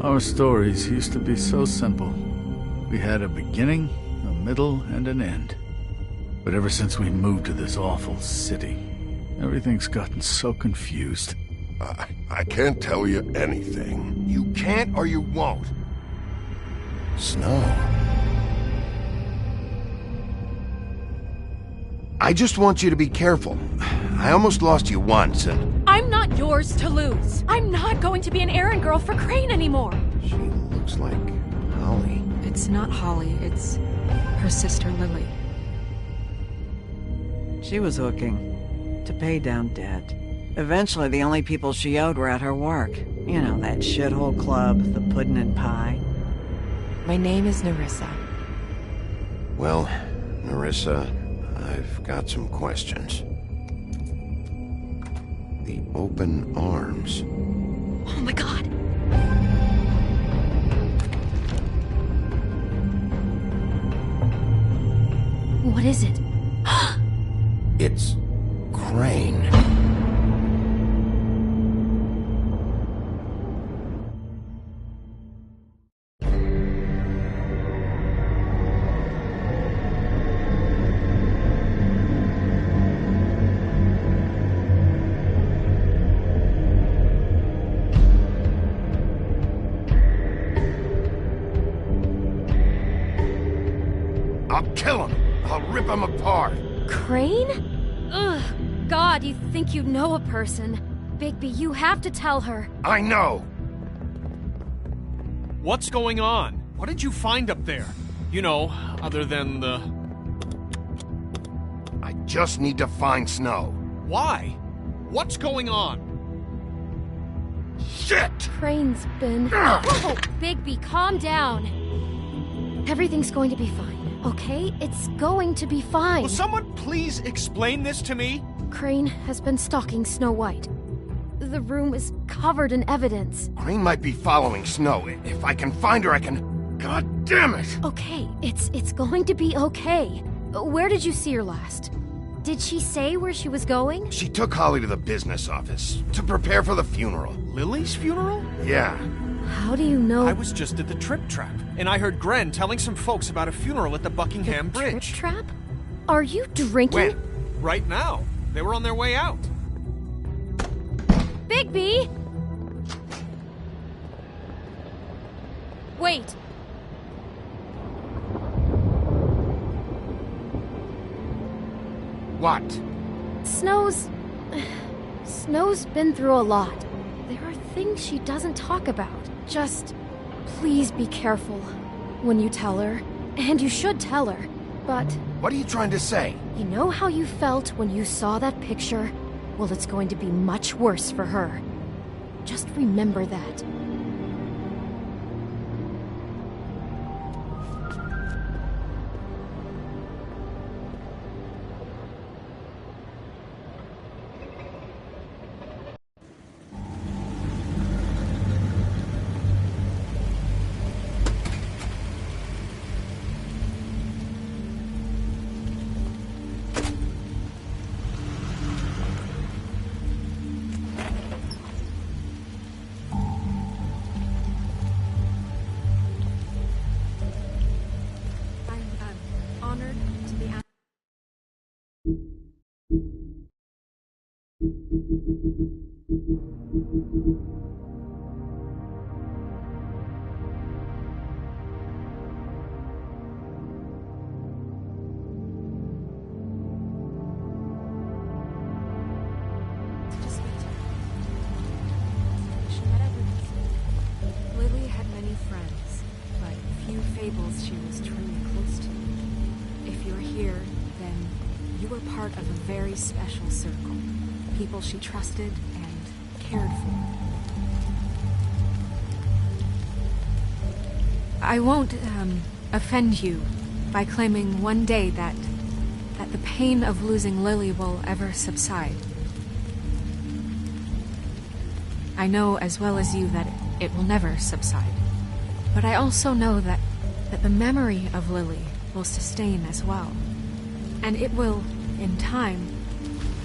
Our stories used to be so simple. We had a beginning, a middle, and an end. But ever since we moved to this awful city, everything's gotten so confused. I can't tell you anything. You can't or you won't. Snow. I just want you to be careful. I almost lost you once, and... I'm not yours to lose. I'm not going to be an errand girl for Crane anymore. She looks like Holly. It's not Holly, it's her sister Lily. She was hooking to pay down debt. Eventually, the only people she owed were at her work. You know, that shithole club, the Puddin' and Pie. My name is Nerissa. Well, Nerissa, I've got some questions. The open arms. Oh my god. What is it? It's Crane. I'll kill him! I'll rip him apart! Crane? Ugh. God, you think you know a person. Bigby, you have to tell her. I know! What's going on? What did you find up there? You know, other than the... I just need to find Snow. Why? What's going on? Shit! Crane's been... Whoa! Bigby, calm down. Everything's going to be fine, okay? It's going to be fine. Will someone please explain this to me? Crane has been stalking Snow White. The room is covered in evidence. Crane might be following Snow. If I can find her, I can... God damn it! Okay, it's going to be okay. Where did you see her last? Did she say where she was going? She took Holly to the business office to prepare for the funeral. Lily's funeral? Yeah. How do you know? I was just at the Trip Trap, and I heard Gren telling some folks about a funeral at the Buckingham Bridge. Trip Trap? Are you drinking? When? Right now. They were on their way out. Bigby! Wait. What? Snow's been through a lot. There are things she doesn't talk about. Just please be careful when you tell her. And you should tell her. But What are you trying to say? you know how you felt when you saw that picture? Well, it's going to be much worse for her. Just remember that. Lily had many friends, but few fables she was truly close to. If you're here, then you were part of a very special circle. People she trusted and cared for. I won't, offend you by claiming one day that the pain of losing Lily will ever subside. I know as well as you that it will never subside. But I also know that the memory of Lily will sustain as well. And it will, in time,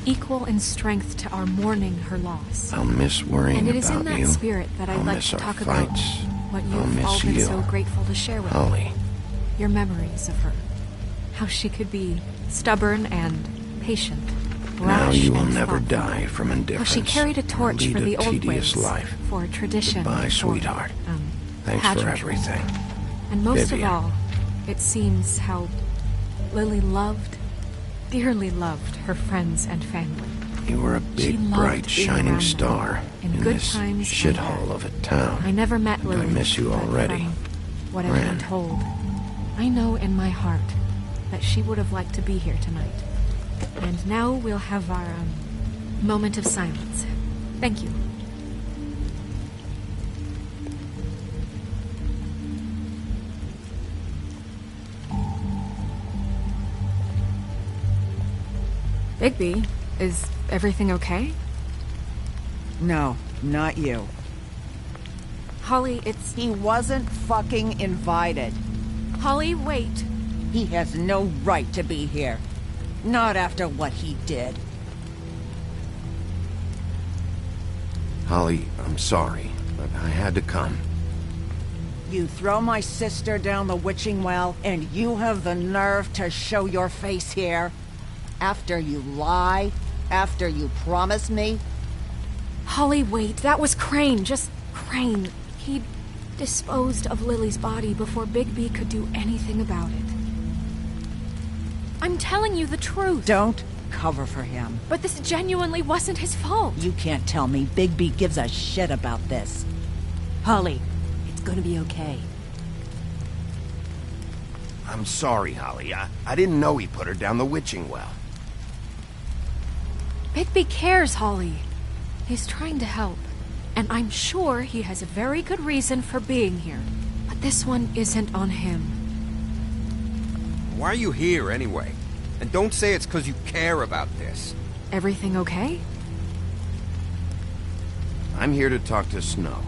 equal in strength to our mourning her loss. I'll miss worrying and it is about in that you. spirit that I'd I'll like miss to our talk about fights. what I'll you've miss all been you. so grateful to share with me. Holly. Your memories of her. How she could be stubborn and patient. Now Rash you will and never thoughtful. die from How indifference. she carried a torch Lead for the a old tedious ways, life. for tradition. Goodbye, for, sweetheart. Thanks for pageantry. everything. And most Vivian. of all, it seems how Lily loved, dearly loved her friends and family. You were a She big, loved bright, being shining around them, star in in good this times and bad. shithole of a town. I never met And Lily. I miss you but already. from what I've been Gran. told, I know in my heart that she would have liked to be here tonight. And now we'll have our moment of silence. Thank you. Bigby, is everything okay? No, not you. Holly, it's... He wasn't fucking invited. Holly, wait. He has no right to be here. Not after what he did. Holly, I'm sorry, but I had to come. You throw my sister down the witching well, and you have the nerve to show your face here? After you lie? After you promise me? Holly, wait. That was Crane. Just Crane. He disposed of Lily's body before Bigby could do anything about it. I'm telling you the truth. Don't cover for him. But this genuinely wasn't his fault. You can't tell me Bigby gives a shit about this. Holly, it's gonna be okay. I'm sorry, Holly. I didn't know he put her down the witching well. Bigby cares, Holly. He's trying to help. And I'm sure he has a very good reason for being here. But this one isn't on him. Why are you here, anyway? And don't say it's because you care about this. Everything okay? I'm here to talk to Snow.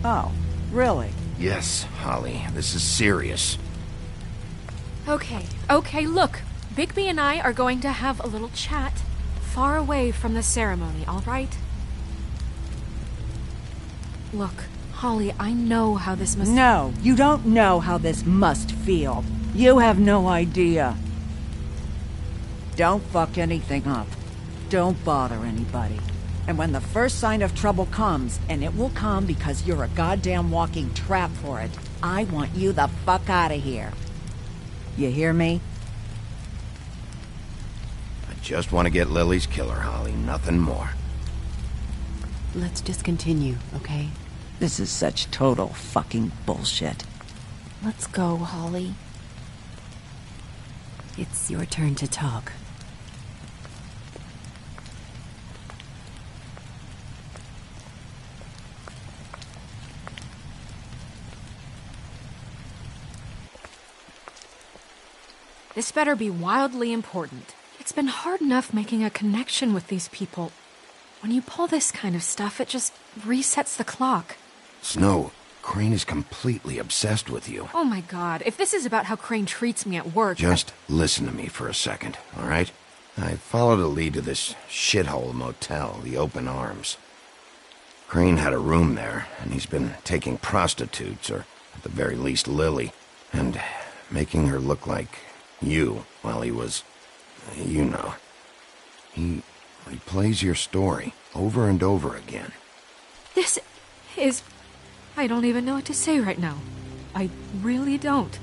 Oh, really? Yes, Holly, this is serious. Okay, look. Bigby and I are going to have a little chat far away from the ceremony, all right? Look, Holly, I know how this must... No, you don't know how this must feel. You have no idea. Don't fuck anything up. Don't bother anybody. And when the first sign of trouble comes, and it will come because you're a goddamn walking trap for it, I want you the fuck out of here. You hear me? I just want to get Lily's killer, Holly, nothing more. Let's just continue, okay? This is such total fucking bullshit. Let's go, Holly. It's your turn to talk. This better be wildly important. It's been hard enough making a connection with these people. When you pull this kind of stuff, it just resets the clock. Snow, Crane is completely obsessed with you. Oh my god, if this is about how Crane treats me at work... Just listen to me for a second, all right? I followed a lead to this shithole motel, the Open Arms. Crane had a room there, and he's been taking prostitutes, or at the very least Lily, and making her look like you while he was... you know. He He plays your story over and over again. This is... I don't even know what to say right now. I really don't.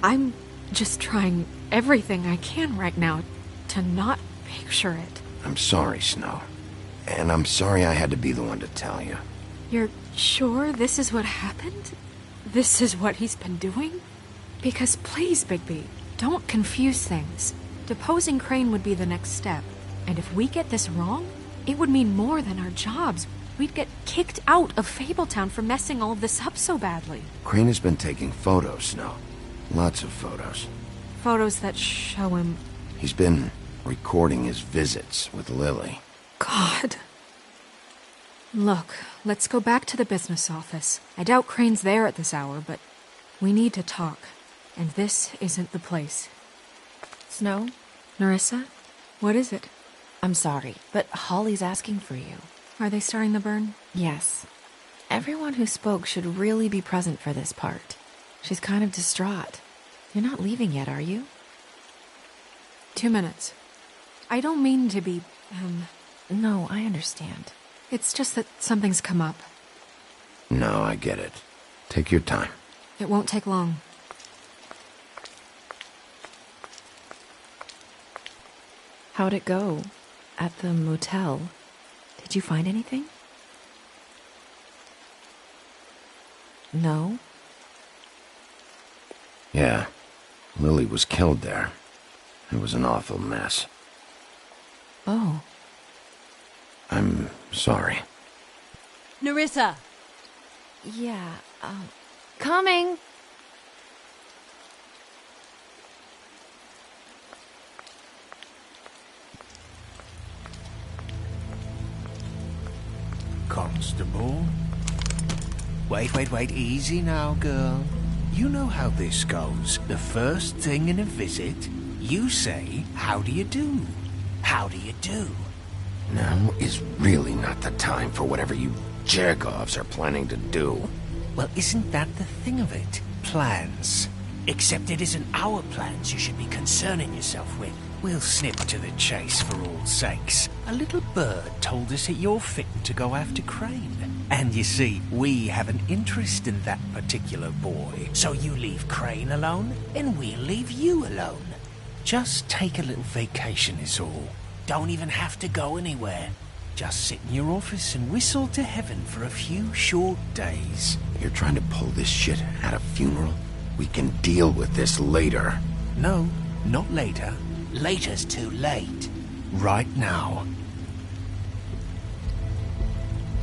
I'm just trying everything I can right now to not picture it. I'm sorry, Snow. And I'm sorry I had to be the one to tell you. You're sure this is what happened? This is what he's been doing? Because please, Bigby, don't confuse things. Deposing Crane would be the next step. And if we get this wrong, it would mean more than our jobs. We'd get kicked out of Fabletown for messing all of this up so badly. Crane has been taking photos, Snow. Lots of photos. Photos that show him... He's been recording his visits with Lily. God. Look, let's go back to the business office. I doubt Crane's there at this hour, but we need to talk. And this isn't the place. Snow? Nerissa? What is it? I'm sorry, but Holly's asking for you. Are they starting the burn? Yes. Everyone who spoke should really be present for this part. She's kind of distraught. You're not leaving yet, are you? 2 minutes. I don't mean to be, No, I understand. It's just that something's come up. No, I get it. Take your time. It won't take long. How'd it go? At the motel? Did you find anything? No? Yeah. Lily was killed there. It was an awful mess. Oh. I'm sorry. Nerissa! Yeah, Coming! Constable? Wait, easy now, girl. You know how this goes. The first thing in a visit, you say, how do you do? How do you do? Now is really not the time for whatever you jerk-offs are planning to do. Well, isn't that the thing of it? Plans. Except it isn't our plans you should be concerning yourself with. We'll snip to the chase for all sakes. A little bird told us that you're fitting to go after Crane. And you see, we have an interest in that particular boy. So you leave Crane alone, and we'll leave you alone. Just take a little vacation is all. Don't even have to go anywhere. Just sit in your office and whistle to heaven for a few short days. You're trying to pull this shit at a funeral? We can deal with this later. No, not later. Later's too late. Right now.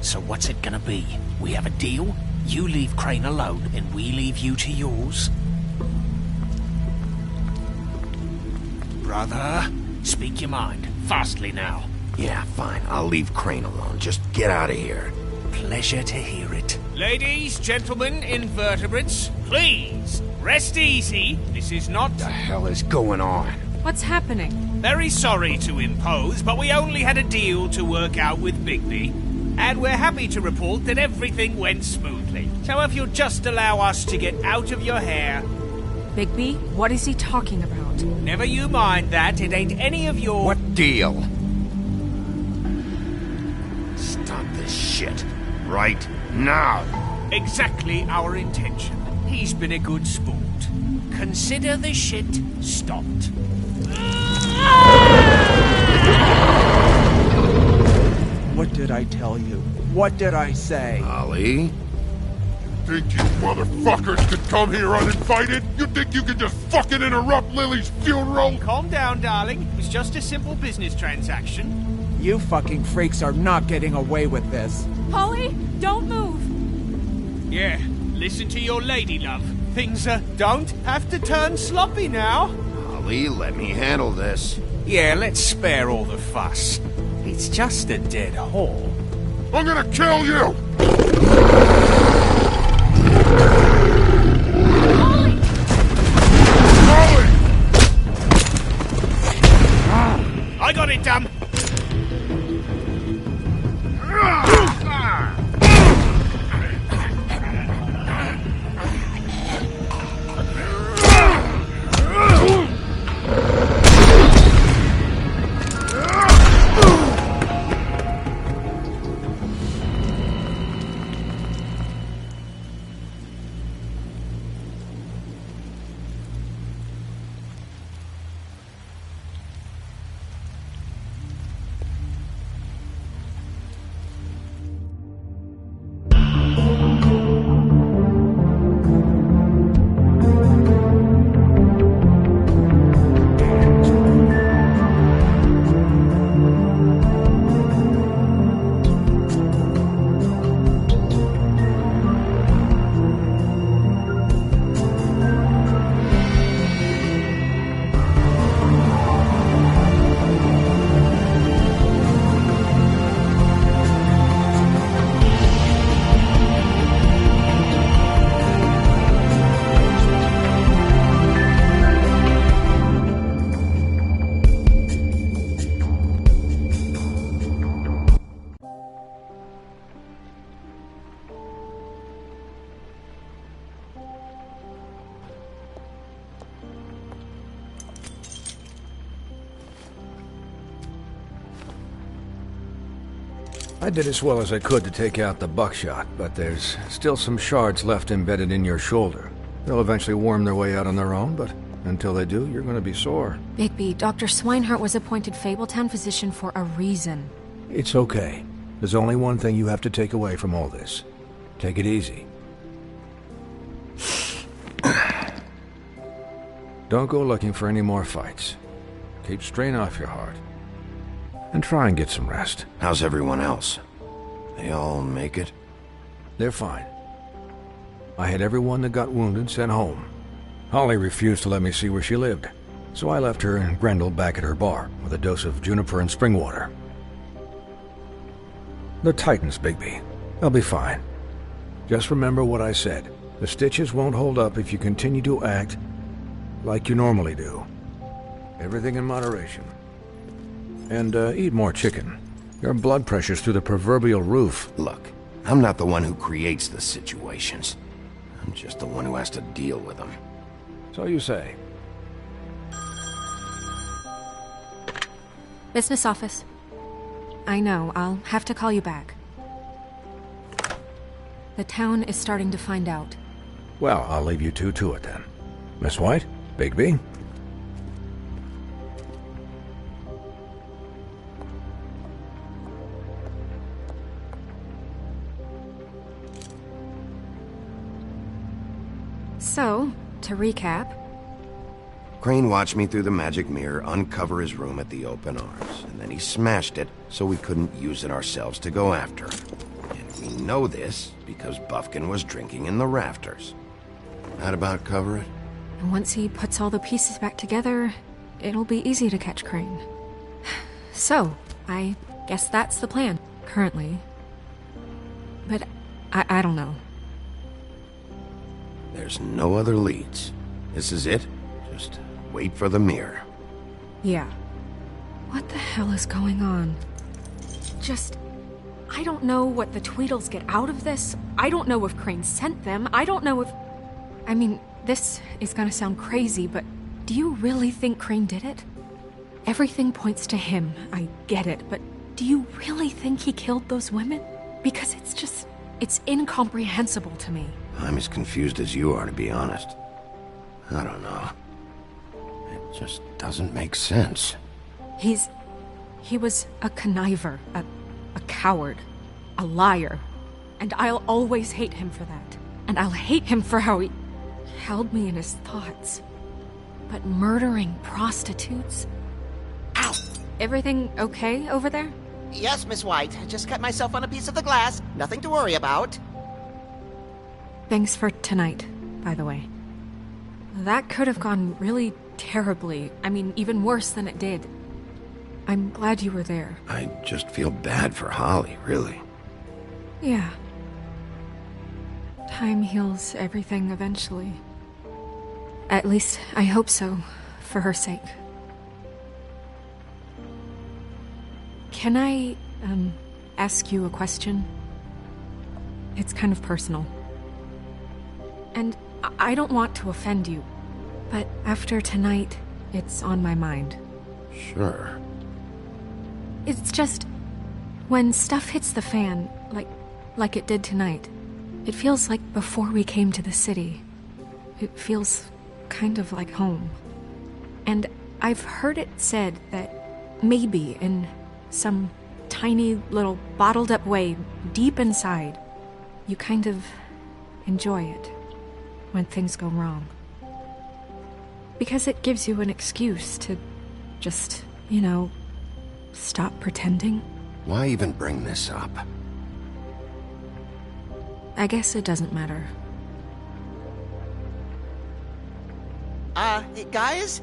So what's it gonna be? We have a deal? You leave Crane alone, and we leave you to yours? Brother, speak your mind. Fastly now. Yeah, fine. I'll leave Crane alone. Just get out of here. Pleasure to hear it. Ladies, gentlemen, invertebrates, please, rest easy. This is not... What the hell is going on? What's happening? Very sorry to impose, but we only had a deal to work out with Bigby. And we're happy to report that everything went smoothly. So if you'll just allow us to get out of your hair... Bigby, what is he talking about? Never you mind that, it ain't any of your... What deal? Stop this shit. Right now. Exactly our intention. He's been a good sport. Consider the shit stopped. What did I tell you? What did I say? Ollie? Think you motherfuckers could come here uninvited? You think you can just fucking interrupt Lily's funeral? Calm down, darling. It was just a simple business transaction. You fucking freaks are not getting away with this. Holly, don't move! Yeah, listen to your lady, love. Things don't have to turn sloppy now. Ollie, let me handle this. Yeah, let's spare all the fuss. It's just a dead hole. I'm gonna kill you! Holly! I got it, damn! I did as well as I could to take out the buckshot, but there's still some shards left embedded in your shoulder. They'll eventually worm their way out on their own, but until they do, you're going to be sore. Bigby, Dr. Swinehart was appointed Fabletown physician for a reason. It's okay. There's only one thing you have to take away from all this. Take it easy. Don't go looking for any more fights. Keep strain off your heart. And try and get some rest. How's everyone else? They all make it? They're fine. I had everyone that got wounded sent home. Holly refused to let me see where she lived, so I left her and Grendel back at her bar with a dose of juniper and spring water. They're Titans, Bigby. They'll be fine. Just remember what I said. The stitches won't hold up if you continue to act like you normally do. Everything in moderation. And eat more chicken. Your blood pressure's through the proverbial roof. Look, I'm not the one who creates the situations. I'm just the one who has to deal with them. So you say. Business office. I know, I'll have to call you back. The town is starting to find out. Well, I'll leave you two to it then. Miss White? Bigby? So, to recap... Crane watched me through the magic mirror uncover his room at the open arms, and then he smashed it so we couldn't use it ourselves to go after. And we know this because Buffkin was drinking in the rafters. That about cover it? And once he puts all the pieces back together, it'll be easy to catch Crane. So, I guess that's the plan, currently. But I don't know. There's no other leads. This is it. Just wait for the mirror. Yeah. What the hell is going on? I don't know what the Tweedles get out of this. I don't know if Crane sent them. I don't know if... I mean, this is gonna sound crazy, but do you really think Crane did it? Everything points to him, I get it, but do you really think he killed those women? Because it's incomprehensible to me. I'm as confused as you are, to be honest. I don't know. It just doesn't make sense. He was a conniver, a coward, a liar. And I'll always hate him for that. And I'll hate him for how he held me in his thoughts. But murdering prostitutes? Ow! Everything okay over there? Yes, Miss White. Just cut myself on a piece of the glass. Nothing to worry about. Thanks for tonight, by the way. That could have gone really terribly. I mean, even worse than it did. I'm glad you were there. I just feel bad for Holly, really. Yeah. Time heals everything eventually. At least, I hope so, for her sake. Can I, ask you a question? It's kind of personal. And I don't want to offend you, but after tonight, it's on my mind. Sure. It's just, when stuff hits the fan, like it did tonight, it feels like before we came to the city. It feels kind of like home. And I've heard it said that maybe in some tiny little bottled up way deep inside, you kind of enjoy it when things go wrong. Because it gives you an excuse to just, stop pretending. Why even bring this up? I guess it doesn't matter. Guys?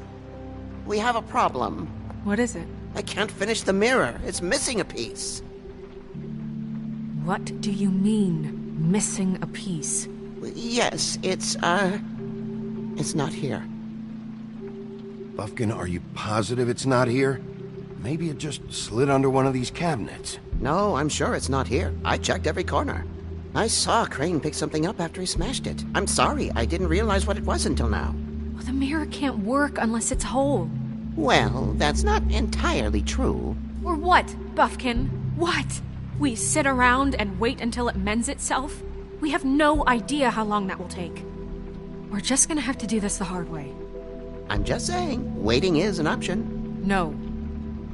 We have a problem. What is it? I can't finish the mirror. It's missing a piece. What do you mean, missing a piece? Yes, it's not here. Buffkin, are you positive it's not here? Maybe it just slid under one of these cabinets. No, I'm sure it's not here. I checked every corner. I saw Crane pick something up after he smashed it. I'm sorry, I didn't realize what it was until now. Well, the mirror can't work unless it's whole. Well, that's not entirely true. Or what, Buffkin? What? We sit around and wait until it mends itself? We have no idea how long that will take. We're just gonna have to do this the hard way. I'm just saying, waiting is an option. No.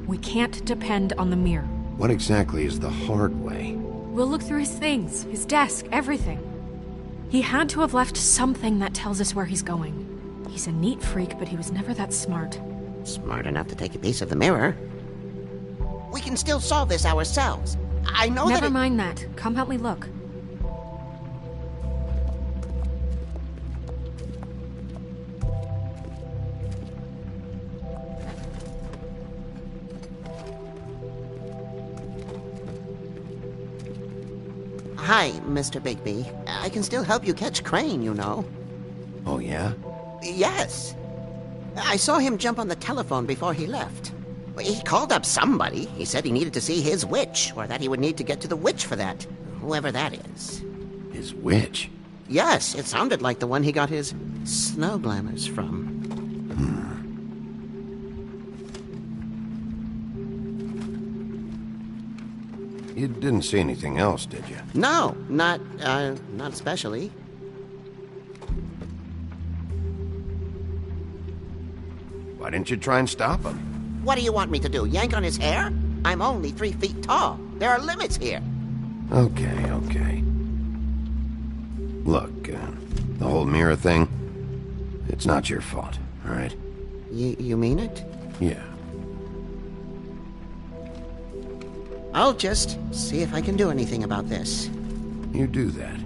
We can't depend on the mirror. What exactly is the hard way? We'll look through his things, his desk, everything. He had to have left something that tells us where he's going. He's a neat freak, but he was never that smart. Smart enough to take a piece of the mirror. We can still solve this ourselves. I know Never mind that. Come help me look. Hi, Mr. Bigby. I can still help you catch Crane, you know. Oh, yeah? Yes. I saw him jump on the telephone before he left. He called up somebody. He said he needed to see his witch, or that he would need to get to the witch for that. Whoever that is. His witch? Yes, it sounded like the one he got his snow glamours from. You didn't see anything else, did you? No, not especially. Why didn't you try and stop him? What do you want me to do, yank on his hair? I'm only 3 feet tall. There are limits here. Okay. Look, the whole mirror thing, it's not your fault, all right? You mean it? Yeah. I'll just see if I can do anything about this. You do that.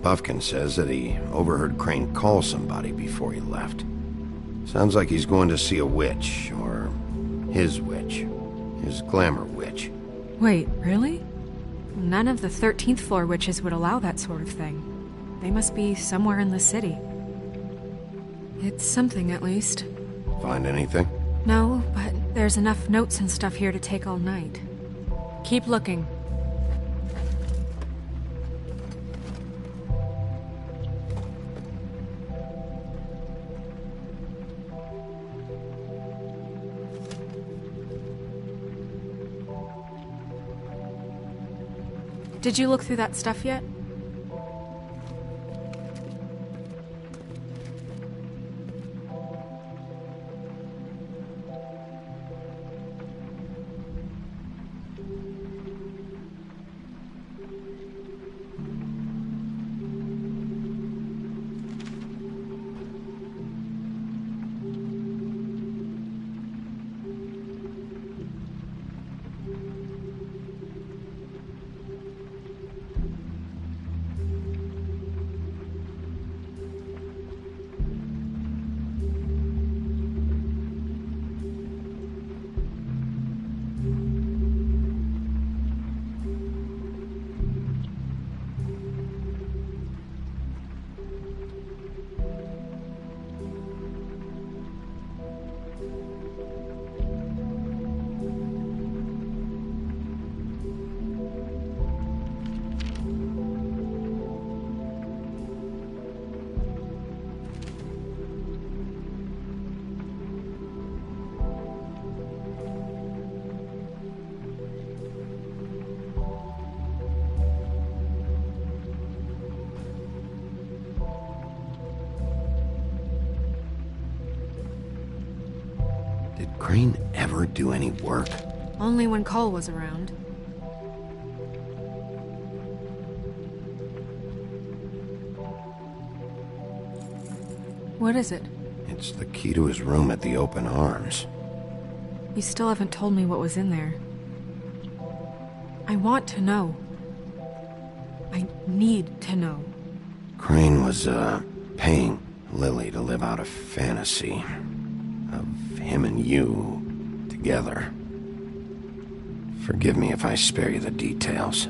Buffkin says that he overheard Crane call somebody before he left. Sounds like he's going to see a witch, or his witch. His glamour witch. Wait, really? None of the 13th floor witches would allow that sort of thing. They must be somewhere in the city. It's something, at least. Find anything? No, but there's enough notes and stuff here to take all night. Keep looking. Did you look through that stuff yet? Did Crane ever do any work? Only when Cole was around. What is it? It's the key to his room at the Open Arms. You still haven't told me what was in there. I want to know. I need to know. Crane was, paying Lily to live out a fantasy of him and you together. Forgive me if I spare you the details.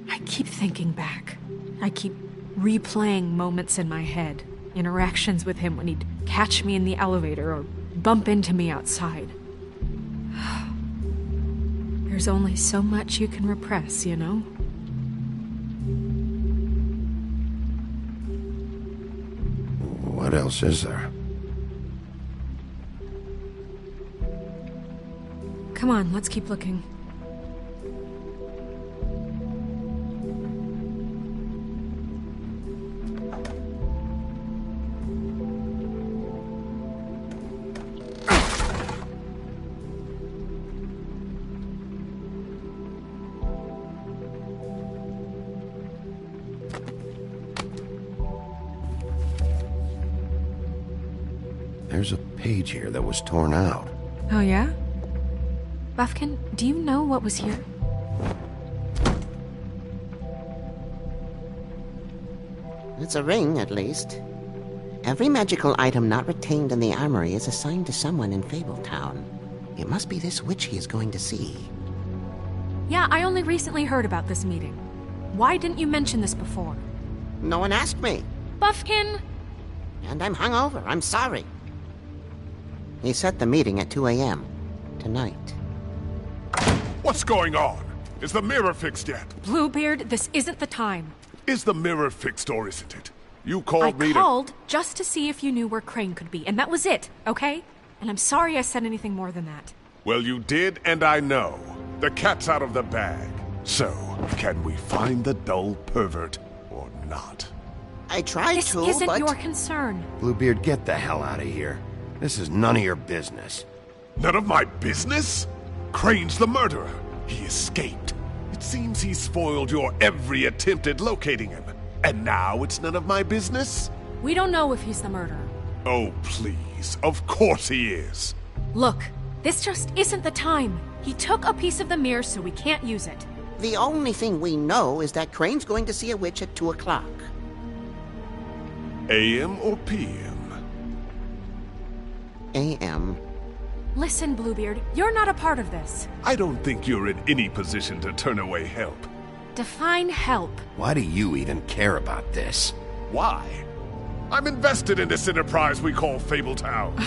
I keep thinking back. I keep replaying moments in my head. Interactions with him when he'd catch me in the elevator or bump into me outside. There's only so much you can repress, you know? What else is there? Come on, let's keep looking. There's a page here that was torn out. Oh, yeah? Buffkin, do you know what was here? It's a ring, at least. Every magical item not retained in the armory is assigned to someone in Fabletown. It must be this witch he is going to see. Yeah, I only recently heard about this meeting. Why didn't you mention this before? No one asked me. Buffkin! And I'm hungover. I'm sorry. He set the meeting at 2 a.m. tonight. What's going on? Is the mirror fixed yet? Bluebeard, this isn't the time. Is the mirror fixed or isn't it? You called me to... I called just to see if you knew where Crane could be, and that was it, okay? And I'm sorry I said anything more than that. Well, you did, and I know. The cat's out of the bag. So, can we find the dull pervert or not? I tried this to, isn't but... your concern. Bluebeard, get the hell out of here. This is none of your business. None of my business? Crane's the murderer. He escaped. It seems he spoiled your every attempt at locating him. And now it's none of my business? We don't know if he's the murderer. Oh, please. Of course he is. Look, this just isn't the time. He took a piece of the mirror, so we can't use it. The only thing we know is that Crane's going to see a witch at 2 o'clock. AM or PM? AM. Listen, Bluebeard, you're not a part of this. I don't think you're in any position to turn away help. Define help. Why do you even care about this? Why? I'm invested in this enterprise we call Fabletown.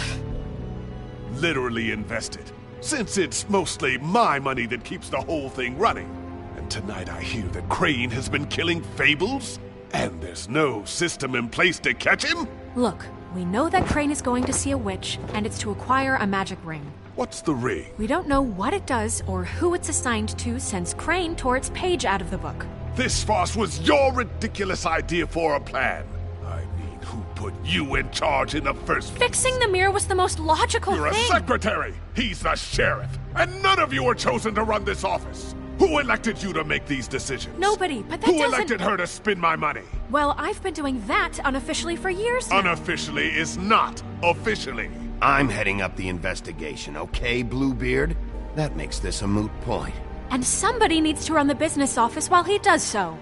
Literally invested. Since it's mostly my money that keeps the whole thing running. And tonight I hear that Crane has been killing fables? And there's no system in place to catch him? Look, we know that Crane is going to see a witch, and it's to acquire a magic ring. What's the ring? We don't know what it does or who it's assigned to since Crane tore its page out of the book. This farce was your ridiculous idea for a plan. I mean, who put you in charge in the first place? Fixing the mirror was the most logical You're thing. a secretary! He's the sheriff! And none of you were chosen to run this office! Who elected you to make these decisions? Nobody, but that Who doesn't... elected her to spend my money? Well, I've been doing that unofficially for years now. Unofficially is not officially. I'm heading up the investigation, okay, Bluebeard? That makes this a moot point. And somebody needs to run the business office while he does so.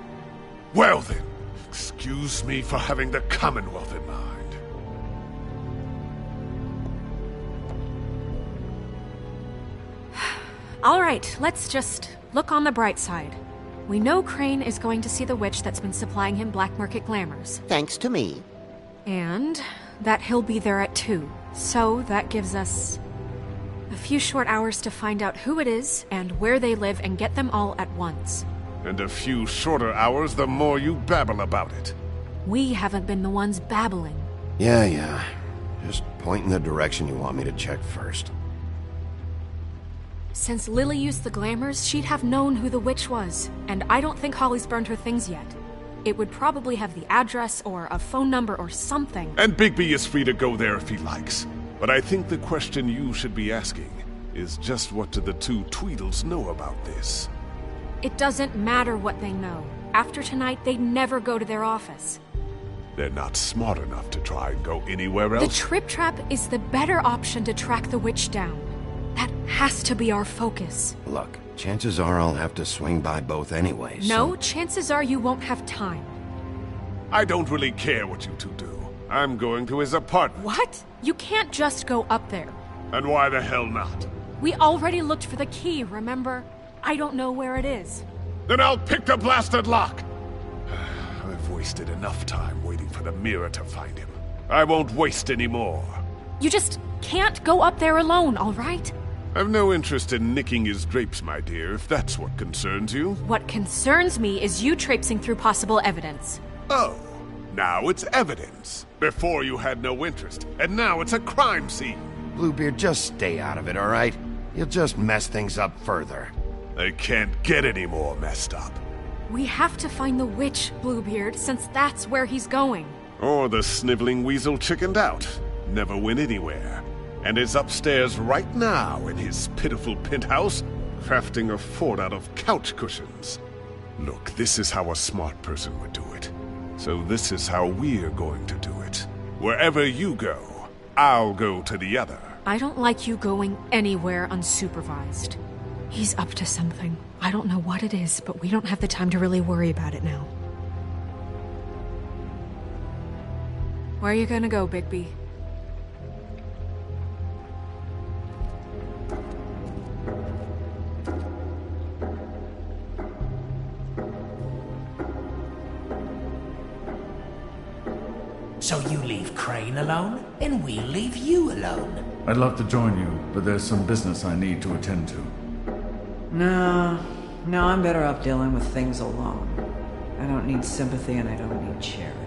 Well then, excuse me for having the Commonwealth in mind. All right, let's just look on the bright side. We know Crane is going to see the witch that's been supplying him black market glamours. Thanks to me. And that he'll be there at 2. So that gives us a few short hours to find out who it is and where they live and get them all at once. And a few shorter hours the more you babble about it. We haven't been the ones babbling. Yeah. Just point in the direction you want me to check first. Since Lily used the glamours, she'd have known who the witch was, and I don't think Holly's burned her things yet. It would probably have the address or a phone number or something. And Bigby is free to go there if he likes. But I think the question you should be asking is just what do the two Tweedles know about this? It doesn't matter what they know. After tonight, they'd never go to their office. They're not smart enough to try and go anywhere else. The Trip Trap is the better option to track the witch down. That has to be our focus. Look, chances are I'll have to swing by both anyways. No, chances are you won't have time. I don't really care what you two do. I'm going to his apartment. What? You can't just go up there. And why the hell not? We already looked for the key, remember? I don't know where it is. Then I'll pick the blasted lock! I've wasted enough time waiting for the mirror to find him. I won't waste any more. You just can't go up there alone, all right? I've no interest in nicking his drapes, my dear, if that's what concerns you. What concerns me is you traipsing through possible evidence. Oh, now it's evidence. Before you had no interest, and now it's a crime scene. Bluebeard, just stay out of it, all right? You'll just mess things up further. They can't get any more messed up. We have to find the witch, Bluebeard, since that's where he's going. Or the sniveling weasel chickened out. Never went anywhere. And is upstairs right now in his pitiful penthouse, crafting a fort out of couch cushions. Look, this is how a smart person would do it. So this is how we're going to do it. Wherever you go, I'll go to the other. I don't like you going anywhere unsupervised. He's up to something. I don't know what it is, but we don't have the time to really worry about it now. Where are you gonna go, Bigby? So you leave Crane alone, and we'll leave you alone. I'd love to join you, but there's some business I need to attend to. No, I'm better off dealing with things alone. I don't need sympathy and I don't need charity.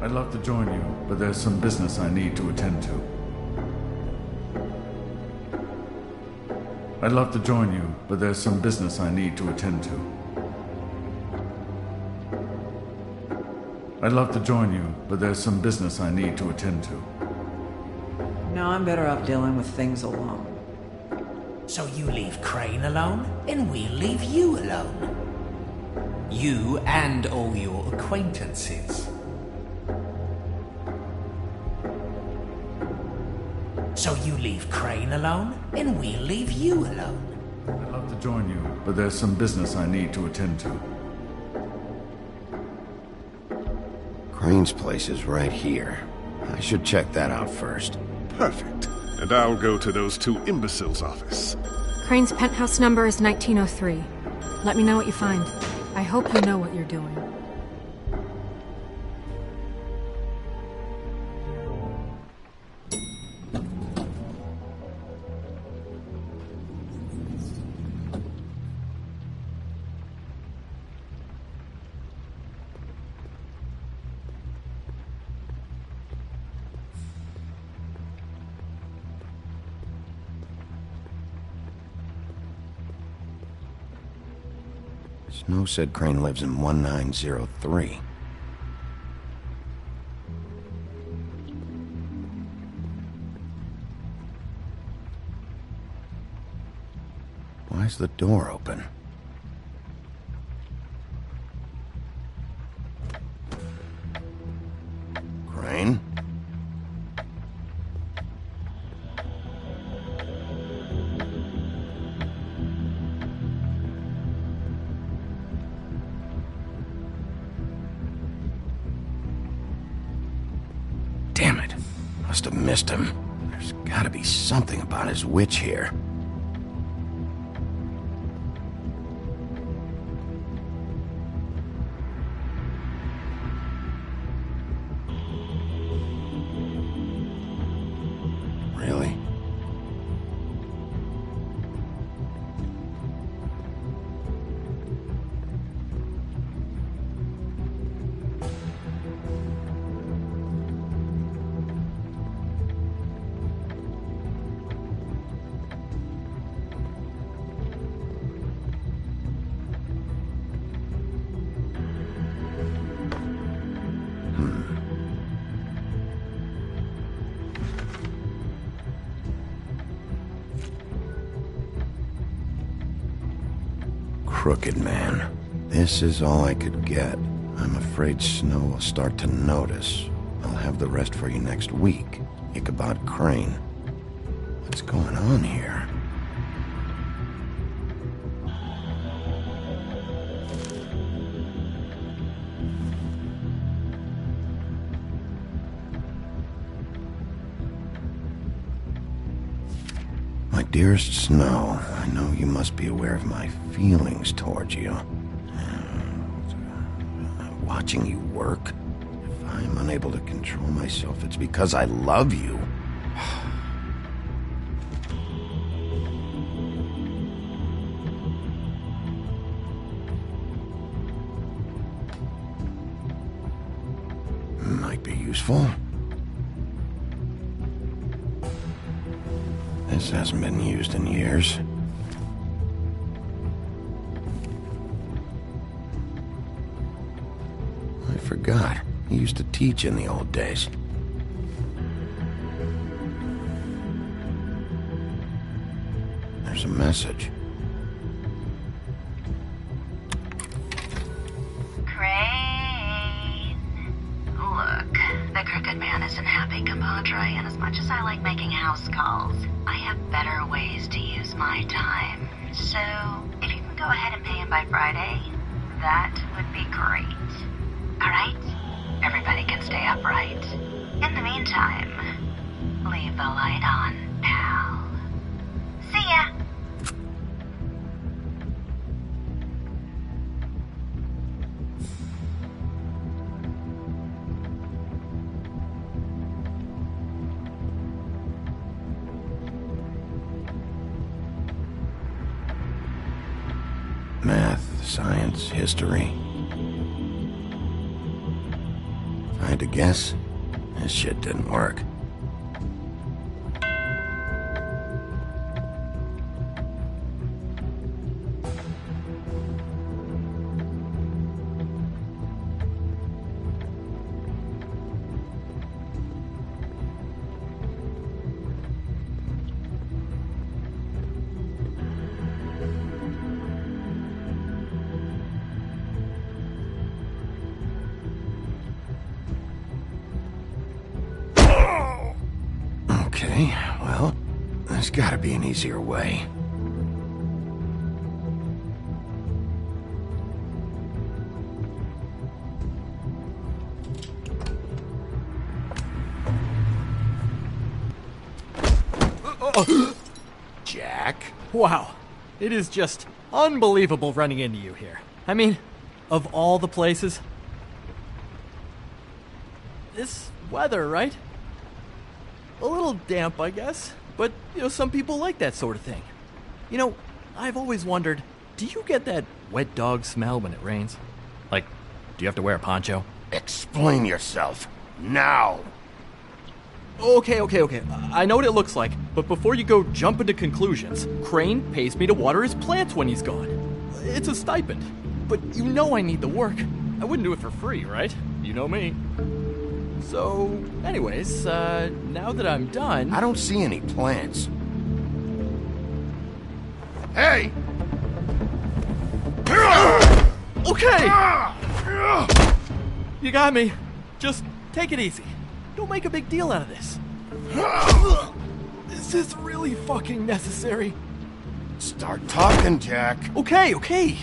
I'd love to join you, but there's some business I need to attend to. I'd love to join you, but there's some business I need to attend to. I'd love to join you, but there's some business I need to attend to. No, I'm better off dealing with things alone. So you leave Crane alone, and we'll leave you alone. You and all your acquaintances. So you leave Crane alone, and we'll leave you alone. I'd love to join you, but there's some business I need to attend to. Crane's place is right here. I should check that out first. Perfect. And I'll go to those two imbeciles' office. Crane's penthouse number is 1903. Let me know what you find. I hope you know what you're doing. Snow said Crane lives in 1903. Why's the door open? Must have missed him. There's gotta be something about his witch here. Really? Crooked man. This is all I could get. I'm afraid Snow will start to notice. I'll have the rest for you next week. Ichabod Crane. What's going on here? My dearest Snow, I know you must be aware of my feelings towards you. Watching you work, if I'm unable to control myself, it's because I love you. Might be useful. This hasn't been used in years. I forgot. He used to teach in the old days. There's a message. Crane. Look, the Crooked Man isn't happy, compadre, and as much as I like making house calls, I have better ways to use my time. So, if you can go ahead and pay him by Friday, that would be great. Alright? Everybody can stay upright. In the meantime, leave the light on, pal. See ya! Math, science, history. If I had to guess, this shit didn't work. Okay, well, there's gotta be an easier way. Jack? Wow, it is just unbelievable running into you here. I mean, of all the places. This weather, right? A little damp, I guess, but, some people like that sort of thing. I've always wondered, do you get that wet dog smell when it rains? Like, do you have to wear a poncho? Explain yourself, now! Okay. I know what it looks like, but before you go jump into conclusions, Crane pays me to water his plants when he's gone. It's a stipend, but I need the work. I wouldn't do it for free, right? You know me. So, anyways, now that I'm done... I don't see any plants. Hey! Okay! You got me. Just take it easy. Don't make a big deal out of this. Is this really fucking necessary? Start talking, Jack. Okay.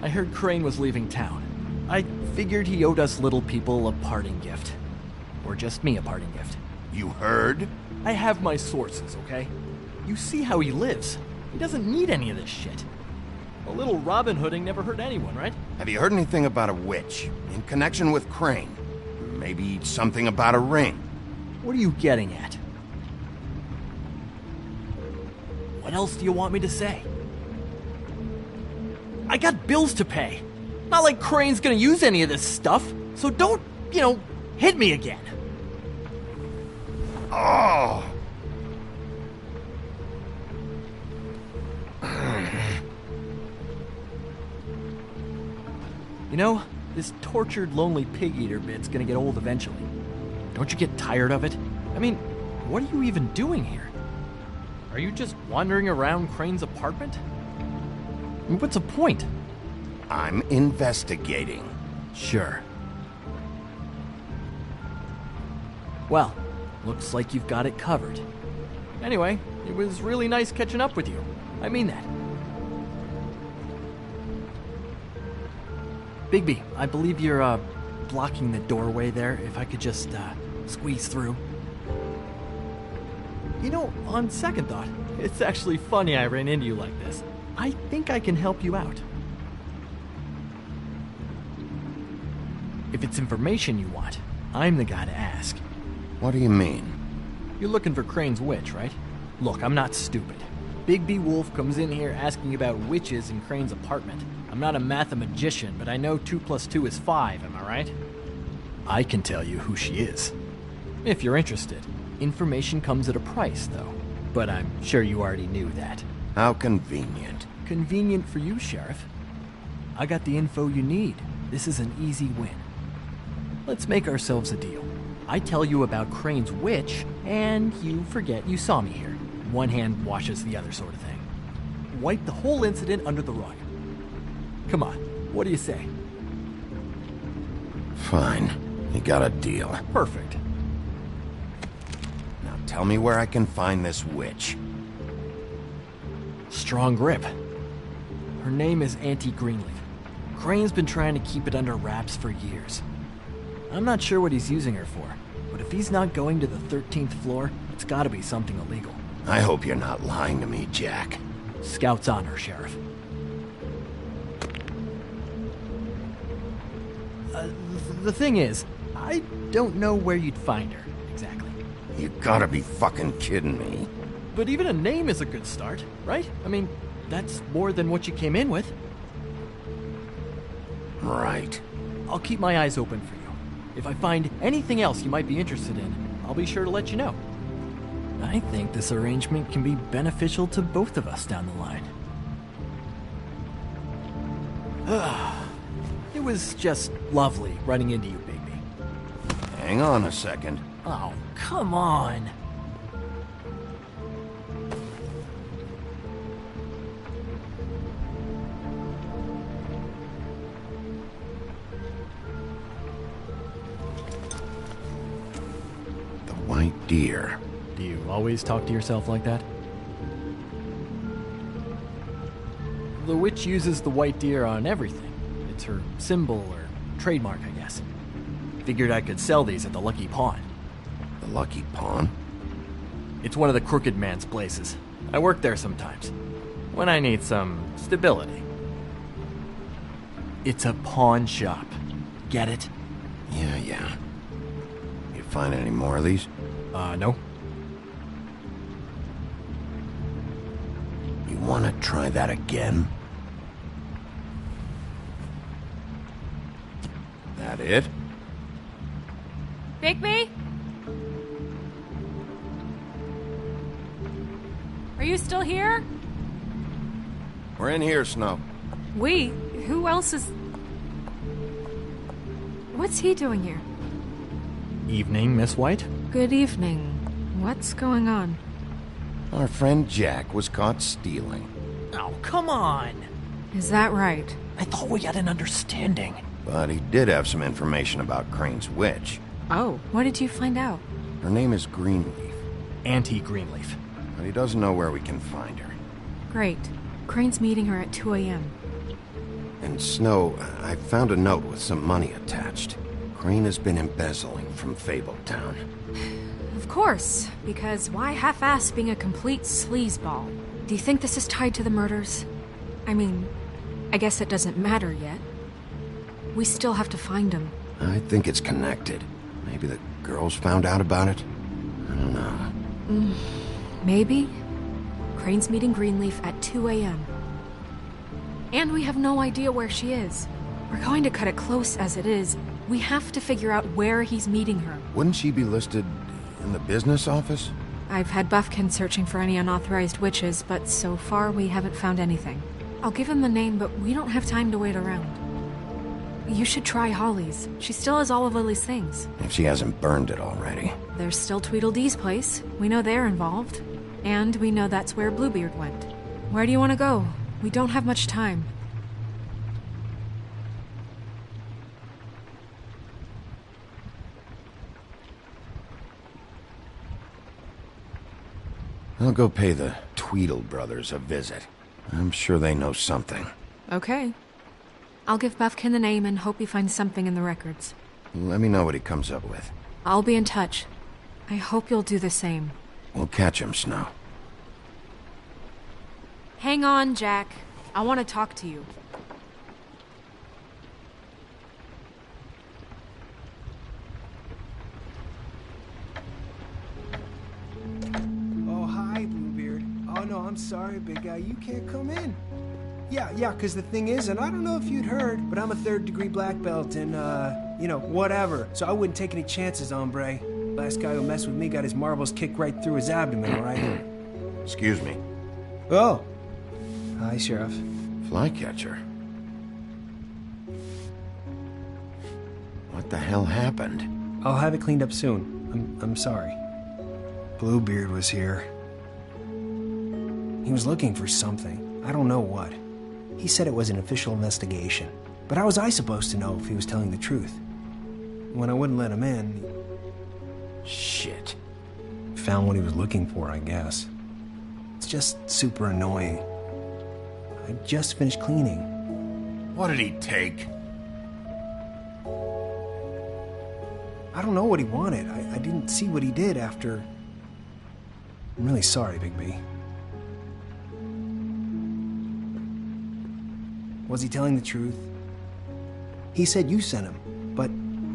I heard Crane was leaving town. I figured he owed us little people a parting gift. Or just me a parting gift. You heard? I have my sources, okay? You see how he lives. He doesn't need any of this shit. A little Robin Hooding never hurt anyone, right? Have you heard anything about a witch in connection with Crane? Maybe something about a ring? What are you getting at? What else do you want me to say? I got bills to pay. Not like Crane's gonna use any of this stuff, so don't, hit me again. Oh! This tortured, lonely pig-eater bit's gonna get old eventually. Don't you get tired of it? I mean, what are you even doing here? Are you just wandering around Crane's apartment? I mean, what's the point? I'm investigating. Sure. Well, looks like you've got it covered. Anyway, it was really nice catching up with you. I mean that. Bigby, I believe you're, blocking the doorway there. If I could just, squeeze through. On second thought, it's actually funny I ran into you like this. I think I can help you out. If it's information you want, I'm the guy to ask. What do you mean? You're looking for Crane's witch, right? Look, I'm not stupid. Bigby Wolf comes in here asking about witches in Crane's apartment. I'm not a mathematician, but I know 2 + 2 is 5, am I right? I can tell you who she is. If you're interested. Information comes at a price, though. But I'm sure you already knew that. How convenient. Convenient for you, Sheriff. I got the info you need. This is an easy win. Let's make ourselves a deal. I tell you about Crane's witch, and you forget you saw me here. One hand washes the other sort of thing. Wipe the whole incident under the rug. Come on, what do you say? Fine. You got a deal. Perfect. Now tell me where I can find this witch. Strong grip. Her name is Auntie Greenleaf. Crane's been trying to keep it under wraps for years. I'm not sure what he's using her for, but if he's not going to the 13th floor, it's gotta be something illegal. I hope you're not lying to me, Jack. Scout's on her, Sheriff. The thing is, I don't know where you'd find her, exactly. You gotta be fucking kidding me. But even a name is a good start, right? I mean, that's more than what you came in with. Right. I'll keep my eyes open for you. If I find anything else you might be interested in, I'll be sure to let you know. I think this arrangement can be beneficial to both of us down the line. It was just lovely running into you, Bigby. Hang on a second. Oh, come on. The white deer. Do you always talk to yourself like that? The witch uses the white deer on everything. It's her symbol or trademark, I guess. Figured I could sell these at the Lucky Pawn. The Lucky Pawn? It's one of the crooked man's places. I work there sometimes, when I need some stability. It's a pawn shop. Get it? Yeah. You find any more of these? No. You want to try that again? That it? Bigby? Are you still here? We're in here, Snow. We? Who else is... What's he doing here? Evening, Miss White. Good evening. What's going on? Our friend Jack was caught stealing. Oh, come on! Is that right? I thought we had an understanding. But he did have some information about Crane's witch. Oh, what did you find out? Her name is Greenleaf. Auntie Greenleaf. But he doesn't know where we can find her. Great. Crane's meeting her at 2 a.m. And Snow, I found a note with some money attached. Crane has been embezzling from Fabletown. Of course, because why half-ass being a complete sleazeball? Do you think this is tied to the murders? I mean, I guess it doesn't matter yet. We still have to find him. I think it's connected. Maybe the girls found out about it? I don't know. Maybe. Crane's meeting Greenleaf at 2 a.m. And we have no idea where she is. We're going to cut it close as it is. We have to figure out where he's meeting her. Wouldn't she be listed in the business office? I've had Buffkin searching for any unauthorized witches, but so far we haven't found anything. I'll give him the name, but we don't have time to wait around. You should try Holly's. She still has all of Lily's things. If she hasn't burned it already. There's still Tweedledee's place. We know they're involved. And we know that's where Bluebeard went. Where do you want to go? We don't have much time. I'll go pay the Tweedle brothers a visit. I'm sure they know something. Okay. I'll give Buffkin the name and hope he finds something in the records. Let me know what he comes up with. I'll be in touch. I hope you'll do the same. We'll catch him, Snow. Hang on, Jack. I want to talk to you. Oh, hi, Bluebeard. Oh, no, I'm sorry, big guy. You can't come in. Yeah, because the thing is, and I don't know if you'd heard, but I'm a third-degree black belt and, whatever. So I wouldn't take any chances, hombre. Last guy who messed with me got his marbles kicked right through his abdomen, all right? Excuse me. Oh. Hi, Sheriff. Flycatcher. What the hell happened? I'll have it cleaned up soon. I'm sorry. Bluebeard was here. He was looking for something. I don't know what. He said it was an official investigation. But how was I supposed to know if he was telling the truth? When I wouldn't let him in... Shit. Found what he was looking for, I guess. It's just super annoying. I just finished cleaning. What did he take? I don't know what he wanted. I didn't see what he did after... I'm really sorry, Big B. Was he telling the truth? He said you sent him, but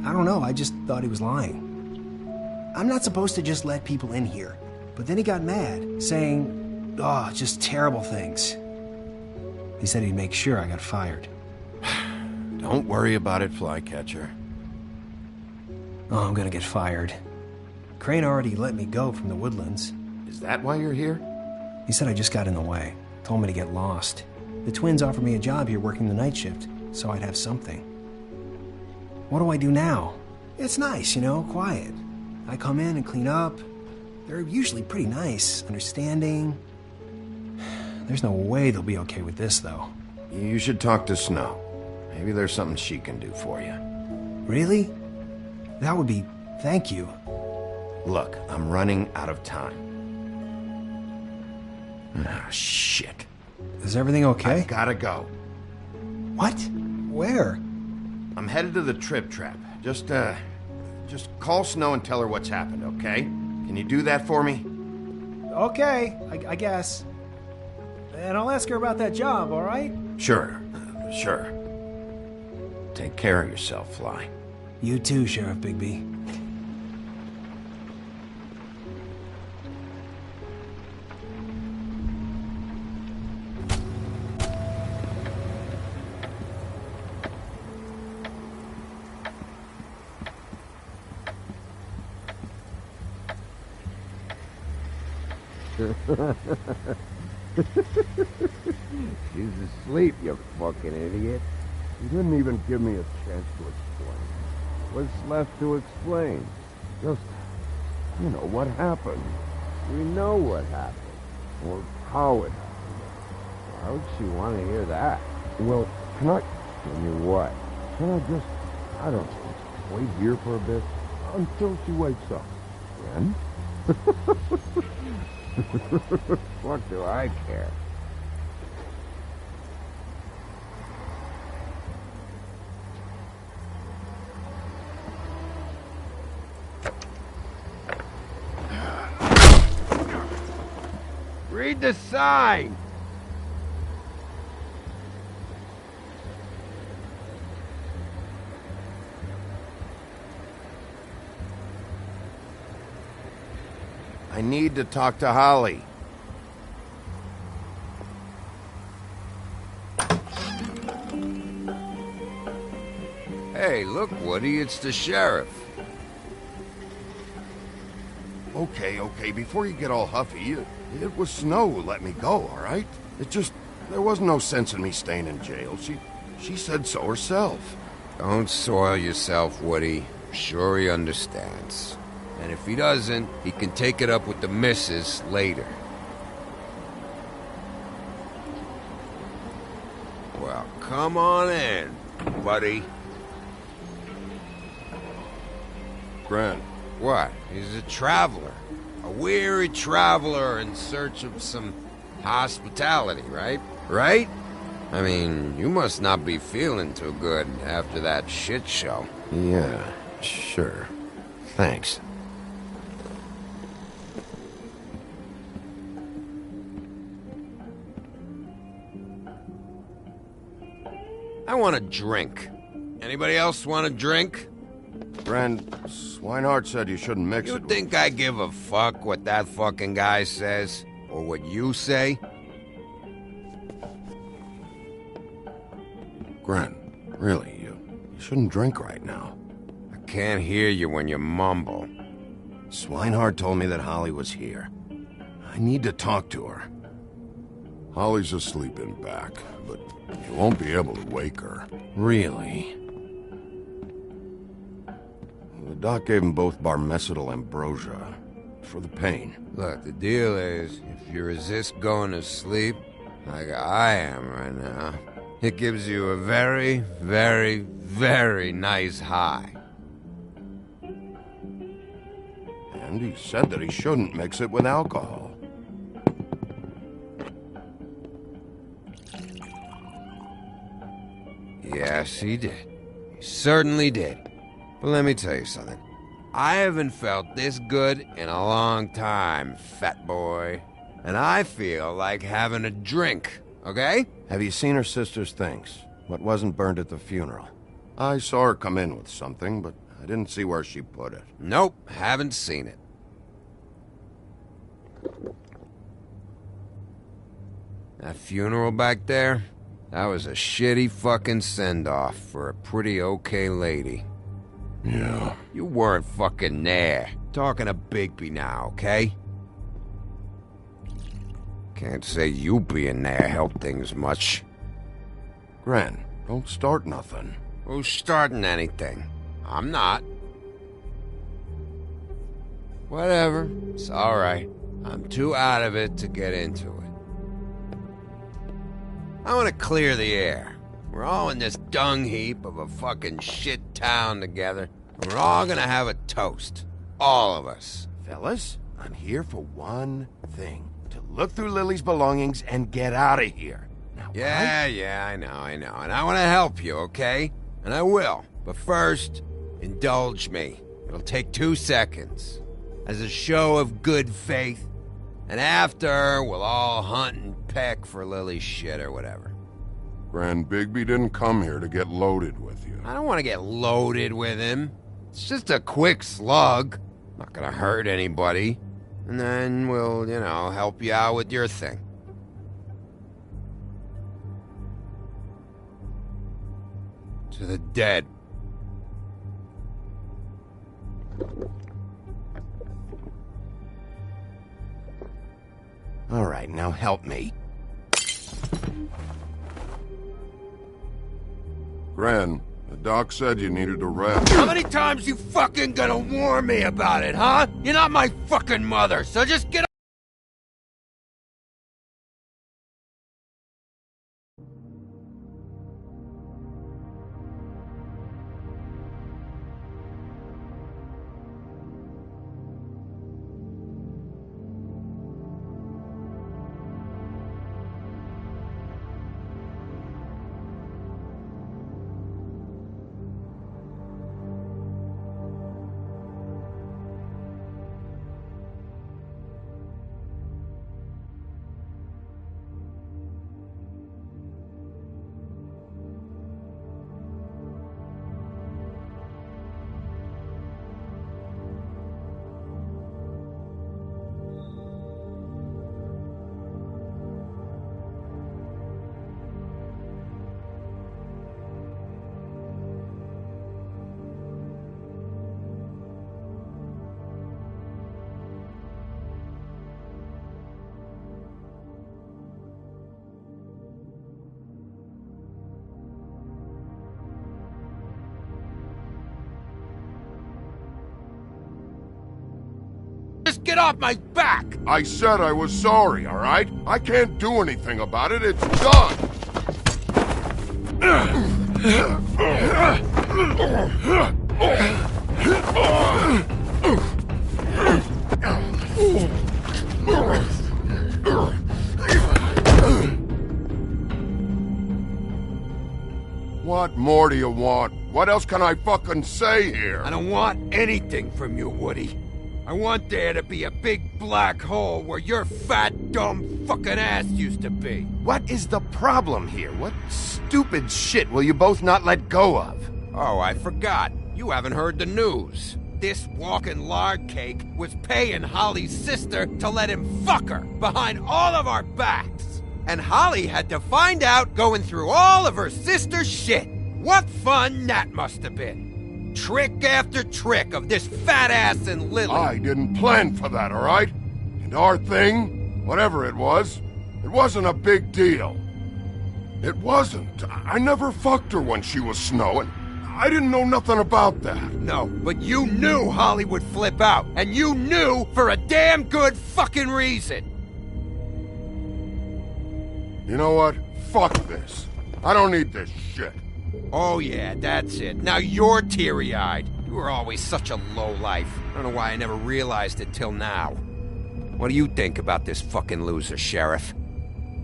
I don't know, I just thought he was lying. I'm not supposed to just let people in here, but then he got mad, saying, just terrible things. He said he'd make sure I got fired. Don't worry about it, Flycatcher. Oh, I'm gonna get fired. Crane already let me go from the Woodlands. Is that why you're here? He said I just got in the way. Told me to get lost. The twins offered me a job here working the night shift, so I'd have something. What do I do now? It's nice, quiet. I come in and clean up. They're usually pretty nice, understanding. There's no way they'll be okay with this, though. You should talk to Snow. Maybe there's something she can do for you. Really? That would be... thank you. Look, I'm running out of time. Ah, shit. Is everything okay? I gotta go. What? Where? I'm headed to the Trip Trap. Just call Snow and tell her what's happened, okay? Can you do that for me? Okay, I guess. And I'll ask her about that job, all right? Sure. Take care of yourself, Fly. You too, Sheriff Bigby. She's asleep, you fucking idiot. You didn't even give me a chance to explain. What's left to explain? Just, what happened. We know what happened. Or how it happened. Why would she want to hear that? Well, can you what? Can I just, I don't know, wait here for a bit? Until she wakes up. Then? What do I care? Read the sign! I need to talk to Holly. Hey, look, Woody, it's the sheriff. Okay, before you get all huffy, it was Snow who let me go, all right? There wasn't no sense in me staying in jail. She said so herself. Don't soil yourself, Woody. I'm sure he understands. And if he doesn't, he can take it up with the missus later. Well, come on in, buddy. Grant. What? He's a traveler. A weary traveler in search of some hospitality, right? Right? I mean, you must not be feeling too good after that shit show. Yeah, sure. Thanks. I want a drink. Anybody else want a drink? Friend, Swinehart said you shouldn't mix it. You think I give a fuck what that fucking guy says? Or what you say? Grant, really, you shouldn't drink right now. I can't hear you when you mumble. Swinehart told me that Holly was here. I need to talk to her. Holly's asleep in back, but you won't be able to wake her. Really? The doc gave them both Barmecidal ambrosia for the pain. Look, the deal is, if you resist going to sleep, like I am right now, it gives you a very, very, very nice high. And he said that he shouldn't mix it with alcohol. Yes, he did. He certainly did. But let me tell you something. I haven't felt this good in a long time, fat boy. And I feel like having a drink, okay? Have you seen her sister's things? What wasn't burned at the funeral? I saw her come in with something, but I didn't see where she put it. Nope, haven't seen it. That funeral back there? That was a shitty fucking send-off for a pretty okay lady. Yeah. You weren't fucking there. Talking to Bigby now, okay? Can't say you being there helped things much. Gran, don't start nothing. Who's starting anything? I'm not. Whatever. It's alright. I'm too out of it to get into it. I want to clear the air. We're all in this dung heap of a fucking shit town together. We're all gonna have a toast. All of us. Fellas, I'm here for one thing. To look through Lily's belongings and get out of here. Now, Yeah, I know. And I want to help you, okay? And I will. But first, indulge me. It'll take 2 seconds. As a show of good faith. And after, we'll all hunt and peck for Lily's shit or whatever. Grand Bigby didn't come here to get loaded with you. I don't want to get loaded with him. It's just a quick slug. Not gonna hurt anybody. And then we'll, help you out with your thing. To the dead. All right, now help me. Gran, the doc said you needed a rest. How many times you fucking gonna warn me about it, huh? You're not my fucking mother, so just get Get off my back! I said I was sorry, all right? I can't do anything about it. It's done. What more do you want? What else can I fucking say here? I don't want anything from you, Woody. I want there to be a big black hole where your fat, dumb fucking ass used to be. What is the problem here? What stupid shit will you both not let go of? Oh, I forgot. You haven't heard the news. This walking lard cake was paying Holly's sister to let him fuck her behind all of our backs. And Holly had to find out going through all of her sister's shit. What fun that must have been. Trick after trick of this fat ass and Lily. I didn't plan for that, all right? And our thing, whatever it wasn't a big deal. It wasn't. I never fucked her when she was snowing. I didn't know nothing about that. No, but you knew Holly would flip out. And you knew for a damn good fucking reason. You know what? Fuck this. I don't need this shit. Oh yeah, that's it. Now you're teary-eyed. You were always such a lowlife. I don't know why I never realized it till now. What do you think about this fucking loser, Sheriff?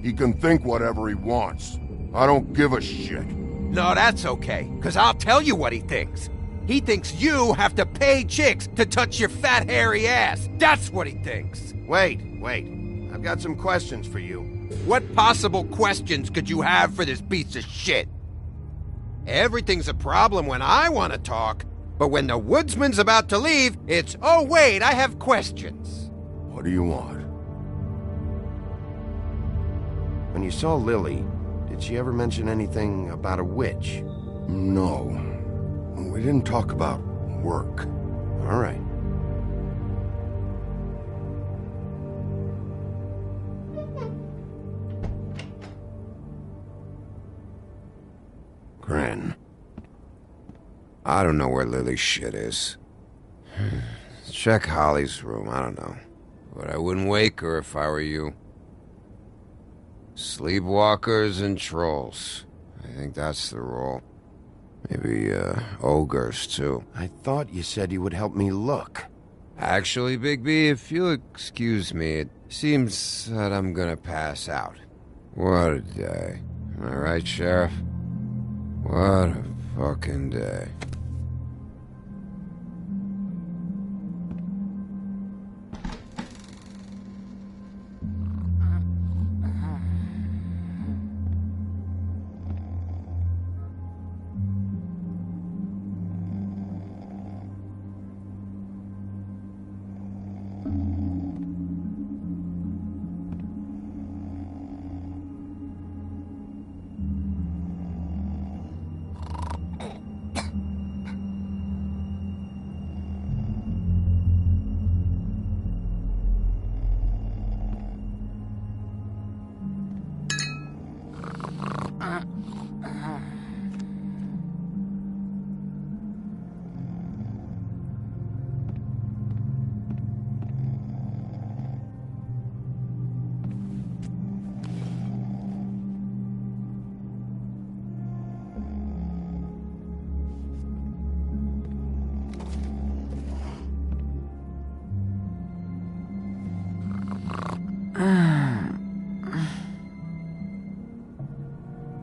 He can think whatever he wants. I don't give a shit. No, that's okay, because I'll tell you what he thinks. He thinks you have to pay chicks to touch your fat, hairy ass. That's what he thinks. Wait. I've got some questions for you. What possible questions could you have for this piece of shit? Everything's a problem when I want to talk, but when the woodsman's about to leave, it's, oh wait, I have questions. What do you want? When you saw Lily, did she ever mention anything about a witch? No. We didn't talk about work. All right. Gren. I don't know where Lily's shit is. Check Holly's room, I don't know. But I wouldn't wake her if I were you. Sleepwalkers and trolls. I think that's the rule. Maybe, ogres, too. I thought you said you would help me look. Actually, Bigby, if you'll excuse me, it seems that I'm gonna pass out. What a day. Am I right, Sheriff? What a fucking day.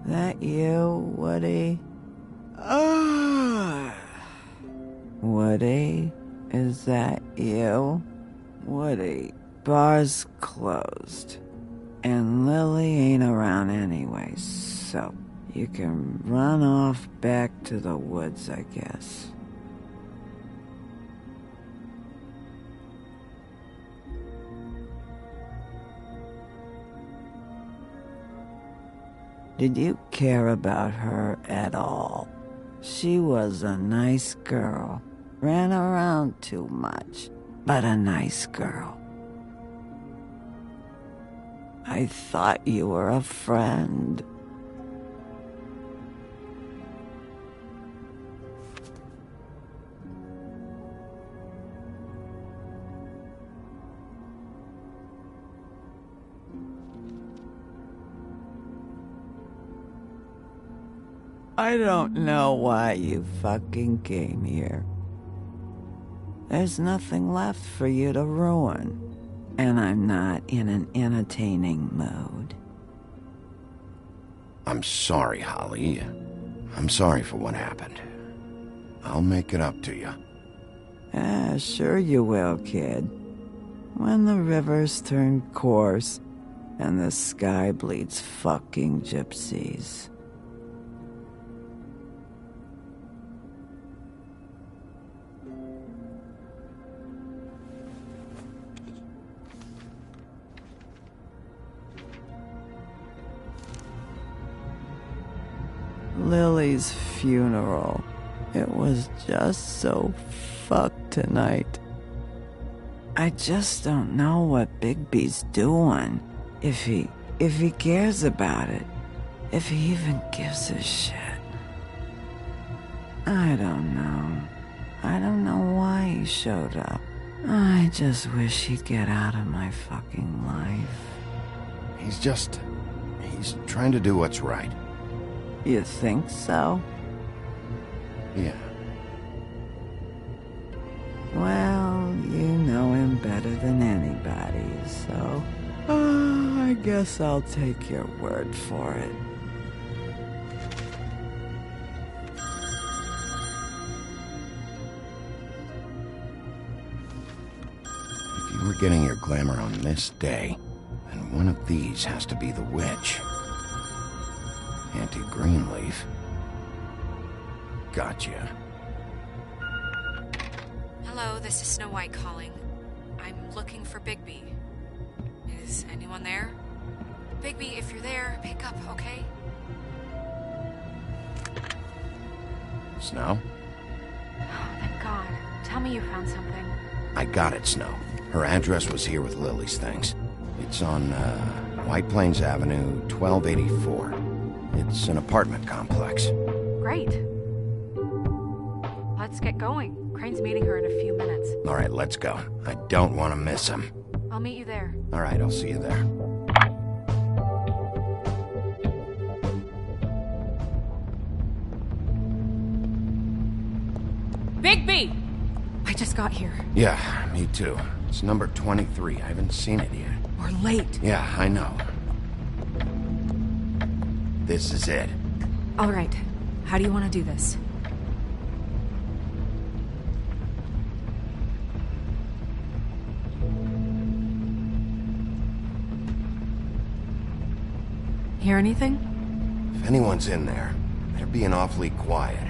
That you, Woody? Woody? Is that you? Woody, bar's closed. And Lily ain't around anyway, so you can run off back to the woods, I guess. Did you care about her at all? She was a nice girl. Ran around too much, but a nice girl. I thought you were a friend. I don't know why you fucking came here. There's nothing left for you to ruin, and I'm not in an entertaining mood. I'm sorry, Holly. I'm sorry for what happened. I'll make it up to you. Sure you will, kid. When the rivers turn coarse and the sky bleeds fucking gypsies. Lily's funeral. It was just so fucked tonight. I just don't know what Bigby's doing. If he cares about it. If he even gives a shit. I don't know. I don't know why he showed up. I just wish he'd get out of my fucking life. He's trying to do what's right. You think so? Yeah. Well, you know him better than anybody, so... I guess I'll take your word for it. If you were getting your glamour on this day, then one of these has to be the witch. Auntie Greenleaf. Gotcha. Hello, this is Snow White calling. I'm looking for Bigby. Is anyone there? Bigby, if you're there, pick up, okay? Snow? Oh, thank God. Tell me you found something. I got it, Snow. Her address was here with Lily's things. It's on, White Plains Avenue, 1284. It's an apartment complex. Great. Let's get going. Crane's meeting her in a few minutes. All right, let's go. I don't want to miss him. I'll meet you there. All right, I'll see you there. Bigby! I just got here. Yeah, me too. It's number 23. I haven't seen it yet. We're late. Yeah, I know. This is it. All right. How do you want to do this? Hear anything? If anyone's in there, they're being awfully quiet.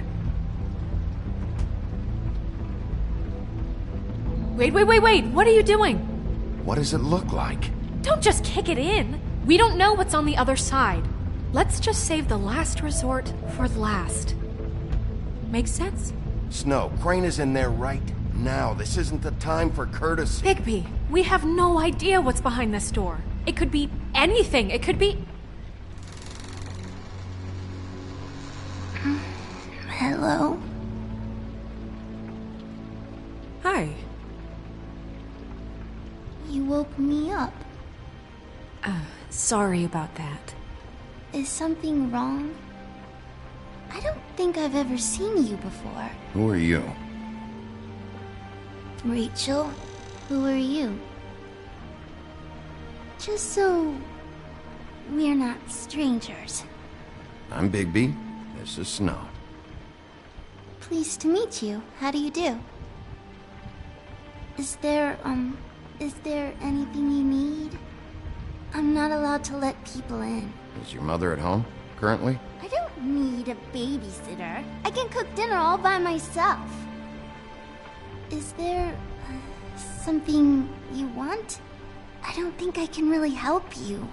Wait! What are you doing? What does it look like? Don't just kick it in. We don't know what's on the other side. Let's just save the last resort for last. Make sense? Snow, Crane is in there right now. This isn't the time for courtesy. Bigby, we have no idea what's behind this door. It could be anything. It could be... Hello? Hi. You woke me up. Sorry about that. Is something wrong? I don't think I've ever seen you before. Who are you? Rachel, who are you? Just so we're not strangers. I'm Bigby. This is Snow. Pleased to meet you. How do you do? Is there anything you need? I'm not allowed to let people in. Is your mother at home, currently? I don't need a babysitter. I can cook dinner all by myself. Is there something you want? I don't think I can really help you.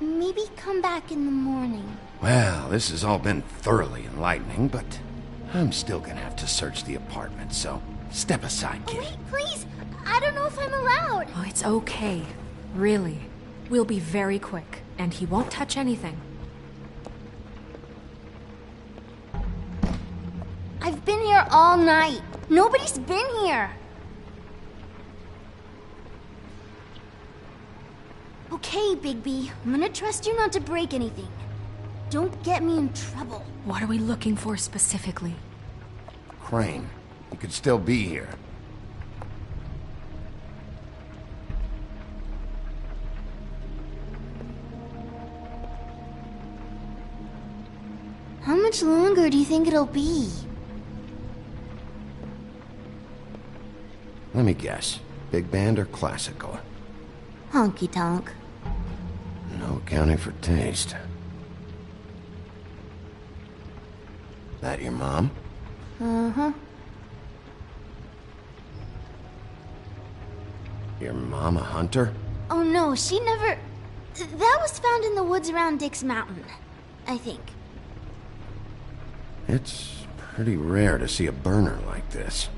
Maybe come back in the morning. Well, this has all been thoroughly enlightening, but I'm still gonna have to search the apartment, so step aside, kid. Wait, please! I don't know if I'm allowed! Oh, it's okay. Really. We'll be very quick, and he won't touch anything. I've been here all night. Nobody's been here. Okay, Bigby. I'm gonna trust you not to break anything. Don't get me in trouble. What are we looking for specifically? Crane, you could still be here. How much longer do you think it'll be? Let me guess. Big band or classical? Honky tonk. No accounting for taste. That your mom? Uh-huh. Your mom a hunter? Oh no, she never... That was found in the woods around Dick's Mountain, I think. It's pretty rare to see a burner like this.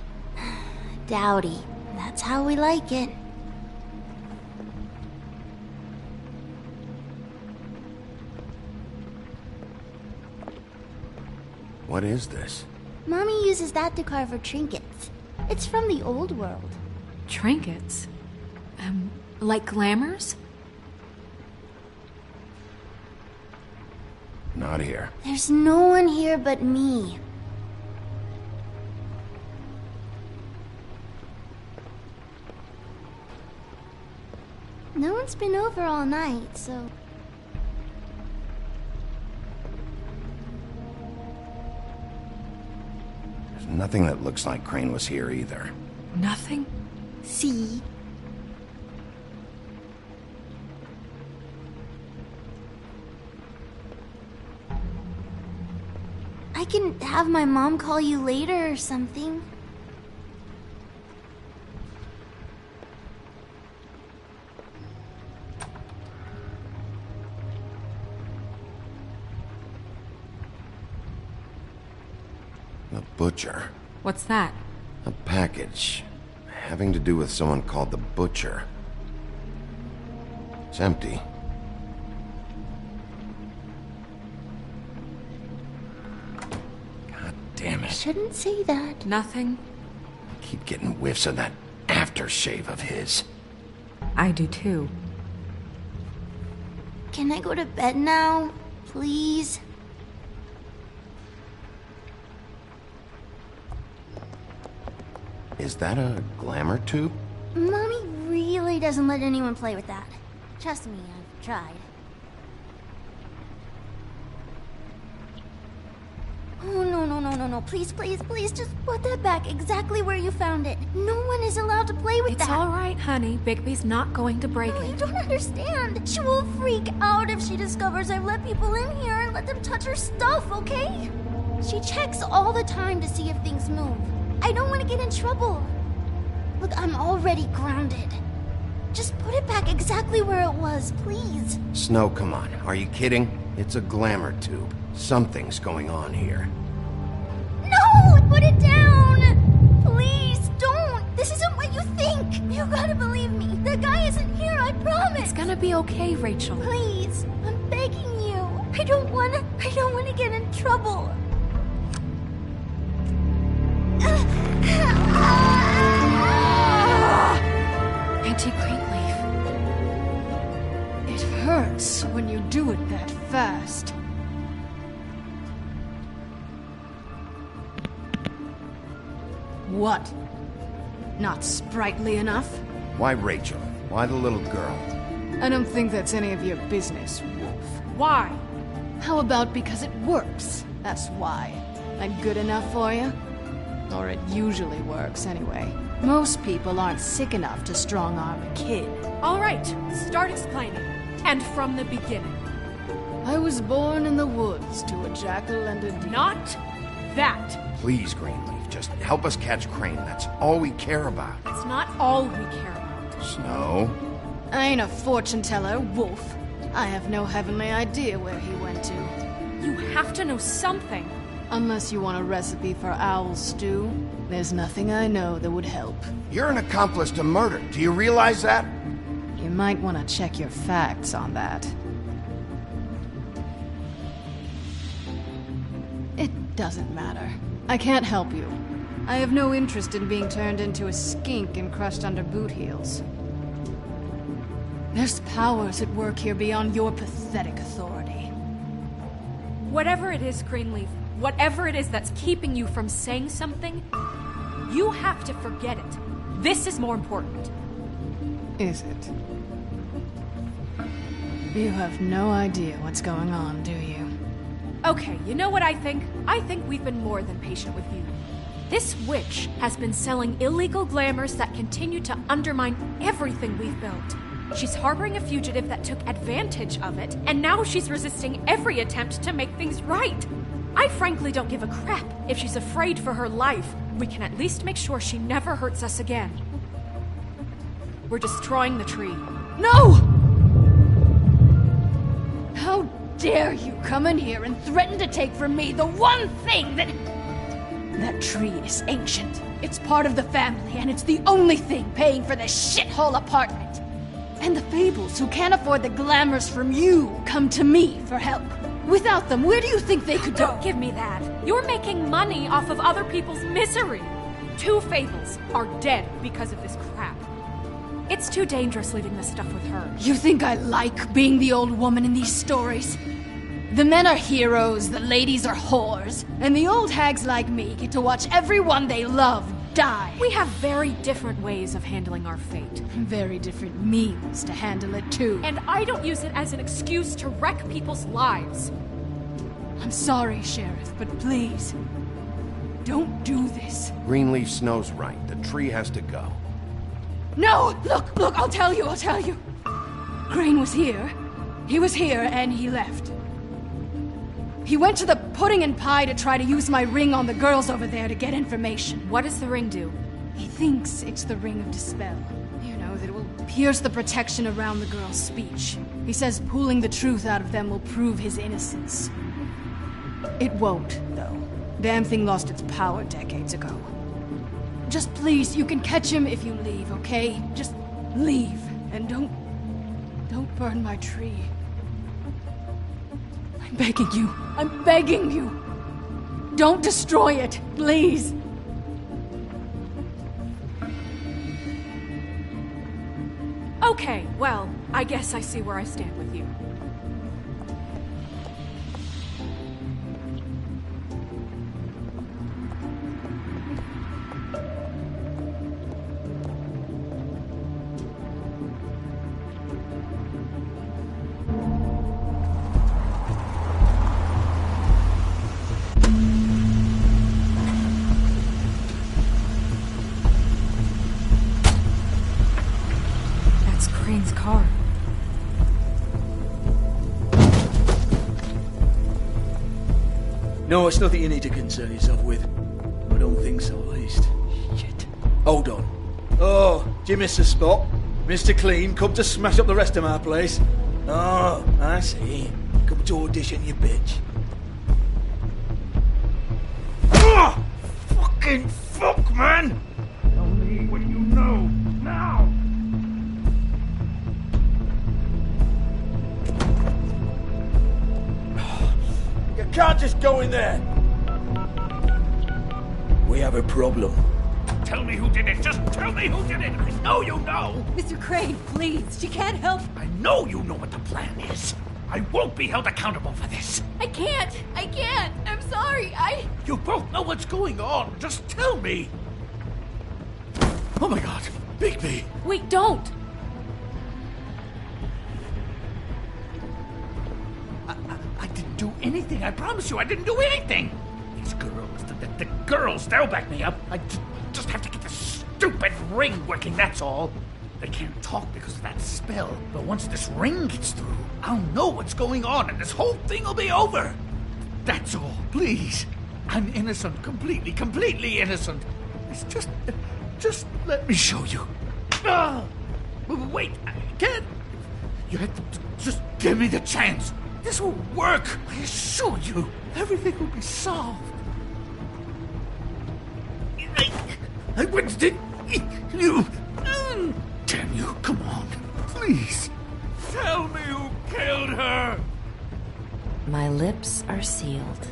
Dowdy. That's how we like it. What is this? Mommy uses that to carve her trinkets. It's from the old world. Trinkets? Like glamours? Not here. There's no one here but me. No one's been over all night, so... There's nothing that looks like Crane was here either. Nothing? See? I can have my mom call you later or something. The butcher. What's that? A package. Having to do with someone called the Butcher. It's empty. God damn it. Shouldn't say that. Nothing? I keep getting whiffs of that aftershave of his. I do too. Can I go to bed now? Please? Is that a glamour tube? Mommy really doesn't let anyone play with that. Trust me, I've tried. Oh, no. Please, just put that back exactly where you found it. No one is allowed to play with that. It's all right, honey. Bigby's not going to break No, it. you don't understand. She will freak out if she discovers I've let people in here and let them touch her stuff, okay? She checks all the time to see if things move. I don't want to get in trouble. Look, I'm already grounded. Just put it back exactly where it was, please. Snow, come on. Are you kidding? It's a glamour tube. Something's going on here. No! Put it down! Please, don't! This isn't what you think! You gotta believe me. The guy isn't here, I promise! It's gonna be okay, Rachel. Please, I'm begging you. I don't wanna get in trouble. Auntie Greenleaf. It hurts when you do it that fast. What? Not sprightly enough? Why Rachel? Why the little girl? I don't think that's any of your business, Wolf. Why? How about because it works? That's why. That good enough for you? Or it usually works, anyway. Most people aren't sick enough to strong-arm a kid. All right, start explaining. And from the beginning. I was born in the woods to a jackal and a deer. Not that. Please, Greenleaf, just help us catch Crane. That's all we care about. It's not all we care about. Snow? I ain't a fortune teller, Wolf. I have no heavenly idea where he went to. You have to know something. Unless you want a recipe for owl stew, there's nothing I know that would help. You're an accomplice to murder. Do you realize that? You might want to check your facts on that. It doesn't matter. I can't help you. I have no interest in being turned into a skink and crushed under boot heels. There's powers at work here beyond your pathetic authority. Whatever it is, Greenleaf, whatever it is that's keeping you from saying something, you have to forget it. This is more important. Is it? You have no idea what's going on, do you? Okay, you know what I think? I think we've been more than patient with you. This witch has been selling illegal glamours that continue to undermine everything we've built. She's harboring a fugitive that took advantage of it, and now she's resisting every attempt to make things right. I frankly don't give a crap if she's afraid for her life. We can at least make sure she never hurts us again. We're destroying the tree. No! How dare you come in here and threaten to take from me the one thing that... That tree is ancient. It's part of the family, and it's the only thing paying for this shithole apartment. And the Fables, who can't afford the glamours from you, come to me for help. Without them, where do you think they could go? Don't give me that. You're making money off of other people's misery. 2 Fables are dead because of this crap. It's too dangerous leaving this stuff with her. You think I like being the old woman in these stories? The men are heroes, the ladies are whores, and the old hags like me get to watch everyone they love die. We have very different ways of handling our fate. Very different means to handle it, too. And I don't use it as an excuse to wreck people's lives. I'm sorry, Sheriff, but please, don't do this. Greenleaf Snow's right. The tree has to go. No! Look, I'll tell you. Crane was here. He was here, and he left. He went to the pudding and pie to try to use my ring on the girls over there to get information. What does the ring do? He thinks it's the ring of dispel. You know, that it will pierce the protection around the girls' speech. He says pulling the truth out of them will prove his innocence. It won't, though. Damn thing lost its power decades ago. Just please, you can catch him if you leave, okay? Just leave, and don't burn my tree. I'm begging you. Don't destroy it, please. Okay, well, I guess I see where I stand with you. Crane's car. No, it's nothing you need to concern yourself with. I don't think so, at least. Shit. Hold on. Oh, do you miss the spot? Mr. Clean, come to smash up the rest of my place. Oh, I see. Come to audition, you bitch. Oh! Fucking fuck, man! Tell me what you know, now! You can't just go in there! We have a problem. Tell me who did it! Just tell me who did it! I know you know! Mr. Crane, please, she can't help. I know you know what the plan is. I won't be held accountable for this. I can't! I'm sorry, You both know what's going on. Just tell me. Oh my god, Bigby! Wait, don't! I didn't do anything. I promise you, I didn't do anything. These girls, the girls, they'll back me up. I just have to get this stupid ring working, that's all. They can't talk because of that spell. But once this ring gets through, I'll know what's going on and this whole thing will be over. That's all, please. I'm innocent, completely innocent. It's just let me show you. Wait, I can't. You have to just give me the chance. This will work. I assure you, everything will be solved. I witnessed it. You. Damn you, come on. Please. Tell me who killed her. My lips are sealed.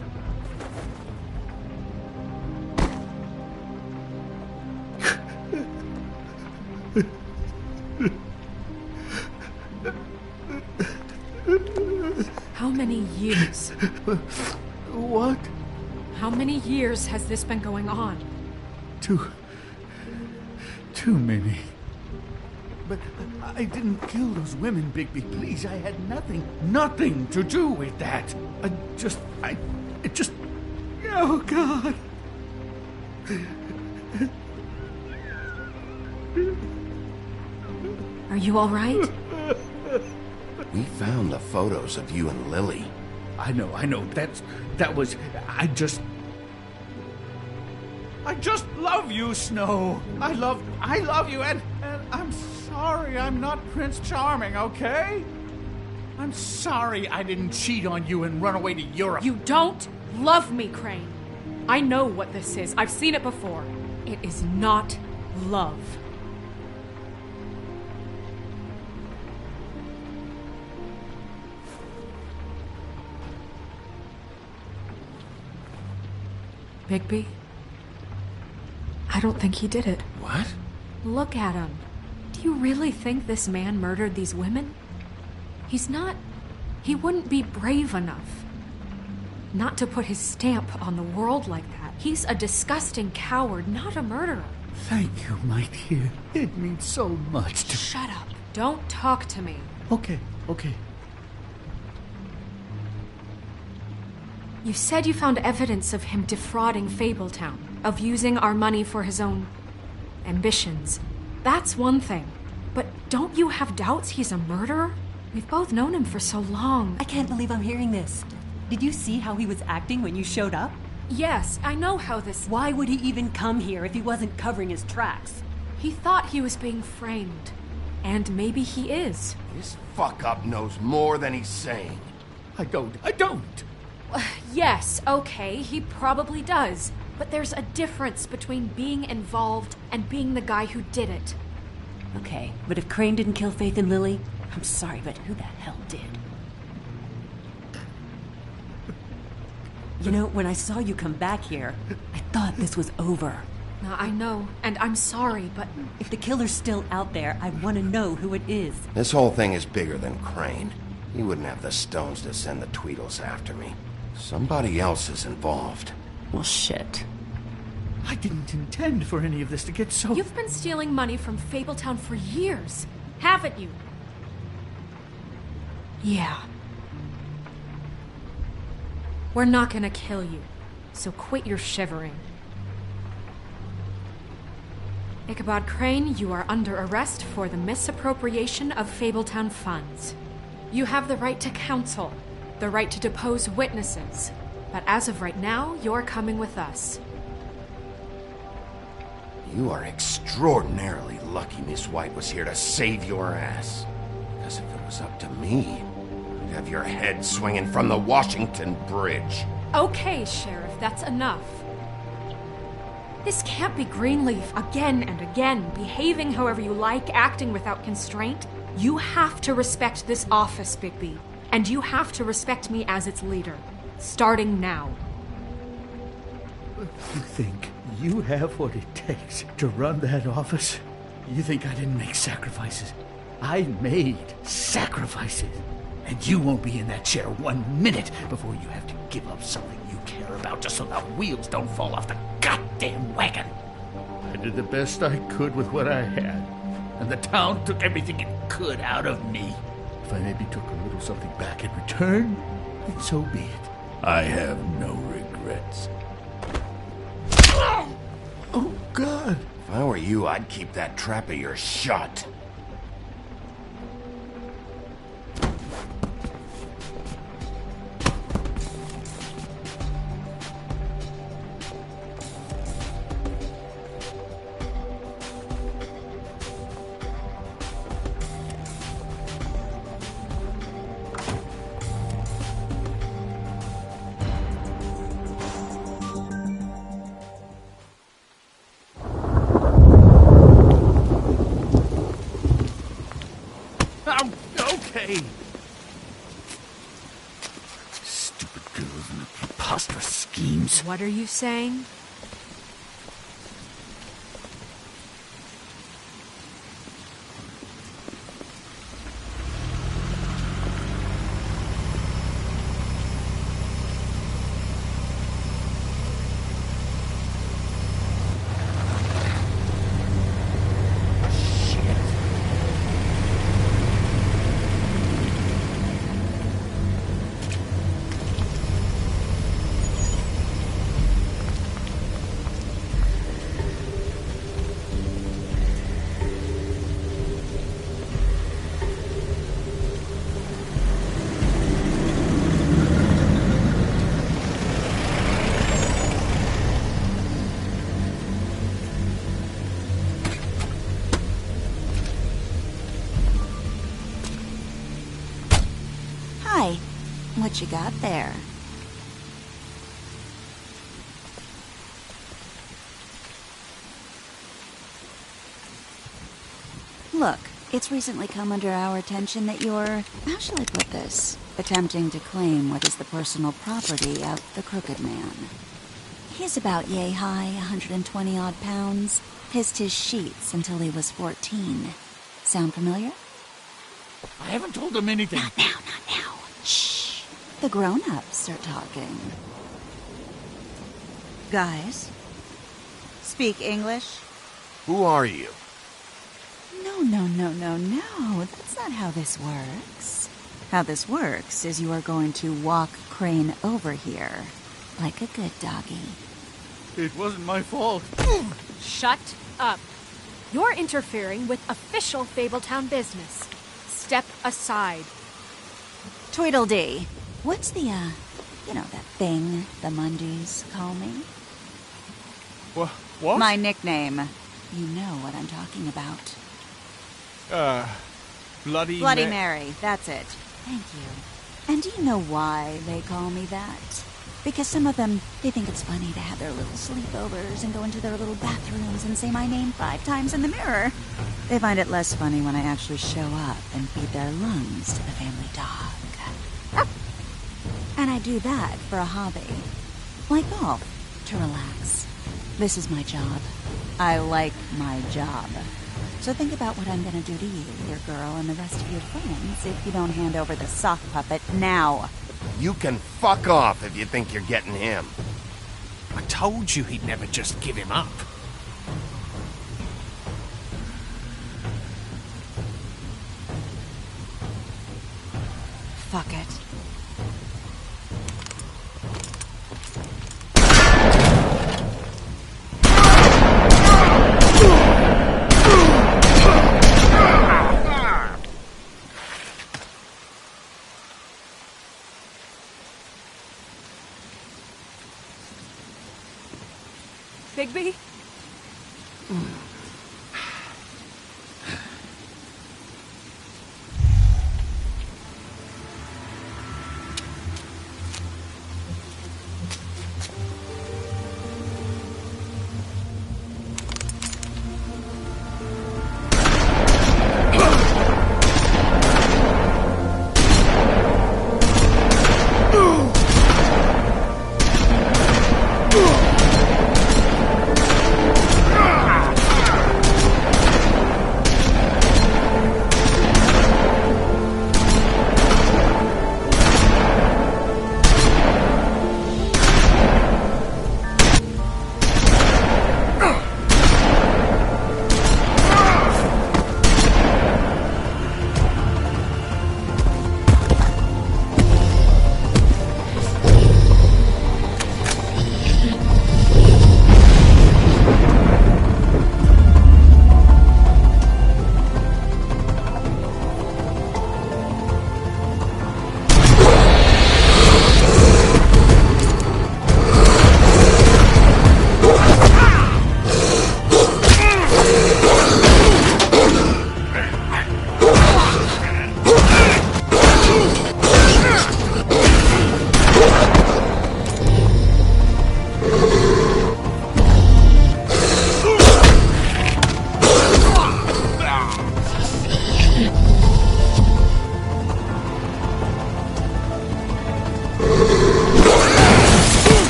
How many years? What? How many years has this been going on? Too many. But I didn't kill those women, Bigby. Please, I had nothing to do with that. It just... Oh, God. Are you all right? We found the photos of you and Lily. I know. That was... I just love you, Snow. I love you, and I'm sorry I'm not Prince Charming, okay? I'm sorry I didn't cheat on you and run away to Europe. You don't love me, Crane. I know what this is. I've seen it before. It is not love. Bigby? I don't think he did it. What? Look at him. Do you really think this man murdered these women? He's not... He wouldn't be brave enough. Not to put his stamp on the world like that. He's a disgusting coward, not a murderer. Thank you, my dear. It means so much to... Shut up. Don't talk to me. Okay. You said you found evidence of him defrauding Fabletown, of using our money for his own ambitions. That's one thing. But don't you have doubts he's a murderer? We've both known him for so long. I can't believe I'm hearing this. Did you see how he was acting when you showed up? Yes, I know how this... Why would he even come here if he wasn't covering his tracks? He thought he was being framed. And maybe he is. This fuck-up knows more than he's saying. I don't. Yes, okay, he probably does. But there's a difference between being involved and being the guy who did it. Okay, but if Crane didn't kill Faith and Lily, I'm sorry, but who the hell did? You know, when I saw you come back here, I thought this was over. I know, and I'm sorry, but... If the killer's still out there, I want to know who it is. This whole thing is bigger than Crane. He wouldn't have the stones to send the Tweedles after me. Somebody else is involved. Well, shit. I didn't intend for any of this to get so... You've been stealing money from Fabletown for years, haven't you? Yeah. We're not gonna kill you, so quit your shivering. Ichabod Crane, you are under arrest for the misappropriation of Fabletown funds. You have the right to counsel, the right to depose witnesses, but as of right now, you're coming with us. You are extraordinarily lucky Miss White was here to save your ass. Because if it was up to me, you'd have your head swinging from the Washington Bridge. Okay, Sheriff, that's enough. This can't be Greenleaf again and again, behaving however you like, acting without constraint. You have to respect this office, Bigby. And you have to respect me as its leader. Starting now. You think you have what it takes to run that office? You think I didn't make sacrifices? I made sacrifices. And you won't be in that chair 1 minute before you have to give up something you care about just so the wheels don't fall off the goddamn wagon. I did the best I could with what I had. And the town took everything it could out of me. If I maybe took a little something back in return, then so be it. I have no regrets. Oh, God. If I were you, I'd keep that trap of yours shut. Stupid girls and preposterous schemes. What are you saying? Hi. What you got there? Look, it's recently come under our attention that you're, how shall I put this, attempting to claim what is the personal property of the Crooked Man. He's about yay high, 120-odd pounds. Pissed his sheets until he was 14. Sound familiar? I haven't told him anything. Not now, not now. Shh. The grown-ups are talking. Guys, speak English? Who are you? No. That's not how this works. How this works is you are going to walk Crane over here, like a good doggy. It wasn't my fault. Shut up. You're interfering with official Fabletown business. Step aside. Tweedledee. What's the, that thing the Mundies call me? What? My nickname. You know what I'm talking about. Bloody Mary, that's it. Thank you. And do you know why they call me that? Because some of them, they think it's funny to have their little sleepovers and go into their little bathrooms and say my name 5 times in the mirror. They find it less funny when I actually show up and feed their lungs to the family dog. And I do that for a hobby. Like golf, to relax. This is my job. I like my job. So think about what I'm gonna do to you, your girl, and the rest of your friends if you don't hand over the sock puppet now. You can fuck off if you think you're getting him. I told you he'd never just give him up. Fuck it. Bigby?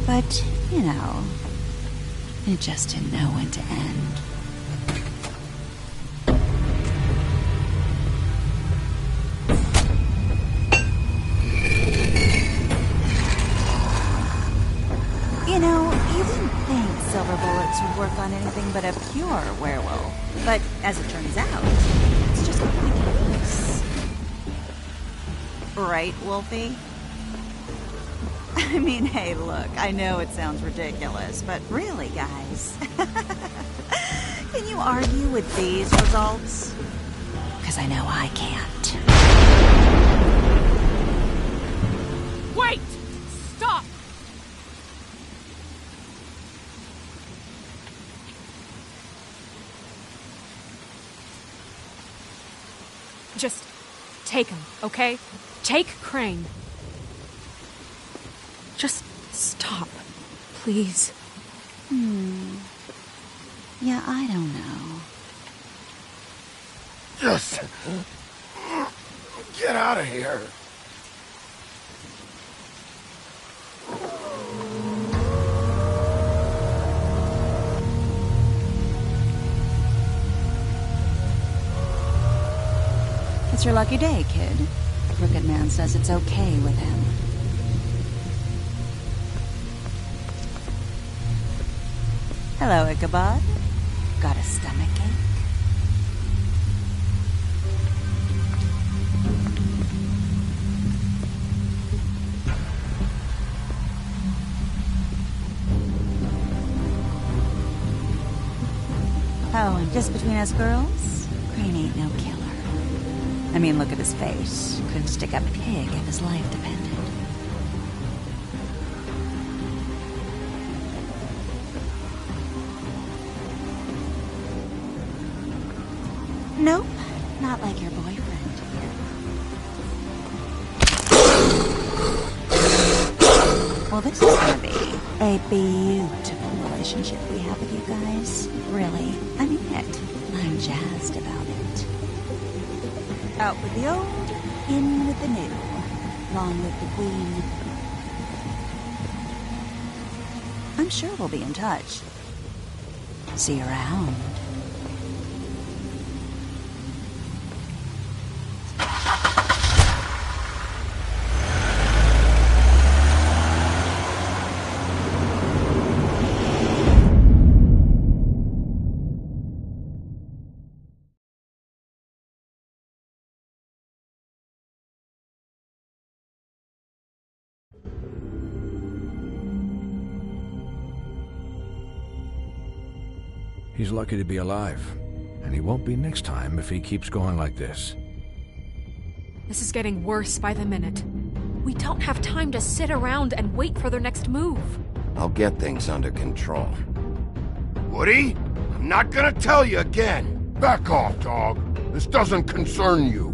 But, it just didn't know when to end. pure werewolf. But as it turns out, it's just ridiculous. Right, Wolfy? I mean, hey, look, I know it sounds ridiculous, but really, guys, can you argue with these results? Because I know I can't. Wait! Stop! Just take him, okay? Take Crane. Just stop, please. Yeah, I don't know. Just get out of here. It's your lucky day, kid. Crooked Man says it's okay with him. Hello, Ichabod. Got a stomachache? Oh, and just between us girls, Crane ain't no killer. I mean, look at his face. Couldn't stick a pig if his life depended. Nope, not like your boyfriend here. Well, this is gonna be a beautiful relationship we have with you guys. Really, I mean it. I'm jazzed about it. Out with the old, in with the new. Long with the queen. I'm sure we'll be in touch. See you around. He's lucky to be alive, and he won't be next time if he keeps going like this. This is getting worse by the minute. We don't have time to sit around and wait for their next move. I'll get things under control. Woody, I'm not gonna tell you again. Back off, dog. This doesn't concern you.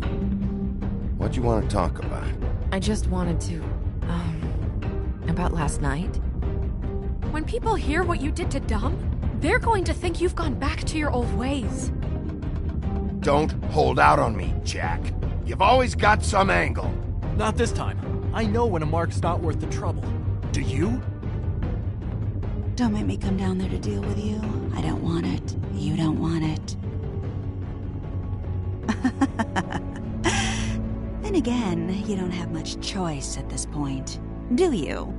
What you want to talk about? I just wanted to, about last night. When people hear what you did to Dom, they're going to think you've gone back to your old ways. Don't hold out on me, Jack. You've always got some angle. Not this time. I know when a mark's not worth the trouble. Do you? Don't make me come down there to deal with you. I don't want it. You don't want it. Then again, you don't have much choice at this point, do you?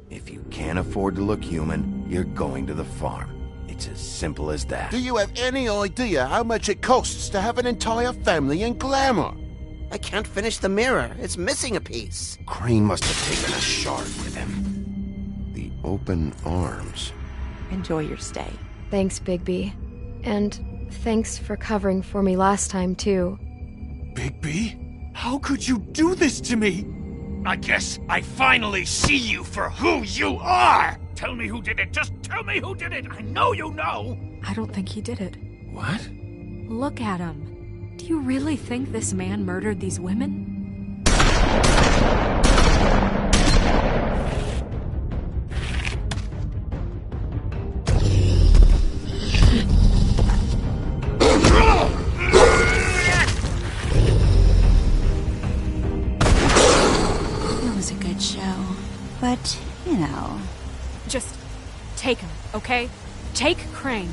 If you can't afford to look human, you're going to the farm. It's as simple as that. Do you have any idea how much it costs to have an entire family in glamour? I can't finish the mirror. It's missing a piece. Crane must have taken a shard with him. The open arms. Enjoy your stay. Thanks, Bigby. And thanks for covering for me last time, too. Bigby? How could you do this to me? I guess I finally see you for who you are! Tell me who did it! Just tell me who did it! I know you know! I don't think he did it. What? Look at him. Do you really think this man murdered these women? But, you know... Just take him, okay? Take Crane.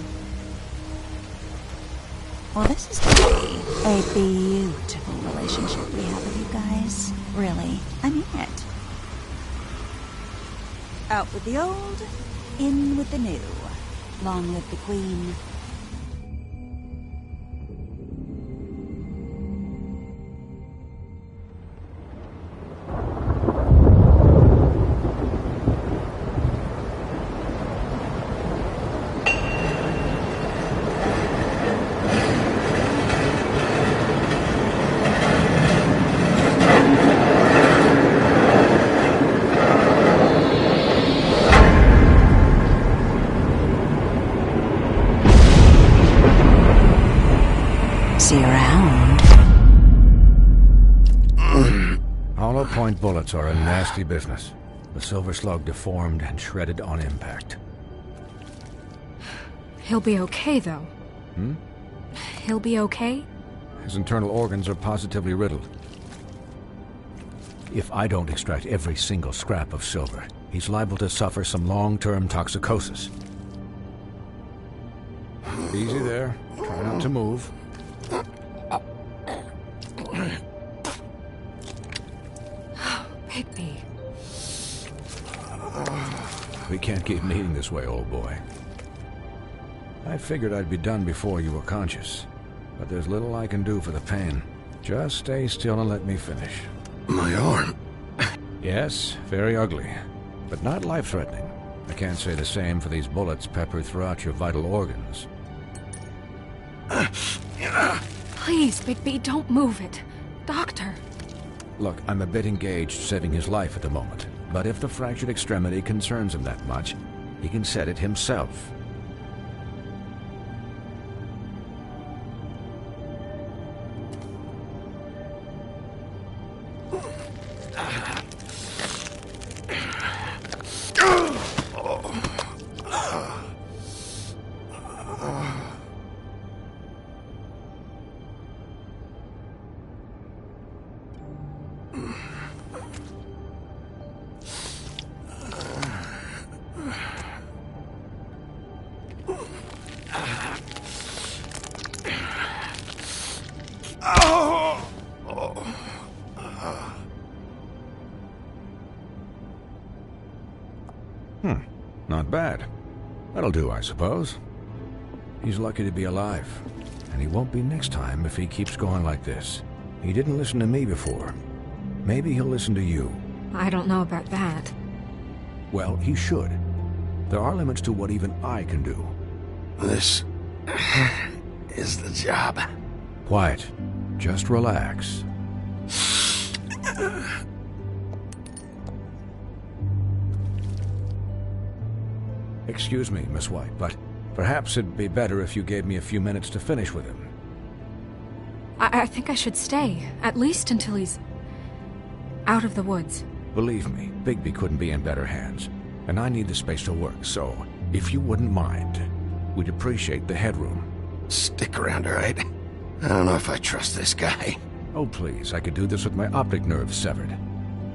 Well, this is going to be a beautiful relationship we have with you guys. Really. I mean it. Out with the old, in with the new. Long live the Queen. See you around. Hollow point bullets are a nasty business. The Silver Slug deformed and shredded on impact. He'll be okay, though. He'll be okay? His internal organs are positively riddled. If I don't extract every single scrap of silver, he's liable to suffer some long-term toxicosis. Easy there. Try not to move. Bigby. We can't keep meeting this way, old boy. I figured I'd be done before you were conscious, but there's little I can do for the pain. Just stay still and let me finish. My arm. Yes, very ugly, but not life-threatening. I can't say the same for these bullets peppered throughout your vital organs. Please, Bigby, don't move it. Doctor. Look, I'm a bit engaged saving his life at the moment, but if the fractured extremity concerns him that much, he can set it himself. Not bad. That'll do, I suppose. He's lucky to be alive, and he won't be next time if he keeps going like this. He didn't listen to me before. Maybe he'll listen to you. I don't know about that. Well, he should. There are limits to what even I can do. This is the job. Quiet. Just relax. Excuse me, Miss White, but perhaps it'd be better if you gave me a few minutes to finish with him. I think I should stay, at least until he's out of the woods. Believe me, Bigby couldn't be in better hands, and I need the space to work, so if you wouldn't mind, we'd appreciate the headroom. Stick around, all right? I don't know if I trust this guy. Oh, please, I could do this with my optic nerve severed.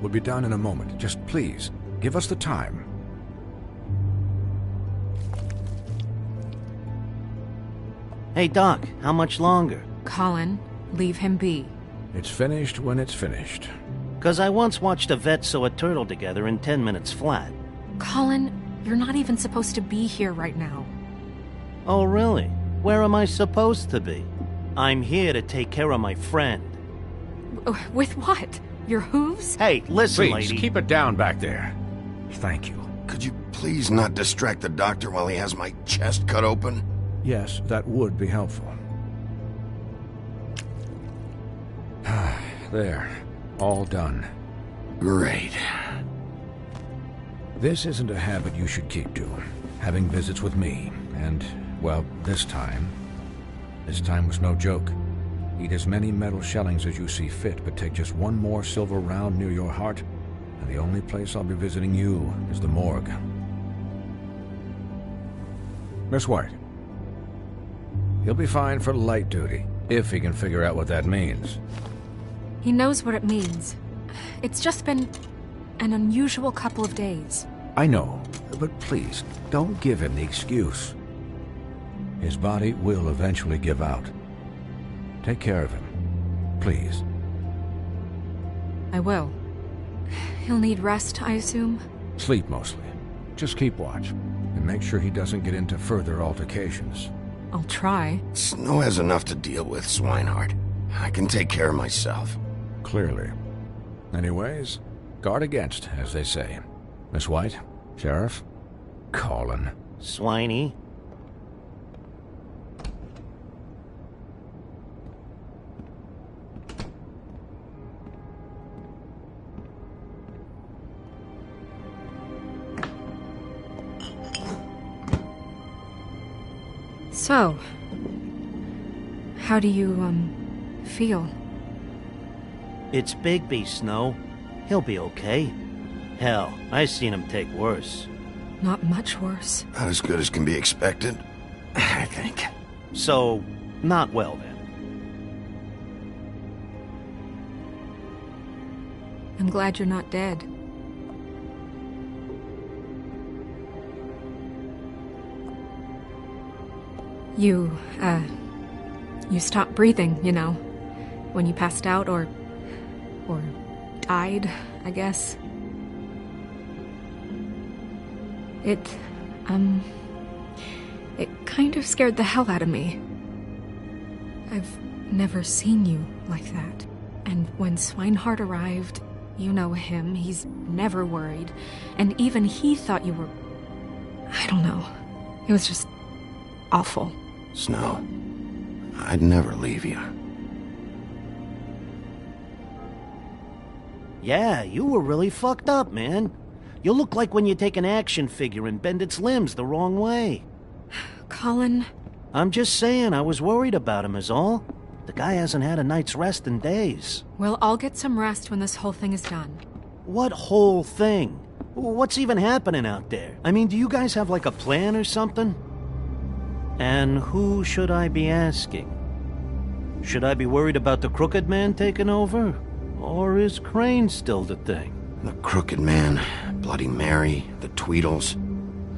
We'll be down in a moment. Just please, give us the time. Hey, Doc, how much longer? Colin, leave him be. It's finished when it's finished. 'Cause I once watched a vet sew a turtle together in 10 minutes flat. Colin, you're not even supposed to be here right now. Oh, really? Where am I supposed to be? I'm here to take care of my friend. With what? Your hooves? Hey, listen, Please, lady. keep it down back there. Thank you. Could you please not distract the doctor while he has my chest cut open? Yes, that would be helpful. There. All done. Great. This isn't a habit you should keep to. Having visits with me. And, well, this time was no joke. Eat as many metal shellings as you see fit, but take just one more silver round near your heart, and the only place I'll be visiting you is the morgue. Miss White. He'll be fine for light duty, if he can figure out what that means. He knows what it means. It's just been an unusual couple of days. I know, but please, don't give him the excuse. His body will eventually give out. Take care of him, please. I will. He'll need rest, I assume? Sleep mostly. Just keep watch, and make sure he doesn't get into further altercations. I'll try. Snow has enough to deal with, Swinehart. I can take care of myself. Clearly. Anyways, guard against, as they say. Miss White, Sheriff, Colin. Swiney. So, how do you, feel? It's Bigby, Snow. He'll be okay. Hell, I've seen him take worse. Not much worse. Not as good as can be expected, I think. So, not well then. I'm glad you're not dead. You stopped breathing, you know, when you passed out or died, I guess. It kind of scared the hell out of me. I've never seen you like that. And when Swinehart arrived, you know him, he's never worried. And even he thought you were... I don't know. It was just awful. Snow, I'd never leave you. Yeah, you were really fucked up, man. You look like when you take an action figure and bend its limbs the wrong way. Colin... I'm just saying, I was worried about him is all. The guy hasn't had a night's rest in days. Well, I'll get some rest when this whole thing is done. What whole thing? What's even happening out there? I mean, do you guys have like a plan or something? And who should I be asking? Should I be worried about the Crooked Man taking over? Or is Crane still the thing? The Crooked Man, Bloody Mary, the Tweedles.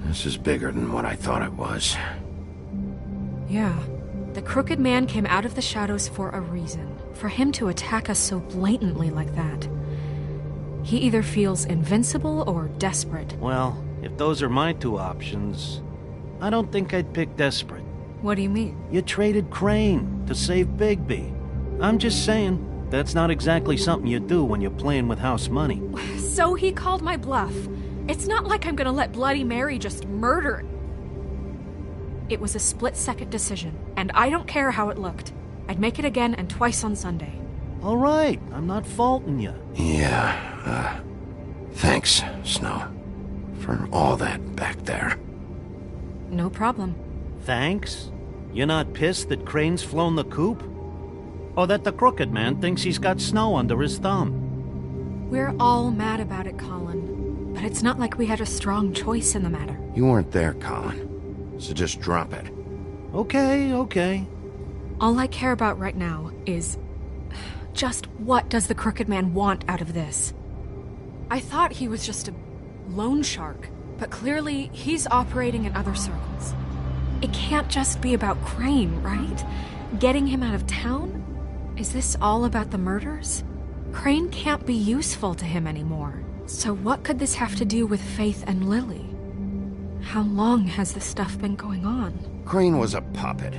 This is bigger than what I thought it was. Yeah. The Crooked Man came out of the shadows for a reason. For him to attack us so blatantly like that. He either feels invincible or desperate. Well, if those are my two options, I don't think I'd pick desperate. What do you mean? You traded Crane to save Bigby. I'm just saying, that's not exactly something you do when you're playing with house money. So he called my bluff. It's not like I'm gonna let Bloody Mary just murder. It was a split-second decision, and I don't care how it looked. I'd make it again and twice on Sunday. All right, I'm not faulting you. Yeah, thanks, Snow, for all that back there. No problem. Thanks? You're not pissed that Crane's flown the coop? Or that the Crooked Man thinks he's got Snow under his thumb? We're all mad about it, Colin. But it's not like we had a strong choice in the matter. You weren't there, Colin. So just drop it. Okay. All I care about right now is just what does the Crooked Man want out of this? I thought he was just a loan shark, but clearly he's operating in other circles. It can't just be about Crane, right? Getting him out of town? Is this all about the murders? Crane can't be useful to him anymore. So what could this have to do with Faith and Lily? How long has this stuff been going on? Crane was a puppet,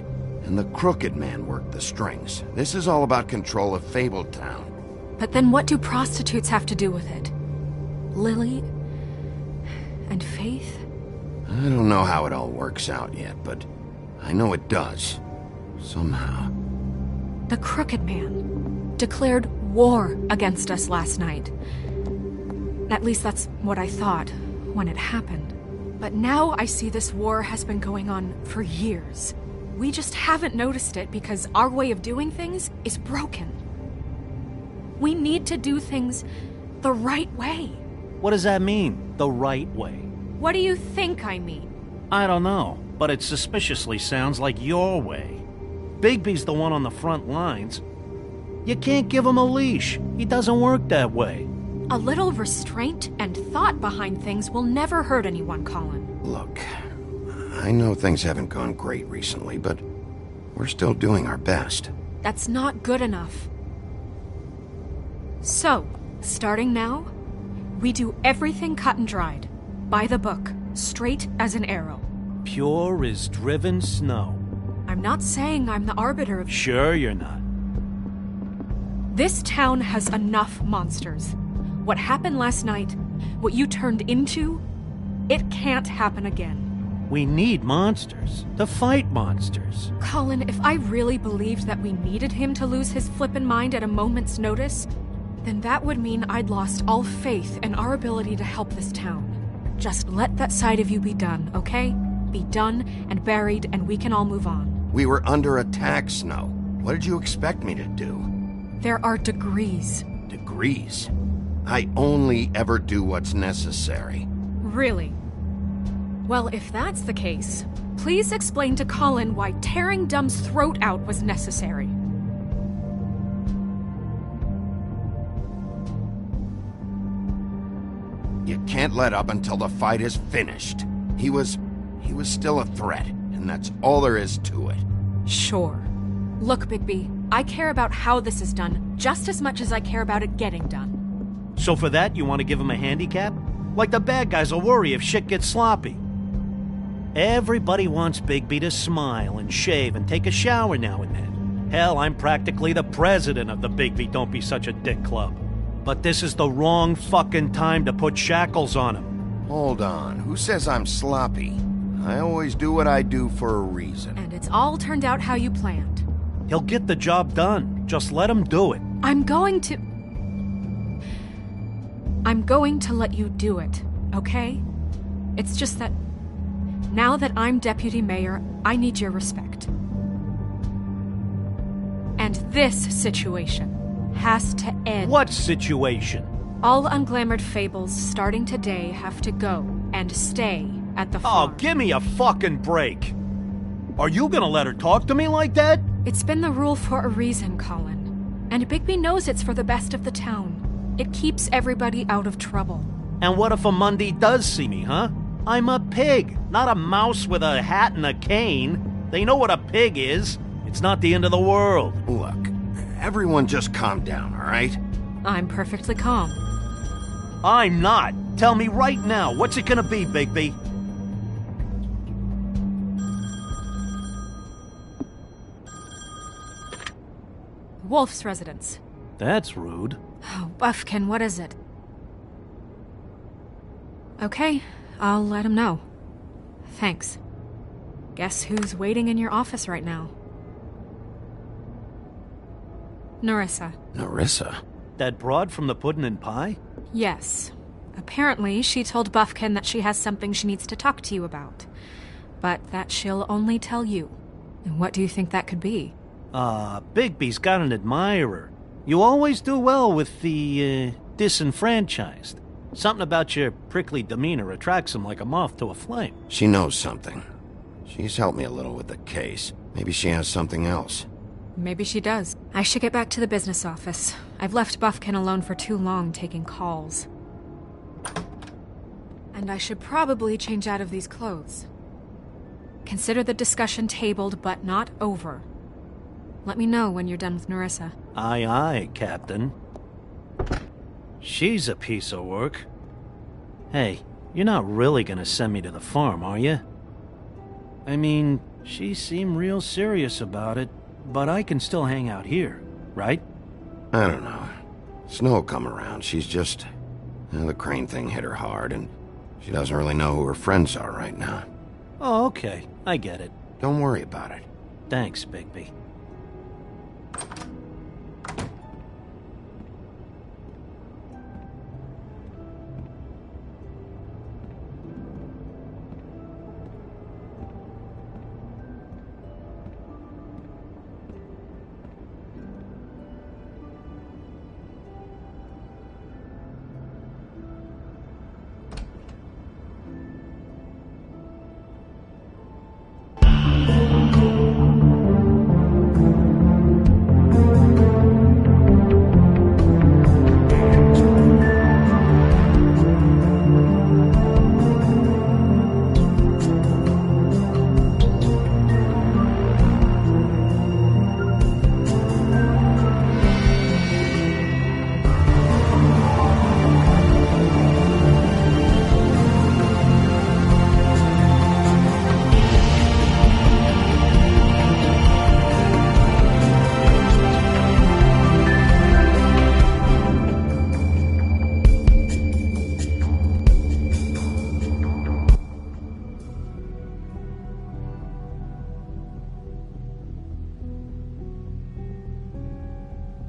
and the Crooked Man worked the strings. This is all about control of Fabletown. But then what do prostitutes have to do with it? Lily and Faith? I don't know how it all works out yet, but I know it does. Somehow. The Crooked Man declared war against us last night. At least that's what I thought when it happened. But now I see this war has been going on for years. We just haven't noticed it because our way of doing things is broken. We need to do things the right way. What does that mean, the right way? What do you think I mean? I don't know, but it suspiciously sounds like your way. Bigby's the one on the front lines. You can't give him a leash. He doesn't work that way. A little restraint and thought behind things will never hurt anyone, Colin. Look, I know things haven't gone great recently, but we're still doing our best. That's not good enough. So, starting now, we do everything cut and dried. By the book, straight as an arrow. Pure as driven snow. I'm not saying I'm the arbiter of... Sure you're not. This town has enough monsters. What happened last night, what you turned into, it can't happen again. We need monsters. To fight monsters. Colin, if I really believed that we needed him to lose his flippin' mind at a moment's notice, then that would mean I'd lost all faith in our ability to help this town. Just let that side of you be done, okay? Be done and buried, and we can all move on. We were under attack, Snow. What did you expect me to do? There are degrees. Degrees? I only ever do what's necessary. Really? Well, if that's the case, please explain to Colin why tearing Dumb's throat out was necessary. You can't let up until the fight is finished. He was still a threat, and that's all there is to it. Sure. Look, Bigby, I care about how this is done just as much as I care about it getting done. So for that, you want to give him a handicap? Like the bad guys will worry if shit gets sloppy. Everybody wants Bigby to smile and shave and take a shower now and then. Hell, I'm practically the president of the Bigby Don't Be Such a Dick Club. But this is the wrong fucking time to put shackles on him. Hold on, who says I'm sloppy? I always do what I do for a reason. And it's all turned out how you planned. He'll get the job done. Just let him do it. I'm going to let you do it, okay? It's just that now that I'm deputy mayor, I need your respect. And this situation has to end. What situation? All unglamored fables starting today have to go and stay at the farm. Oh, give me a fucking break. Are you gonna let her talk to me like that? It's been the rule for a reason, Colin. And Bigby knows it's for the best of the town. It keeps everybody out of trouble. And what if a Monday does see me, huh? I'm a pig, not a mouse with a hat and a cane. They know what a pig is. It's not the end of the world. Look, everyone just calm down, all right? I'm perfectly calm. I'm not. Tell me right now, what's it gonna be, Bigby? Wolf's residence. That's rude. Oh, Buffkin, what is it? Okay, I'll let him know. Thanks. Guess who's waiting in your office right now? Nerissa. Nerissa? That broad from the Puddin' and Pie? Yes. Apparently, she told Buffkin that she has something she needs to talk to you about. But that she'll only tell you. And what do you think that could be? Bigby's got an admirer. You always do well with the, disenfranchised. Something about your prickly demeanor attracts him like a moth to a flame. She knows something. She's helped me a little with the case. Maybe she has something else. Maybe she does. I should get back to the business office. I've left Buffkin alone for too long taking calls. And I should probably change out of these clothes. Consider the discussion tabled, but not over. Let me know when you're done with Nerissa. Aye, aye, Captain. She's a piece of work. Hey, you're not really gonna send me to the farm, are you? I mean, she seemed real serious about it, but I can still hang out here, right? I don't know. Snow come around. She's just... the Crane thing hit her hard, and she doesn't really know who her friends are right now. Oh, okay. I get it. Don't worry about it. Thanks, Bigby.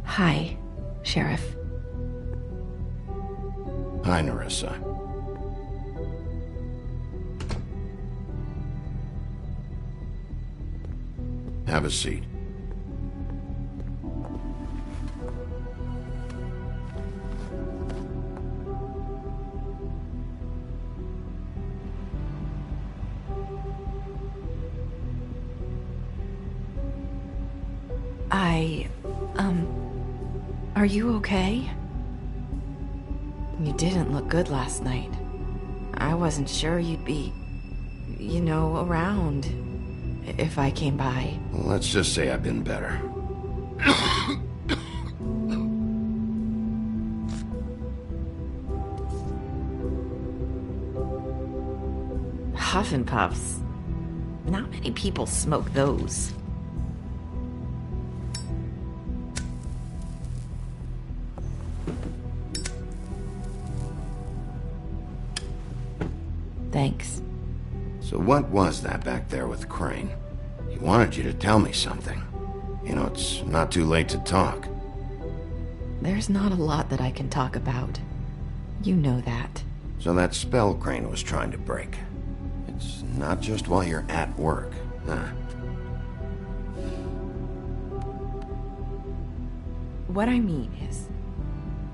Hi, Sheriff. Hi, Nerissa. Have a seat. Are you okay? You didn't look good last night. I wasn't sure you'd be, around if I came by. Well, let's just say I've been better. Huff and Puffs. Not many people smoke those. Thanks. So what was that back there with Crane? He wanted you to tell me something. It's not too late to talk. There's not a lot that I can talk about. You know that. So that spell Crane was trying to break. It's not just while you're at work, huh? What I mean is,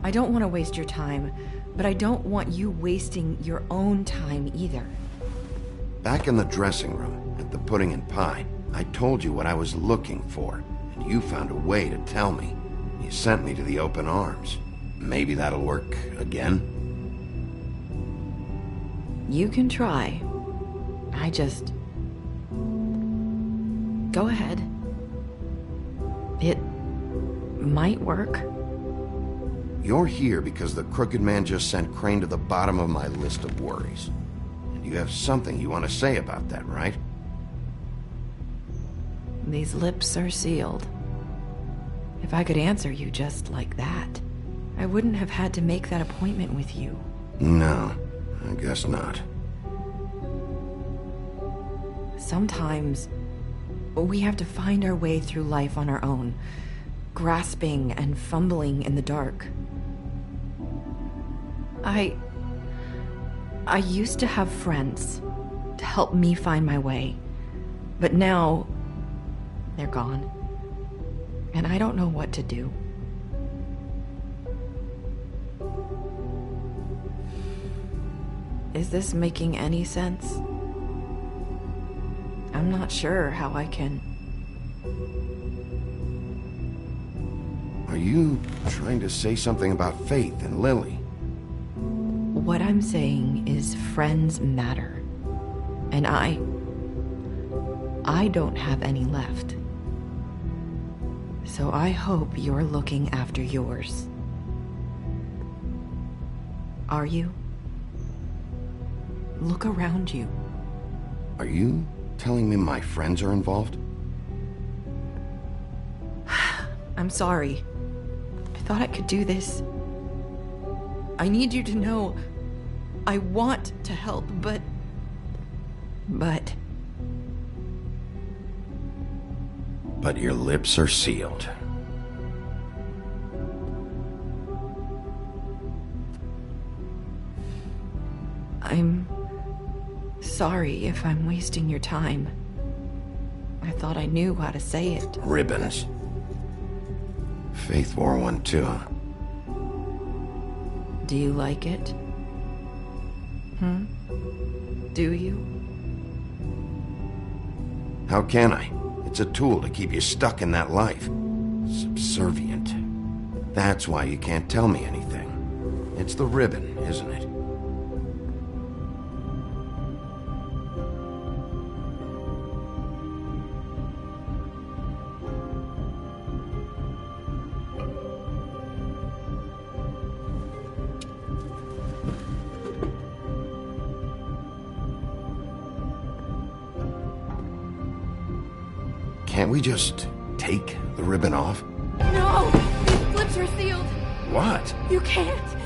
I don't want to waste your time, but I don't want you wasting your own time either. Back in the dressing room, at the pudding and pie, I told you what I was looking for, and you found a way to tell me. You sent me to the open arms. Maybe that'll work again? You can try. I just... Go ahead. It might work. You're here because the Crooked Man just sent Crane to the bottom of my list of worries. And you have something you want to say about that, right? These lips are sealed. If I could answer you just like that, I wouldn't have had to make that appointment with you. No, I guess not. Sometimes, we have to find our way through life on our own, grasping and fumbling in the dark. I used to have friends to help me find my way, but now they're gone, and I don't know what to do. Is this making any sense? I'm not sure how I can Are you trying to say something about Faith and Lily? What I'm saying is friends matter. And I don't have any left. So I hope you're looking after yours. Are you? Look around you. Are you telling me my friends are involved? I'm sorry. I thought I could do this. I need you to know I want to help, but... But your lips are sealed. I'm sorry if I'm wasting your time. I thought I knew how to say it. Ribbons. Faith wore one too. Do you like it? Do you? How can I? It's a tool to keep you stuck in that life. Subservient. That's why you can't tell me anything. It's the ribbon, isn't it? Can't we just take the ribbon off? No! These lips are sealed! What? You can't!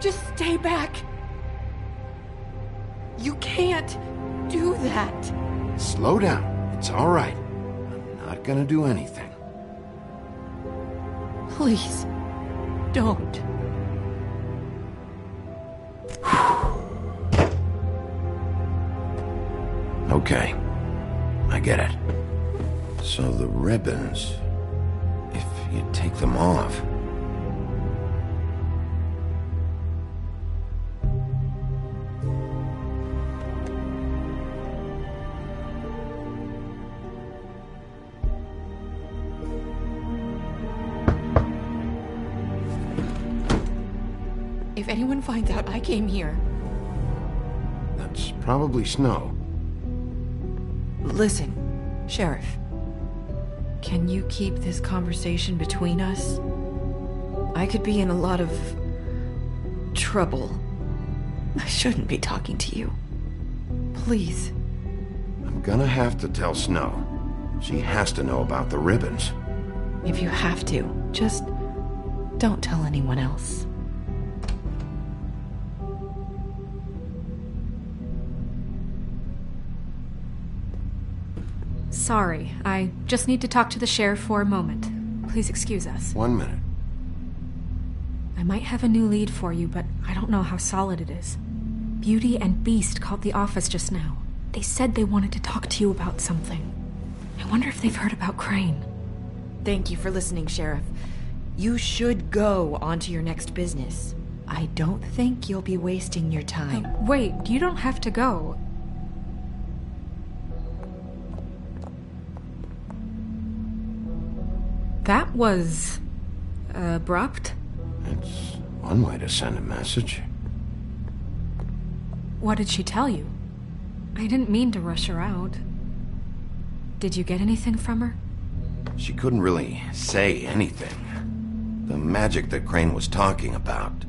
Just stay back! You can't do that! Slow down. It's all right. I'm not gonna do anything. Please, don't. Okay. I get it. So the ribbons, if you take them off... If anyone finds out I came here... That's probably Snow. Listen, Sheriff. Can you keep this conversation between us? I could be in a lot of... trouble. I shouldn't be talking to you. Please. I'm gonna have to tell Snow. She has to know about the ribbons. If you have to, just don't tell anyone else. Sorry, I just need to talk to the sheriff for a moment. Please excuse us. 1 minute. I might have a new lead for you, but I don't know how solid it is. Beauty and Beast called the office just now. They said they wanted to talk to you about something. I wonder if they've heard about Crane. Thank you for listening, Sheriff. You should go on to your next business. I don't think you'll be wasting your time. Wait, you don't have to go. That was... abrupt? It's one way to send a message. What did she tell you? I didn't mean to rush her out. Did you get anything from her? She couldn't really say anything. The magic that Crane was talking about,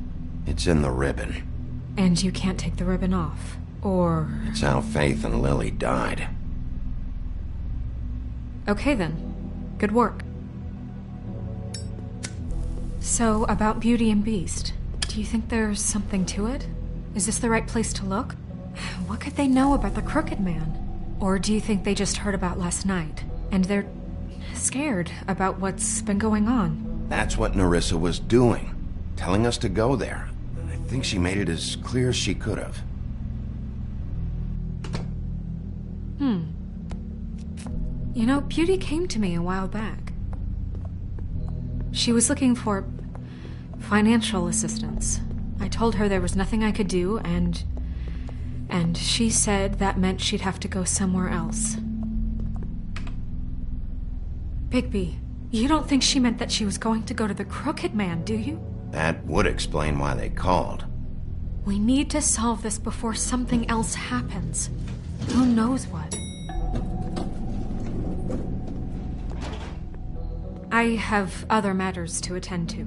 it's in the ribbon. And you can't take the ribbon off, or... It's how Faith and Lily died. Okay then. Good work. So, about Beauty and Beast, do you think there's something to it? Is this the right place to look? What could they know about the Crooked Man? Or do you think they just heard about last night, and they're scared about what's been going on? That's what Nerissa was doing, telling us to go there. I think she made it as clear as she could have. You know, Beauty came to me a while back. She was looking for financial assistance. I told her there was nothing I could do, and she said that meant she'd have to go somewhere else. Bigby, You don't think she meant that she was going to go to the Crooked Man, do you? That would explain why they called. We need to solve this before something else happens. Who knows what? I have other matters to attend to.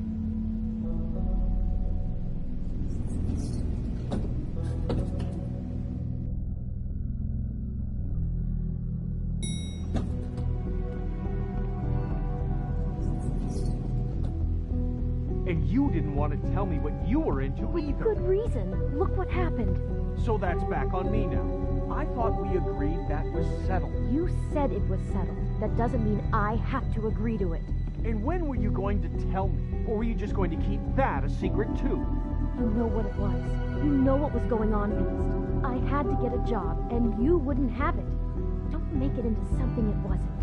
And you didn't want to tell me what you were into either. Good reason. Look what happened. So that's back on me now. I thought we agreed that was settled. You said it was settled. That doesn't mean I have to agree to it. And when were you going to tell me? Or were you just going to keep that a secret too? You know what it was. You know what was going on, Beast. I had to get a job, and you wouldn't have it. Don't make it into something it wasn't.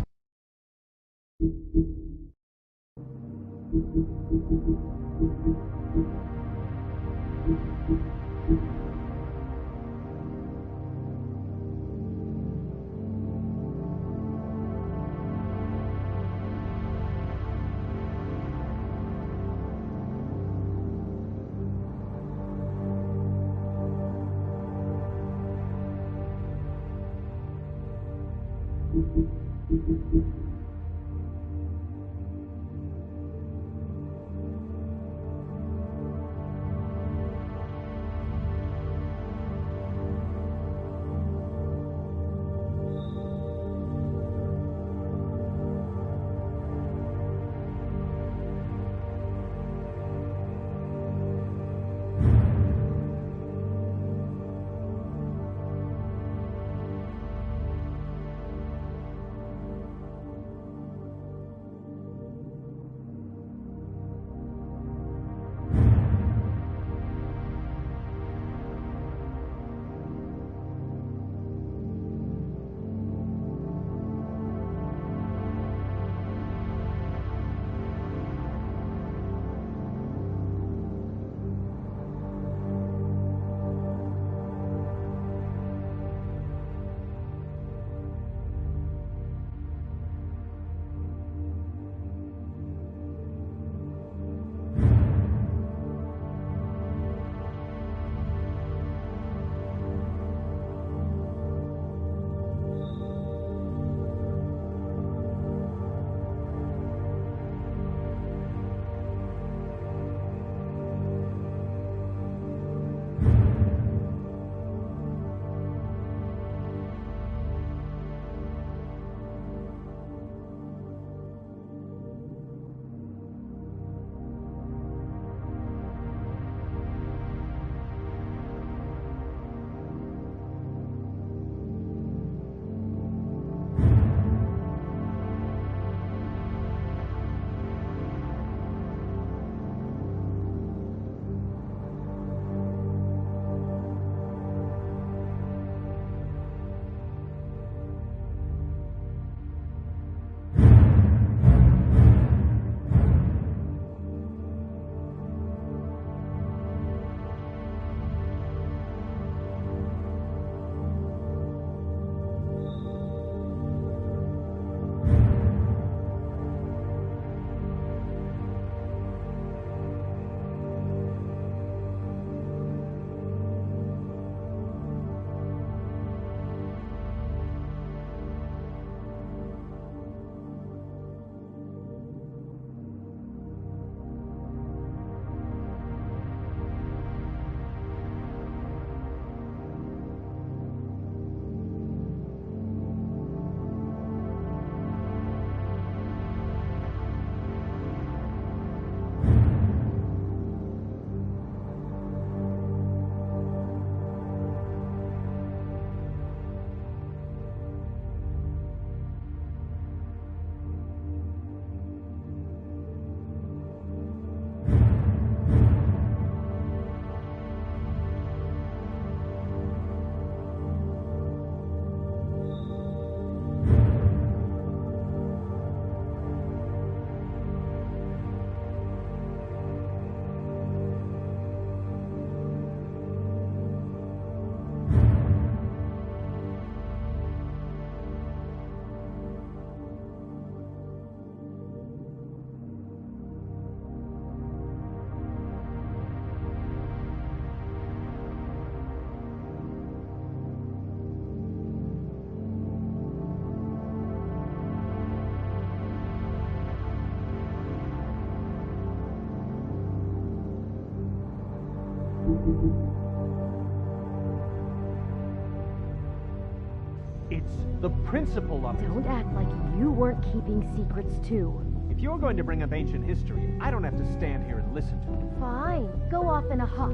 It's the principle of it. Don't act like you weren't keeping secrets too. If you're going to bring up ancient history, I don't have to stand here and listen to it. Fine, go off in a huff.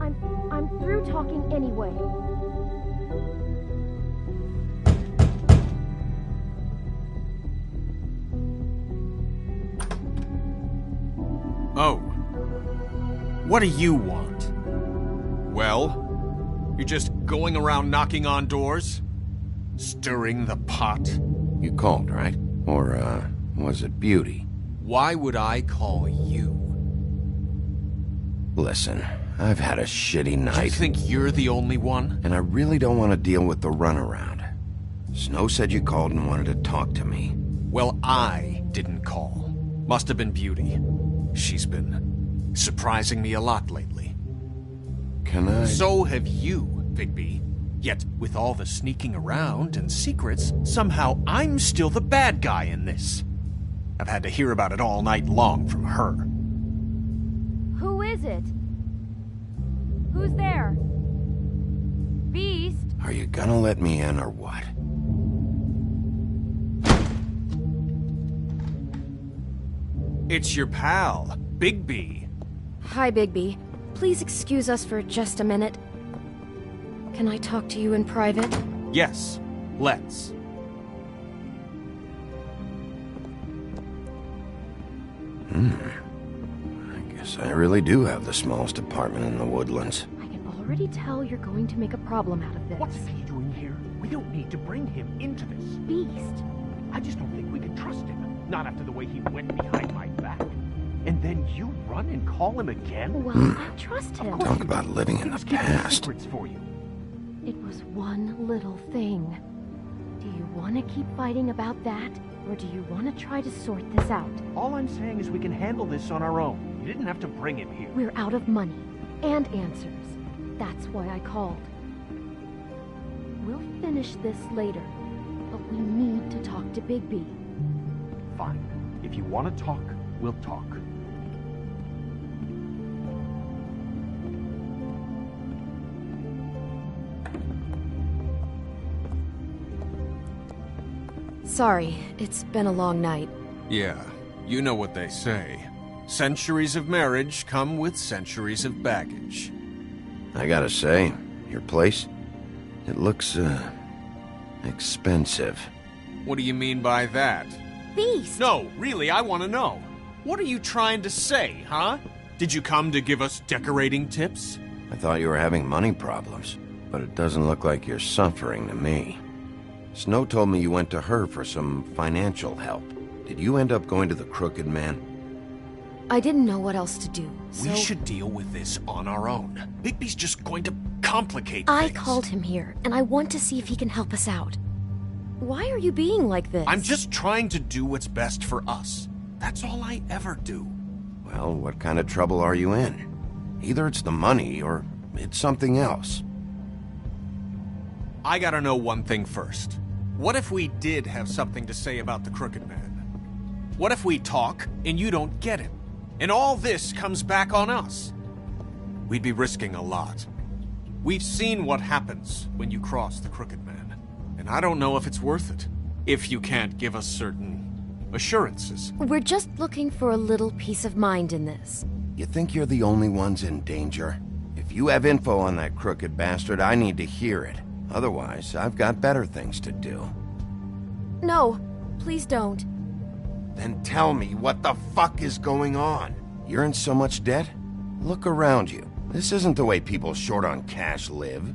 I'm through talking anyway. Oh. What do you want? Well? You're just going around knocking on doors? Stirring the pot? You called, right? Or, was it Beauty? Why would I call you? Listen, I've had a shitty night. You think you're the only one? And I really don't want to deal with the runaround. Snow said you called and wanted to talk to me. Well, I didn't call. Must have been Beauty. She's been surprising me a lot lately. Can I? So have you, Bigby. Yet, with all the sneaking around and secrets, somehow I'm still the bad guy in this. I've had to hear about it all night long from her. Who is it? Who's there? Beast? Are you gonna let me in or what? It's your pal, Bigby. Hi, Bigby. Please excuse us for just a minute. Can I talk to you in private? Yes, let's. I guess I really do have the smallest apartment in the woodlands. I can already tell you're going to make a problem out of this. What's he doing here? We don't need to bring him into this. Beast. I just don't think we can trust him. Not after the way he went behind my back. And then you run and call him again? Well, I trust him. Talk about living in the past. Secrets for you. It was one little thing. Do you want to keep fighting about that? Or do you want to try to sort this out? All I'm saying is we can handle this on our own. You didn't have to bring him here. We're out of money. And answers. That's why I called. We'll finish this later. But we need to talk to Bigby. Fine. If you want to talk, we'll talk. Sorry, it's been a long night. Yeah, you know what they say. Centuries of marriage come with centuries of baggage. I gotta say, your place, it looks, expensive. What do you mean by that? Beast! No, really, I want to know. What are you trying to say, huh? Did you come to give us decorating tips? I thought you were having money problems, but it doesn't look like you're suffering to me. Snow told me you went to her for some financial help. Did you end up going to the Crooked Man? I didn't know what else to do, so... We should deal with this on our own. Bigby's just going to complicate I things. called him here, and I want to see if he can help us out. Why are you being like this? I'm just trying to do what's best for us. That's all I ever do. Well, what kind of trouble are you in? Either it's the money, or it's something else. I gotta know one thing first. What if we did have something to say about the Crooked Man? What if we talk, and you don't get him? And all this comes back on us? We'd be risking a lot. We've seen what happens when you cross the Crooked Man. And I don't know if it's worth it. If you can't give us certain assurances. We're just looking for a little peace of mind in this. You think you're the only ones in danger? If you have info on that crooked bastard, I need to hear it. Otherwise, I've got better things to do. No, please don't. Then tell me what the fuck is going on? You're in so much debt? Look around you. This isn't the way people short on cash live.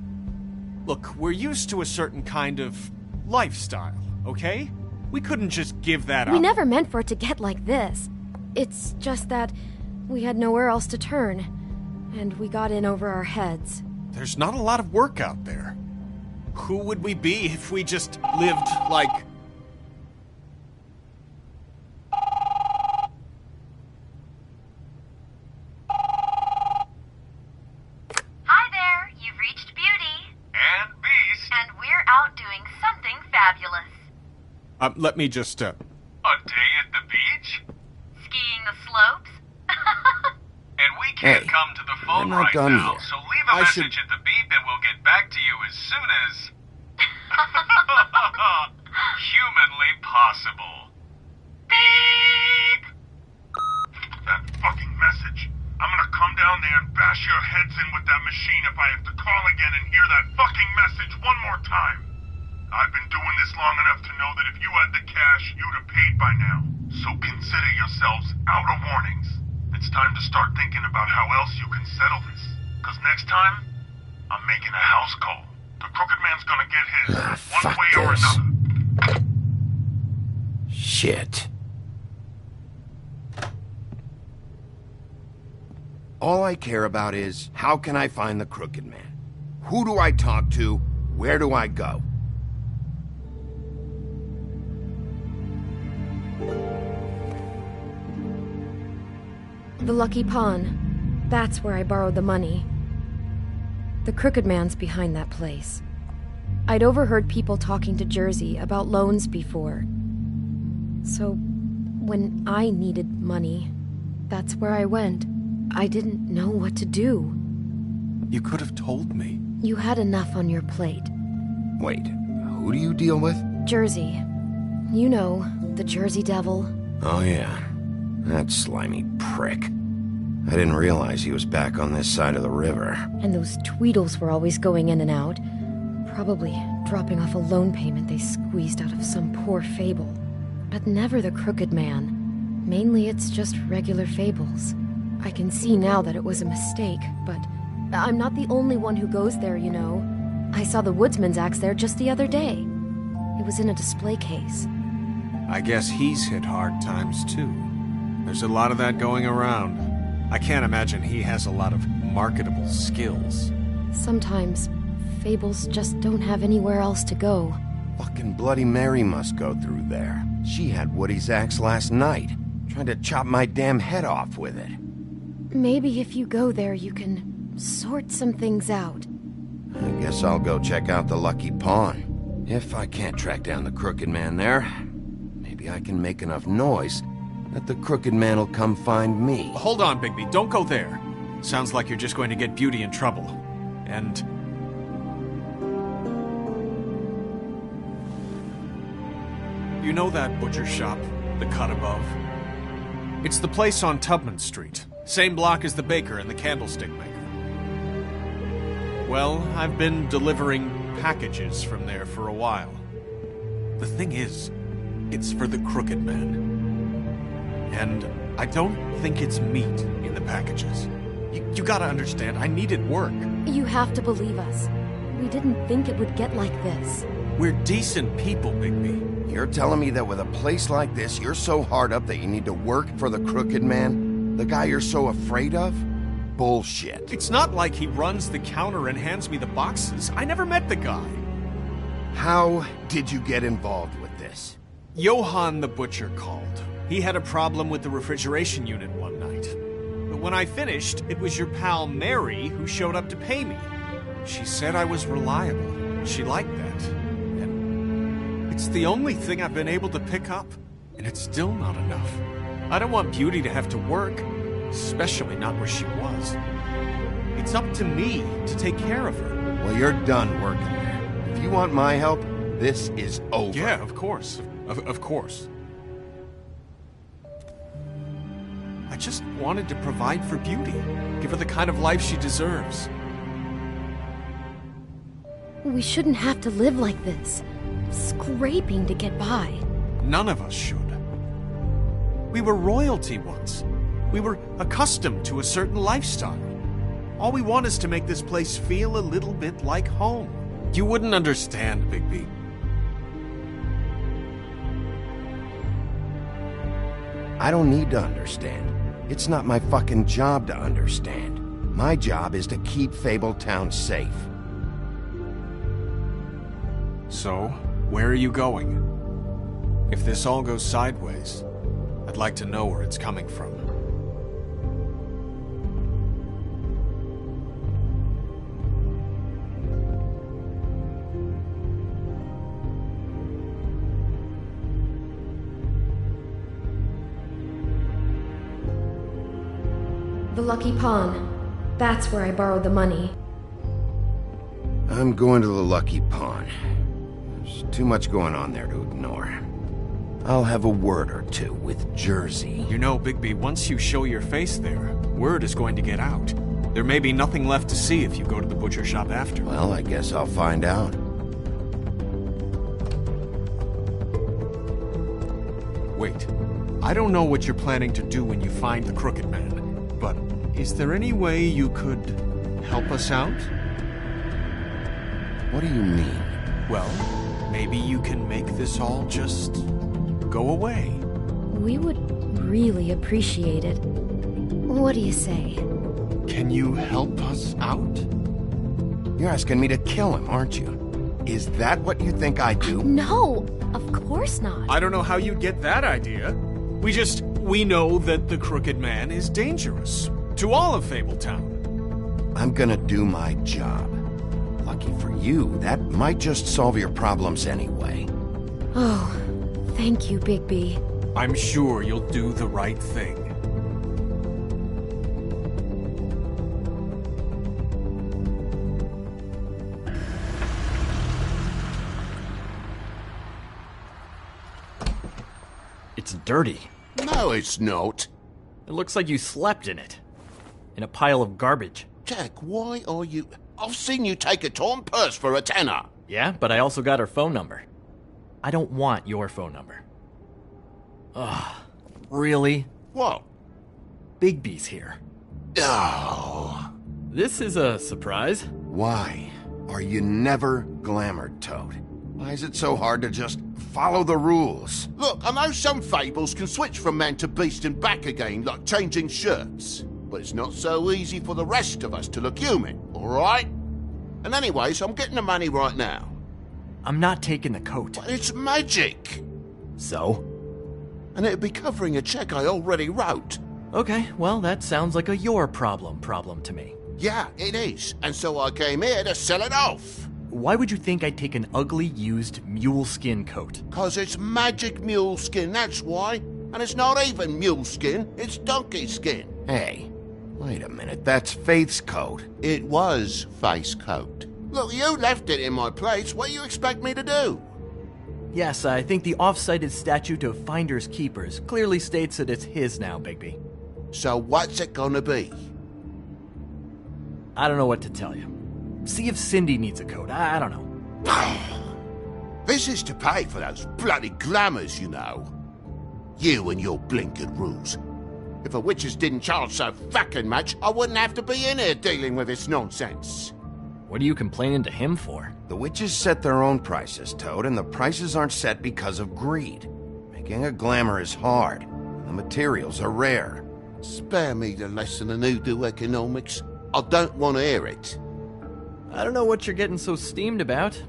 Look, we're used to a certain kind of lifestyle, okay? We couldn't just give that up. We never meant for it to get like this. It's just that we had nowhere else to turn, and we got in over our heads. There's not a lot of work out there. Who would we be if we just lived like... Hi there, you've reached Beauty. And Beast. And we're out doing something fabulous. Let me just, A day at the beach? Skiing the slopes? And we can't come to the phone we're not right done now, yet. so leave I should... at the beep and we'll get back to you as soon as... impossible. Beep! That fucking message. I'm gonna come down there and bash your heads in with that machine if I have to call again and hear that fucking message one more time. I've been doing this long enough to know that if you had the cash, you'd have paid by now. So consider yourselves out of warnings. It's time to start thinking about how else you can settle this. Because next time, I'm making a house call. The Crooked Man's gonna get his, one way or another. Shit. All I care about is, how can I find the Crooked Man? Who do I talk to? Where do I go? The Lucky Pawn. That's where I borrowed the money. The Crooked Man's behind that place. I'd overheard people talking to Jersey about loans before. So, when I needed money, that's where I went. I didn't know what to do. You could have told me. You had enough on your plate. Wait, who do you deal with? Jersey. You know, the Jersey Devil. Oh yeah, that slimy prick. I didn't realize he was back on this side of the river. And those Tweedles were always going in and out. Probably dropping off a loan payment they squeezed out of some poor fable. But never the Crooked Man. Mainly it's just regular fables. I can see now that it was a mistake, but I'm not the only one who goes there, you know. I saw the woodsman's axe there just the other day. It was in a display case. I guess he's hit hard times too. There's a lot of that going around. I can't imagine he has a lot of marketable skills. Sometimes, fables just don't have anywhere else to go. Fucking Bloody Mary must go through there. She had Woody's axe last night. Tried to chop my damn head off with it. Maybe if you go there, you can sort some things out. I guess I'll go check out the Lucky Pawn. If I can't track down the Crooked Man there, maybe I can make enough noise that the Crooked Man will come find me. Hold on, Bigby. Don't go there. Sounds like you're just going to get Beauty in trouble. And... you know that butcher shop, the cut above? It's the place on Tubman Street. Same block as the baker and the candlestick maker. Well, I've been delivering packages from there for a while. The thing is, it's for the Crooked Man. And I don't think it's meat in the packages. You gotta understand, I needed work. You have to believe us. We didn't think it would get like this. We're decent people, Bigby. You're telling me that with a place like this, you're so hard up that you need to work for the Crooked Man? The guy you're so afraid of? Bullshit. It's not like he runs the counter and hands me the boxes. I never met the guy. How did you get involved with this? Johann the butcher called. He had a problem with the refrigeration unit one night. But when I finished, it was your pal Mary who showed up to pay me. She said I was reliable. She liked that. And it's the only thing I've been able to pick up. And it's still not enough. I don't want Beauty to have to work, especially not where she was. It's up to me to take care of her. Well, you're done working there. If you want my help, this is over. Yeah, of course. Of course. I just wanted to provide for Beauty. Give her the kind of life she deserves. We shouldn't have to live like this. Scraping to get by. None of us should. We were royalty once. We were accustomed to a certain lifestyle. All we want is to make this place feel a little bit like home. You wouldn't understand, Bigby. I don't need to understand. It's not my fucking job to understand. My job is to keep Fabletown safe. So, where are you going? If this all goes sideways, I'd like to know where it's coming from. The Lucky Pawn. That's where I borrowed the money. I'm going to the Lucky Pawn. There's too much going on there to ignore. I'll have a word or two with Jersey. You know, Bigby, once you show your face there, word is going to get out. There may be nothing left to see if you go to the butcher shop after. Well, I guess I'll find out. Wait. I don't know what you're planning to do when you find the Crooked Man, but is there any way you could help us out? What do you mean? Well, maybe you can make this all just go away. We would really appreciate it. What do you say? Can you help us out? You're asking me to kill him, aren't you? Is that what you think I do? No, of course not. I don't know how you'd get that idea. We know that the Crooked Man is dangerous. To all of Fabletown. I'm gonna do my job. Lucky for you, that might just solve your problems anyway. Oh, thank you, Bigby. I'm sure you'll do the right thing. It's dirty. No, it's not. It looks like you slept in it. In a pile of garbage. Jack, why are you... I've seen you take a torn purse for a tenner. Yeah, but I also got her phone number. I don't want your phone number. Ugh. Really? What? Bigby's here. Oh. This is a surprise. Why are you never glamored, Toad? Why is it so hard to just follow the rules? Look, I know some fables can switch from man to beast and back again, like changing shirts. But it's not so easy for the rest of us to look human, alright? And anyways, I'm getting the money right now. I'm not taking the coat. But it's magic! So? And it'd be covering a check I already wrote. Okay, well, that sounds like a your problem to me. Yeah, it is. And so I came here to sell it off. Why would you think I'd take an ugly, used mule skin coat? 'Cause it's magic mule skin, that's why. And it's not even mule skin, it's donkey skin. Hey, wait a minute, that's Faith's coat. It was Faith's coat. Look, you left it in my place, what do you expect me to do? Yes, I think the off-cited statute of Finders Keepers clearly states that it's his now, Bigby. So what's it gonna be? I don't know what to tell you. See if Cindy needs a coat. I don't know. This is to pay for those bloody glamours, you know. You and your blinkered rules. If the witches didn't charge so fucking much, I wouldn't have to be in here dealing with this nonsense. What are you complaining to him for? The witches set their own prices, Toad, and the prices aren't set because of greed. Making a glamour is hard. The materials are rare. Spare me the lesson in hoodoo economics. I don't want to hear it. I don't know what you're getting so steamed about.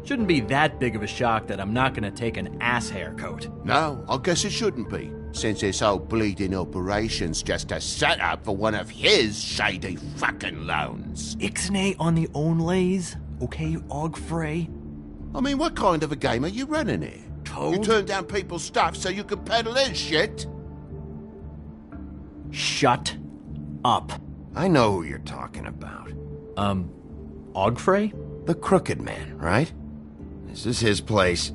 Shouldn't be that big of a shock that I'm not gonna take an ass hair coat. No, I guess it shouldn't be, since this whole bleeding operation's just a setup for one of his shady fucking loans. Ixnay on the own lays, okay, Og Frey? I mean, what kind of a game are you running here? Toad? You turn down people's stuff so you can peddle his shit? Shut up. I know who you're talking about. Ogfrey? The Crooked Man, right? This is his place.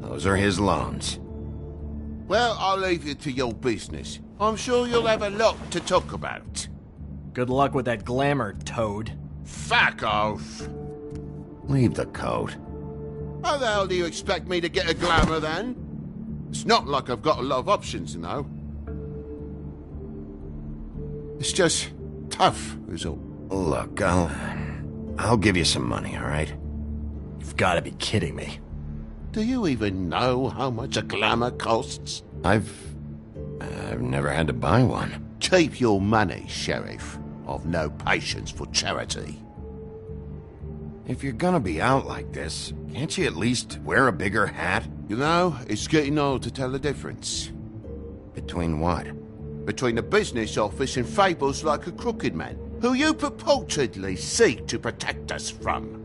Those are his loans. Well, I'll leave you to your business. I'm sure you'll have a lot to talk about. Good luck with that glamour, Toad. Fuck off. Leave the coat. How the hell do you expect me to get a glamour then? It's not like I've got a lot of options, you know. It's just tough, is all. Look, I'll give you some money, all right? You've got to be kidding me. Do you even know how much a glamour costs? I've never had to buy one. Keep your money, Sheriff. I've no patience for charity. If you're gonna be out like this, can't you at least wear a bigger hat? You know, it's getting old to tell the difference. Between what? Between the business office and fables like a Crooked Man, who you purportedly seek to protect us from.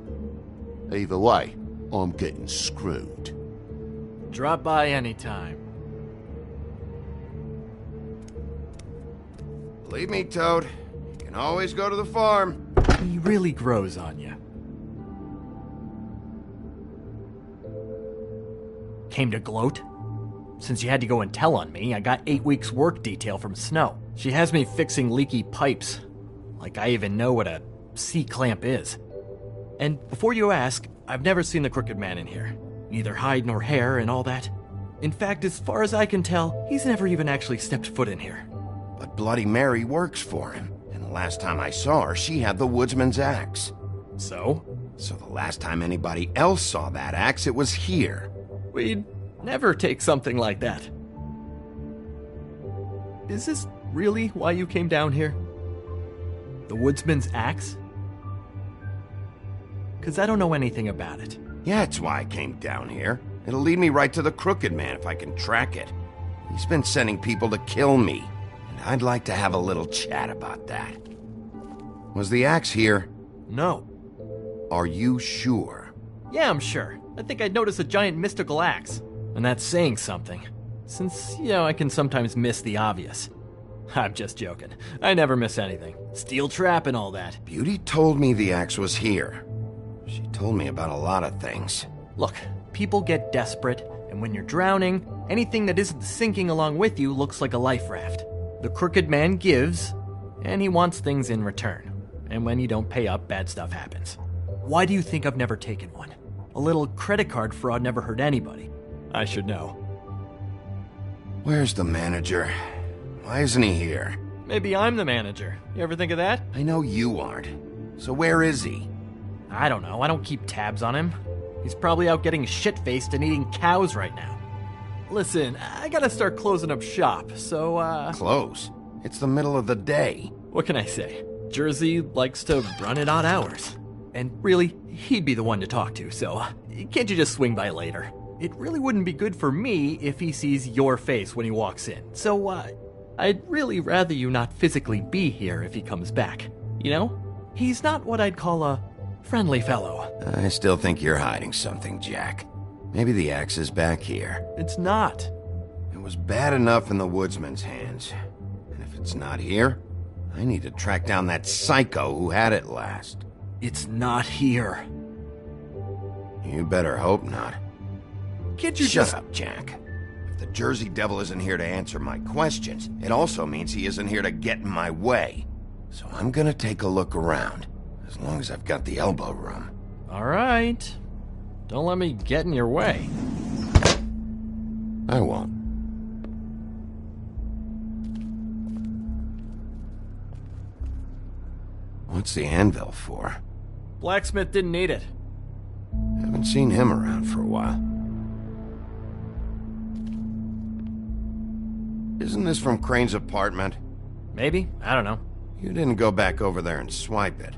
Either way, I'm getting screwed. Drop by anytime. Believe me, Toad, you can always go to the farm. He really grows on you. Came to gloat? since you had to go and tell on me, I got 8 weeks work detail from Snow. She has me fixing leaky pipes. Like I even know what a C-clamp is. And before you ask, I've never seen the Crooked Man in here. Neither hide nor hair and all that. In fact, as far as I can tell, he's never even actually stepped foot in here. But Bloody Mary works for him. And the last time I saw her, she had the woodsman's axe. So? So the last time anybody else saw that axe, it was here. We'd never take something like that. Is this really why you came down here? The woodsman's axe? 'Cause I don't know anything about it. Yeah, it's why I came down here. It'll lead me right to the Crooked Man if I can track it. He's been sending people to kill me, and I'd like to have a little chat about that. Was the axe here? No. Are you sure? Yeah, I'm sure. I think I'd noticed a giant mystical axe. And that's saying something. Since, I can sometimes miss the obvious. I'm just joking. I never miss anything. Steel trap and all that. Beauty told me the axe was here. She told me about a lot of things. Look, people get desperate, and when you're drowning, anything that isn't sinking along with you looks like a life raft. The Crooked Man gives, and he wants things in return. And when you don't pay up, bad stuff happens. Why do you think I've never taken one? A little credit card fraud never hurt anybody. I should know. Where's the manager? Why isn't he here? Maybe I'm the manager. You ever think of that? I know you aren't. So where is he? I don't know. I don't keep tabs on him. He's probably out getting shit-faced and eating cows right now. Listen, I gotta start closing up shop, so, Close? It's the middle of the day. What can I say? Jersey likes to run at odd hours. And really, he'd be the one to talk to, so can't you just swing by later? It really wouldn't be good for me if he sees your face when he walks in, so, I'd really rather you not physically be here if he comes back. You know? He's not what I'd call a friendly fellow. I still think you're hiding something, Jack. Maybe the axe is back here. It's not. It was bad enough in the woodsman's hands. And if it's not here, I need to track down that psycho who had it last. It's not here. You better hope not. Can't you Shut up, Jack. If the Jersey Devil isn't here to answer my questions, it also means he isn't here to get in my way. So I'm gonna take a look around, as long as I've got the elbow room. All right. Don't let me get in your way. I won't. What's the anvil for? Blacksmith didn't need it. Haven't seen him around for a while. Isn't this from Crane's apartment? Maybe. I don't know. You didn't go back over there and swipe it.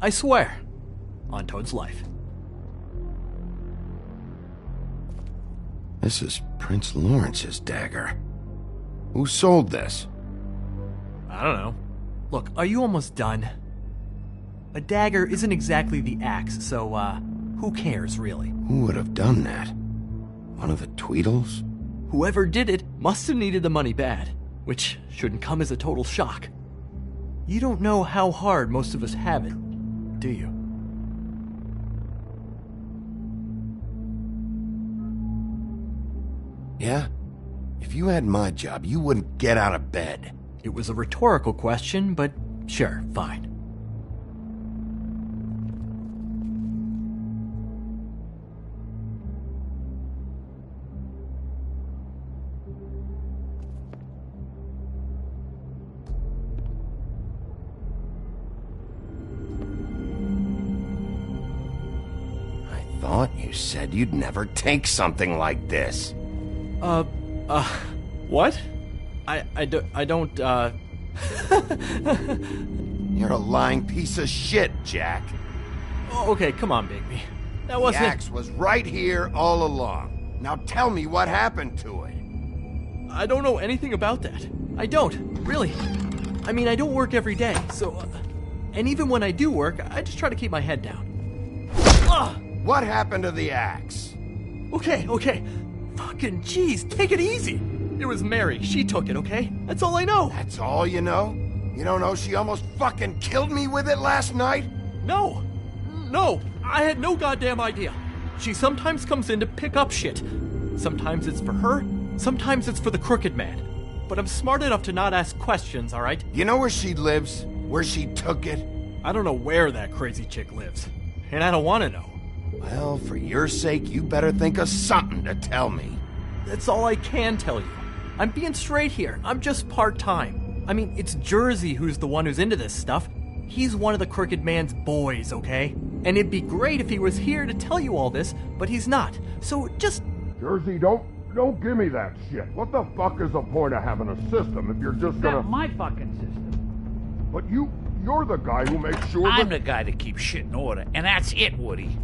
I swear. On Toad's life. This is Prince Lawrence's dagger. Who sold this? I don't know. Look, are you almost done? A dagger isn't exactly the axe, so, who cares, really? Who would have done that? One of the Tweedles? Whoever did it must have needed the money bad, which shouldn't come as a total shock. You don't know how hard most of us have it, do you? Yeah? If you had my job, you wouldn't get out of bed. It was a rhetorical question, but sure, fine. I thought you said you'd never take something like this. What? I don't, You're a lying piece of shit, Jack. Okay, come on, Bigby. That wasn't... The axe was right here all along. Now tell me what happened to it. I don't know anything about that. I don't, really. I mean, I don't work every day, so... and even when I do work, I just try to keep my head down. What happened to the axe? Okay. Fucking jeez, take it easy. It was Mary. She took it, okay? That's all I know. That's all you know? You don't know she almost fucking killed me with it last night? No, I had no goddamn idea. She sometimes comes in to pick up shit. Sometimes it's for her, Sometimes it's for the Crooked Man. But I'm smart enough to not ask questions, alright? You know where she lives? Where she took it? I don't know where that crazy chick lives. And I don't want to know. Well, for your sake, you better think of something to tell me. That's all I can tell you. I'm being straight here. I'm just part-time. I mean, it's Jersey who's the one who's into this stuff. He's one of the Crooked Man's boys, okay? And it'd be great if he was here to tell you all this, but he's not. So just... Jersey, don't give me that shit. What the fuck is the point of having a system if you're just gonna... Not my fucking system. But you're the guy who makes sure I'm the guy that keeps shit in order, and that's it, Woody.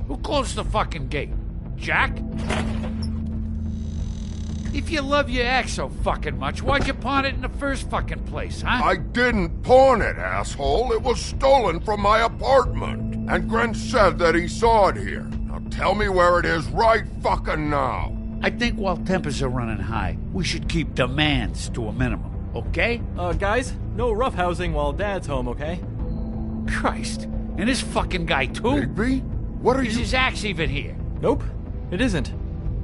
Who closed the fucking gate? Jack? If you love your ex so fucking much, why'd you pawn it in the first fucking place, huh? I didn't pawn it, asshole. It was stolen from my apartment. And Grant said that he saw it here. Now tell me where it is right fucking now. I think while tempers are running high, we should keep demands to a minimum, okay? Guys, no roughhousing while Dad's home, okay? Christ. And this fucking guy, too? Bigby? What are you... Is his axe even here? Nope, it isn't.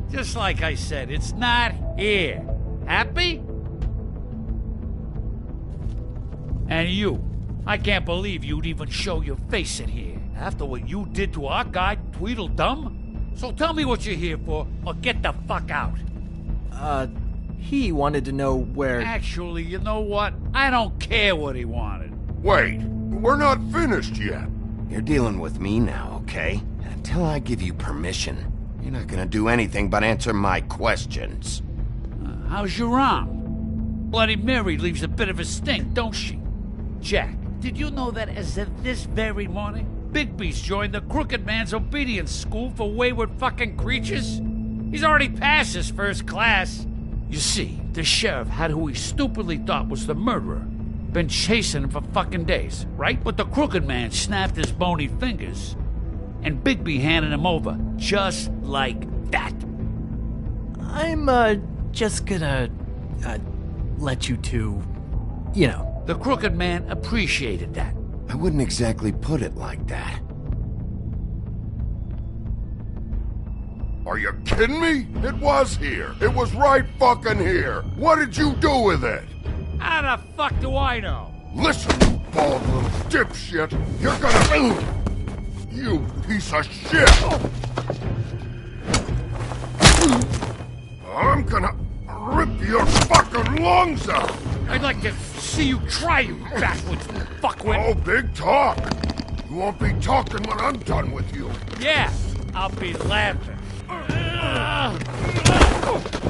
Just like I said, it's not here. Happy? And you. I can't believe you'd even show your face in here. After what you did to our guy, Tweedledum? So tell me what you're here for, or get the fuck out. He wanted to know where... Actually, you know what? I don't care what he wanted. Wait, we're not finished yet. You're dealing with me now, okay? And until I give you permission, you're not gonna do anything but answer my questions. How's your arm? Bloody Mary leaves a bit of a stink, don't she? Jack, did you know that as of this very morning, Bigby's joined the Crooked Man's obedience school for wayward fucking creatures? He's already passed his first class. You see, the sheriff had who he stupidly thought was the murderer. Been chasing him for fucking days, right? But the Crooked Man snapped his bony fingers, and Bigby handed him over, just like that. I'm, just gonna, let you two, you know. The Crooked Man appreciated that. I wouldn't exactly put it like that. Are you kidding me? It was here. It was right fucking here. What did you do with it? How the fuck do I know? Listen, you bald little dipshit. You're gonna... You piece of shit! I'm gonna rip your fucking lungs out! I'd like to see you try, you backwards fuckwit! Oh, big talk! You won't be talking when I'm done with you. Yeah, I'll be laughing.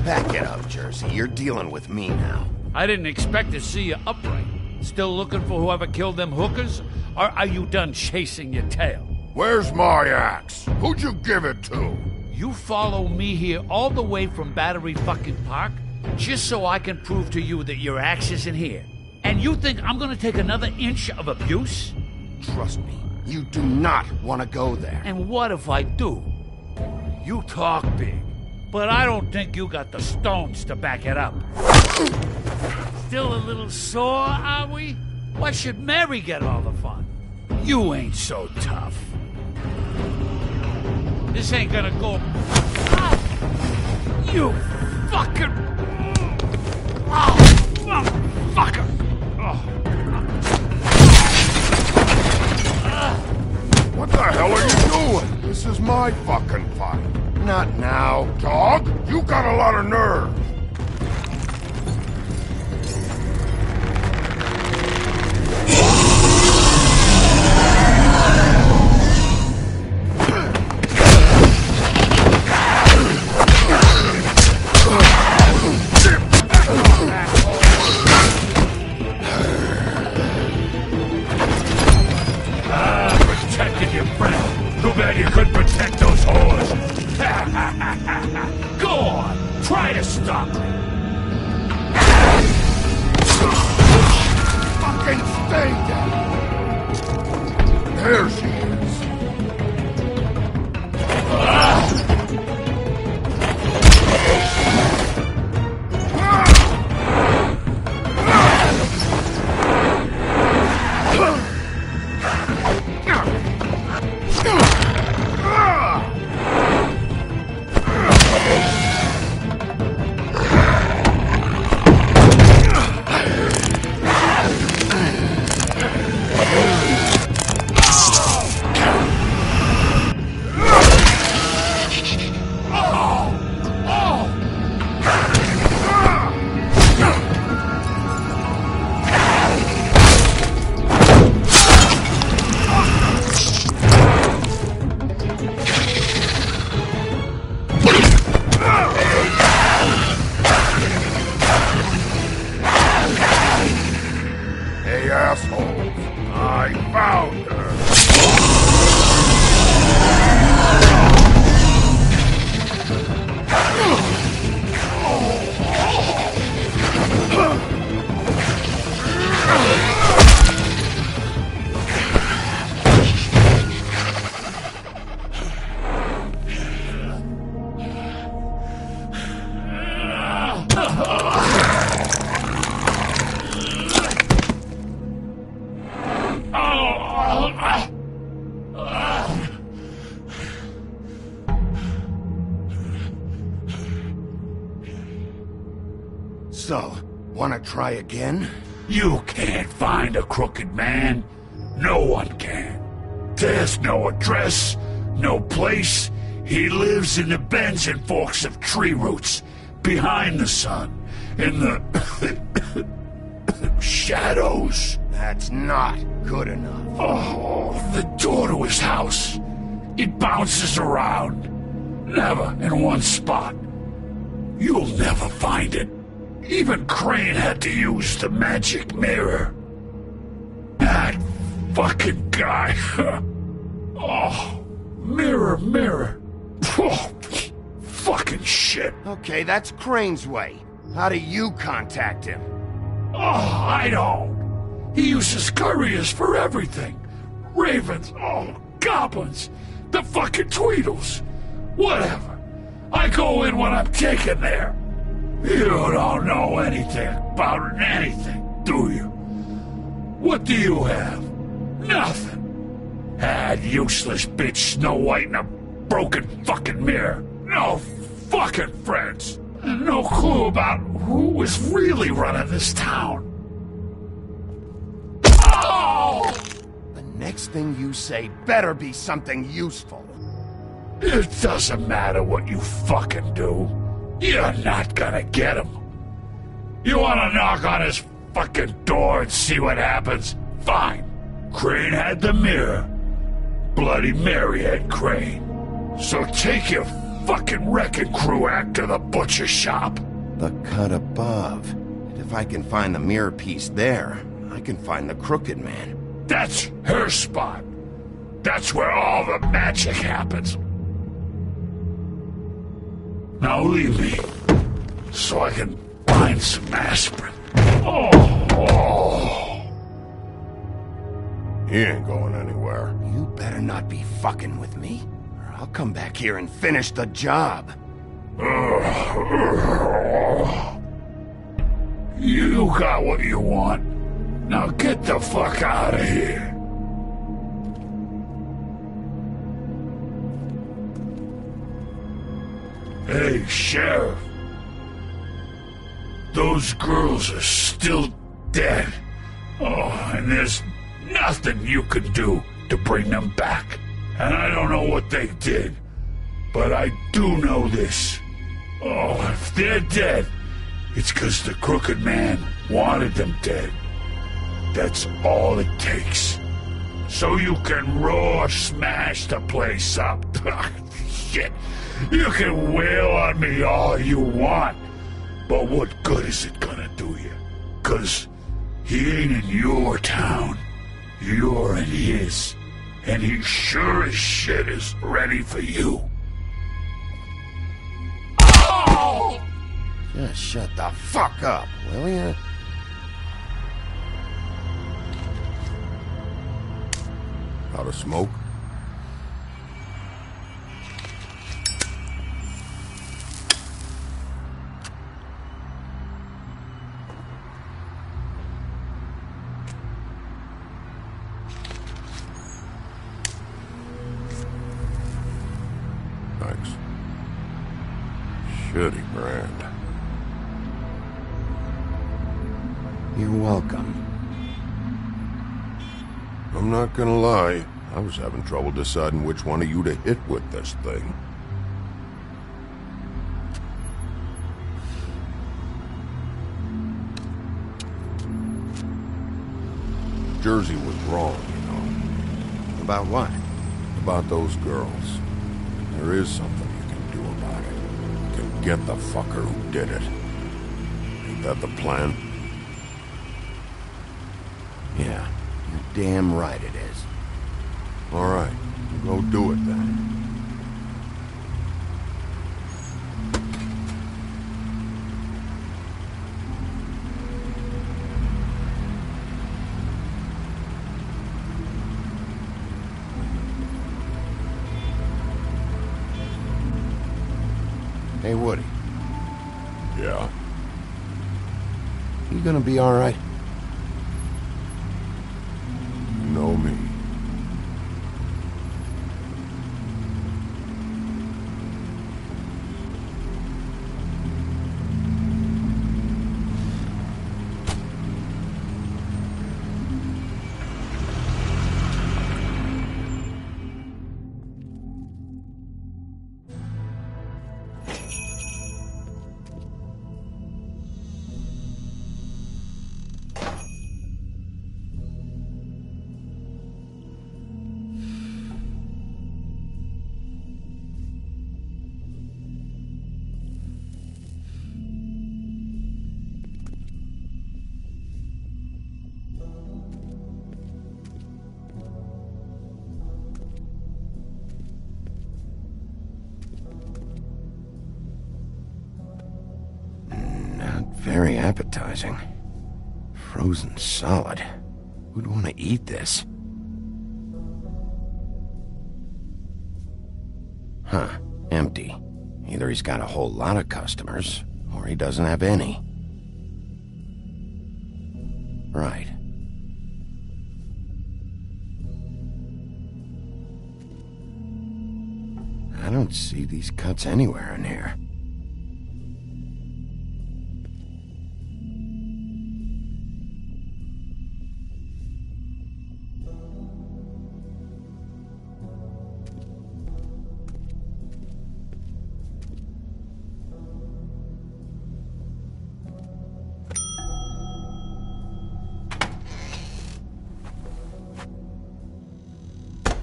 Back it up, Jersey. You're dealing with me now. I didn't expect to see you upright. Still looking for whoever killed them hookers? Or are you done chasing your tail? Where's my axe? Who'd you give it to? You follow me here all the way from Battery fucking Park just so I can prove to you that your axe isn't here. And you think I'm gonna take another inch of abuse? Trust me, you do not want to go there. And what if I do? You talk big, but I don't think you got the stones to back it up. Still a little sore, are we? Why should Mary get all the fun? You ain't so tough. This ain't gonna go... Ah! You fucking... Oh, motherfucker! What the hell are you doing? This is my fucking fight. Not now. Dog, you got a lot of nerve. Protected your friend. Too bad you couldn't protect those whores. Go on, try to stop me. Fucking stay there. There she is. So, wanna try again? You can't find a crooked man. No one can. There's no address, no place. He lives in the bends and forks of tree roots, behind the sun, in the shadows. That's not good enough. Oh, the door to his house. It bounces around. Never in one spot. You'll never find it. Even Crane had to use the magic mirror. That fucking guy. Oh, mirror, mirror. Oh, fucking shit. Okay, that's Crane's way. How do you contact him? Oh, I don't. He uses couriers for everything. Ravens, oh, goblins, the fucking Tweedles. Whatever. I go in when I'm taken there. You don't know anything about anything, do you? What do you have? Nothing. That useless bitch Snow White and a broken fucking mirror. No fucking friends. And no clue about who was really running this town. Oh! The next thing you say better be something useful. It doesn't matter what you fucking do. You're not gonna get him. You wanna knock on his fucking door and see what happens? Fine. Crane had the mirror. Bloody Mary had Crane. So take your fucking wrecking crew act to the butcher shop. The cut above. And if I can find the mirror piece there, I can find the crooked man. That's her spot. That's where all the magic happens. Now leave me, so I can find some aspirin. Oh. He ain't going anywhere. You better not be fucking with me, or I'll come back here and finish the job. You got what you want. Now get the fuck out of here. Hey, Sheriff. Those girls are still dead. Oh, and there's nothing you can do to bring them back. And I don't know what they did, but I do know this. Oh, if they're dead, it's 'cause the crooked man wanted them dead. That's all it takes. So you can roar smash the place up. Shit. You can wail on me all you want, but what good is it gonna do you? 'Cause he ain't in your town. You're in his. And he sure as shit is ready for you. Oh! Just shut the fuck up, will ya? Out of smoke? Thanks. Shitty brand. You're welcome. I'm not gonna lie, I was having trouble deciding which one of you to hit with this thing. Jersey was wrong, you know. About what? About those girls. There is something you can do about it. You can get the fucker who did it. Ain't that the plan? Yeah, you're damn right it is. All right, go do it then. Hey, Woody. Yeah? You gonna be all right? You know me. very appetizing. Frozen solid. Who'd want to eat this? Huh, empty. Either he's got a whole lot of customers, or he doesn't have any. Right. I don't see these cuts anywhere in here.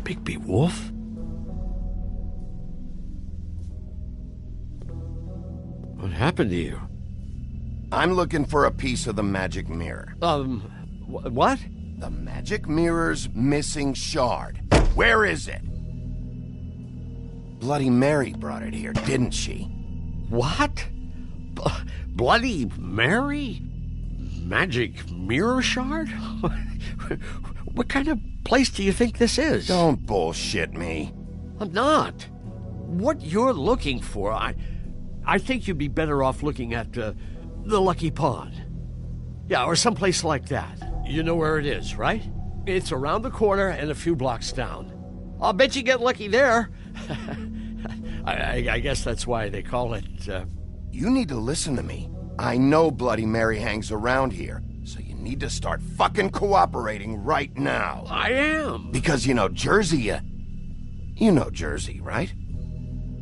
Bigby Wolf? What happened to you? I'm looking for a piece of the magic mirror. What? The magic mirror's missing shard. Where is it? Bloody Mary brought it here, didn't she? What? Bloody Mary? Magic mirror shard? What kind of place do you think this is? Don't bullshit me. I'm not. What you're looking for, I think you'd be better off looking at the Lucky Pond. Yeah, or someplace like that. You know where it is, right? It's around the corner and a few blocks down. I'll bet you get lucky there. I guess that's why they call it, You need to listen to me. I know Bloody Mary hangs around here, so you need to start fucking cooperating right now. I am. Because you know Jersey, you know Jersey, right?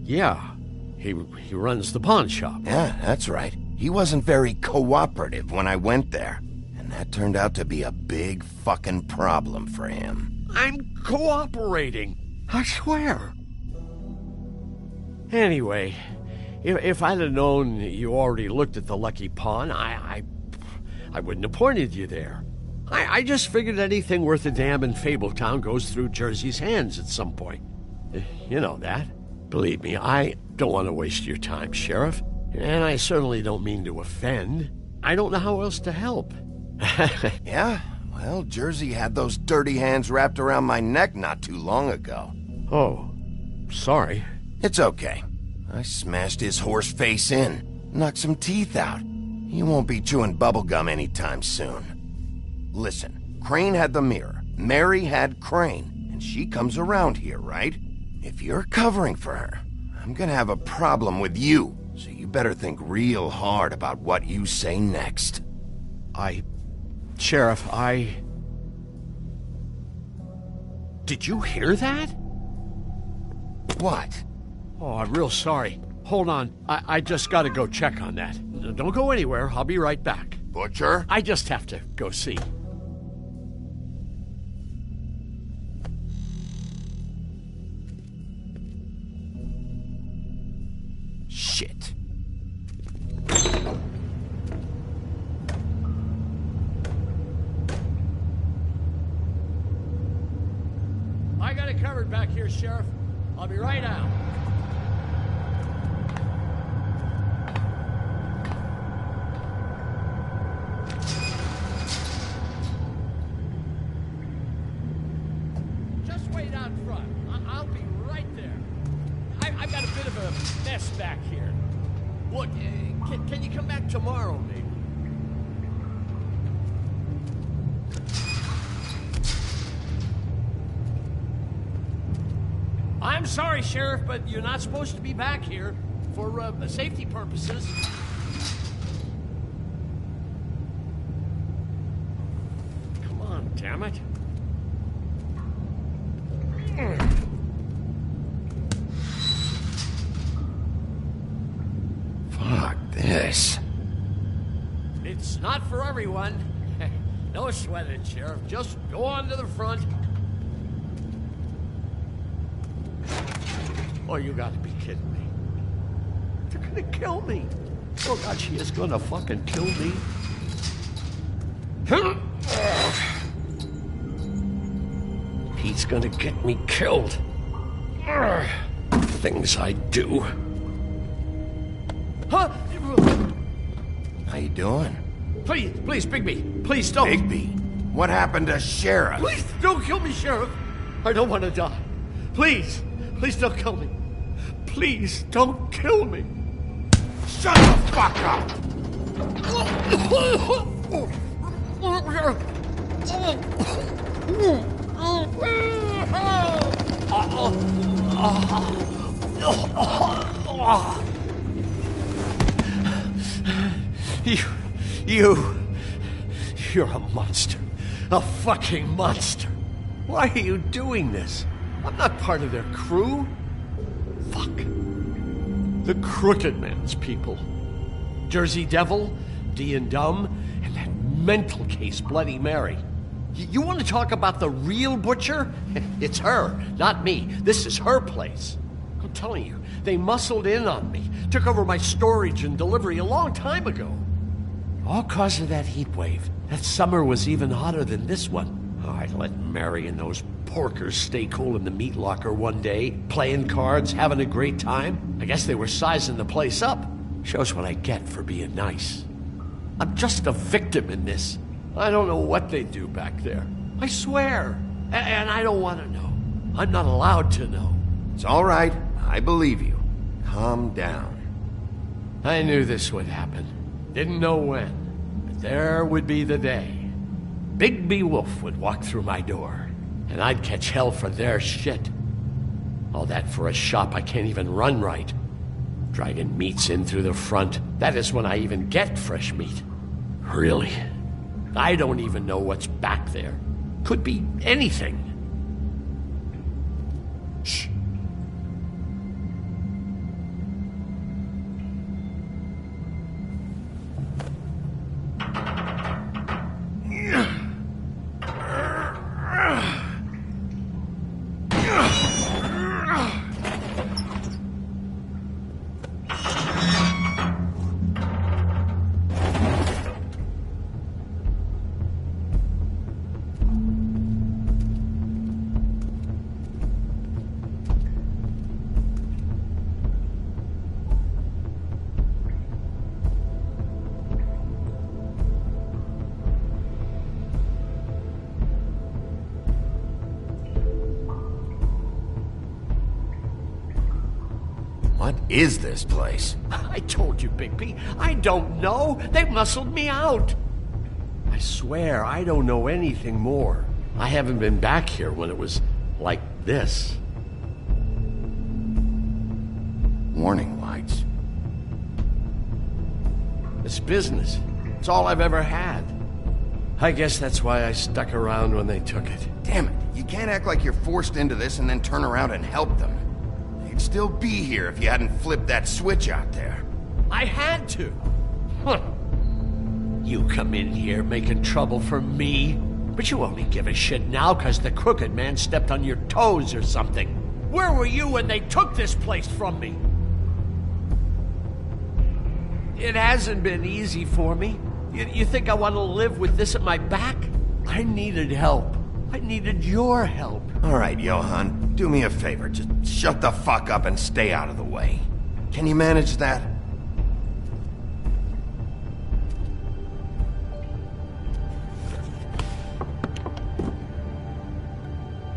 Yeah. He runs the pawn shop. Yeah, that's right. He wasn't very cooperative when I went there. And that turned out to be a big fucking problem for him. I'm cooperating. I swear. Anyway, if I'd have known you already looked at the Lucky Pawn, I wouldn't have pointed you there. I just figured anything worth a damn in Fabletown goes through Jersey's hands at some point. You know that. Believe me, I don't want to waste your time, Sheriff. And I certainly don't mean to offend. I don't know how else to help. Yeah? Well, Jersey had those dirty hands wrapped around my neck not too long ago. Oh, sorry. It's okay. I smashed his horse face in, knocked some teeth out. He won't be chewing bubblegum anytime soon. Listen, Crane had the mirror, Mary had Crane, and she comes around here, right? If you're covering for her, I'm gonna have a problem with you, so you better think real hard about what you say next. Sheriff, Did you hear that? What? Oh, I'm real sorry. Hold on. I just gotta go check on that. Don't go anywhere. I'll be right back. Butcher? I just have to go see. Shit. I got it covered back here, Sheriff. I'll be right out. Just wait out front. I'll be right there. I've got a bit of a mess back here. Look, can you come back tomorrow, maybe? I'm sorry, Sheriff, but you're not supposed to be back here for safety purposes. Come on, damn it. Fuck this. It's not for everyone. No sweating, Sheriff. Just go on to the front. Oh, you gotta be kidding me. They're gonna kill me. Oh, God, she is gonna fucking kill me. He's gonna get me killed. Things I do. Huh? I you doing? Please, Bigby. Please don't. Bigby? What happened to Sheriff? Please don't kill me, Sheriff. I don't want to die. Please don't kill me. Please don't kill me. Shut the fuck up! You're a monster. A fucking monster. Why are you doing this? I'm not part of their crew. Fuck. The Crooked Man's people. Jersey Devil, D and Dumb, and that mental case, Bloody Mary. You want to talk about the real butcher? It's her, not me. This is her place. I'm telling you, they muscled in on me, took over my storage and delivery a long time ago. All cause of that heat wave. That summer was even hotter than this one. Oh, I'd let Mary and those porkers stay cool in the meat locker one day, playing cards, having a great time. I guess they were sizing the place up. Shows what I get for being nice. I'm just a victim in this. I don't know what they do back there. I swear. And I don't want to know. I'm not allowed to know. It's all right. I believe you. Calm down. I knew this would happen. Didn't know when. But there would be the day. Bigby Wolf would walk through my door. And I'd catch hell for their shit. All that for a shop I can't even run right. Dragging meats in through the front. That is when I even get fresh meat. Really? I don't even know what's back there. Could be anything. Shh. What is this place? I told you, Bigby. I don't know. They muscled me out. I swear, I don't know anything more. I haven't been back here when it was like this. Warning lights. It's business. It's all I've ever had. I guess that's why I stuck around when they took it. Damn it. You can't act like you're forced into this and then turn around and help them. You'd still be here if you hadn't flipped that switch out there. I had to. Huh. You come in here making trouble for me, but you only give a shit now because the Crooked Man stepped on your toes or something. Where were you when they took this place from me? It hasn't been easy for me. You think I want to live with this at my back? I needed help. I needed your help. All right, Johan, do me a favor. Just shut the fuck up and stay out of the way. Can you manage that?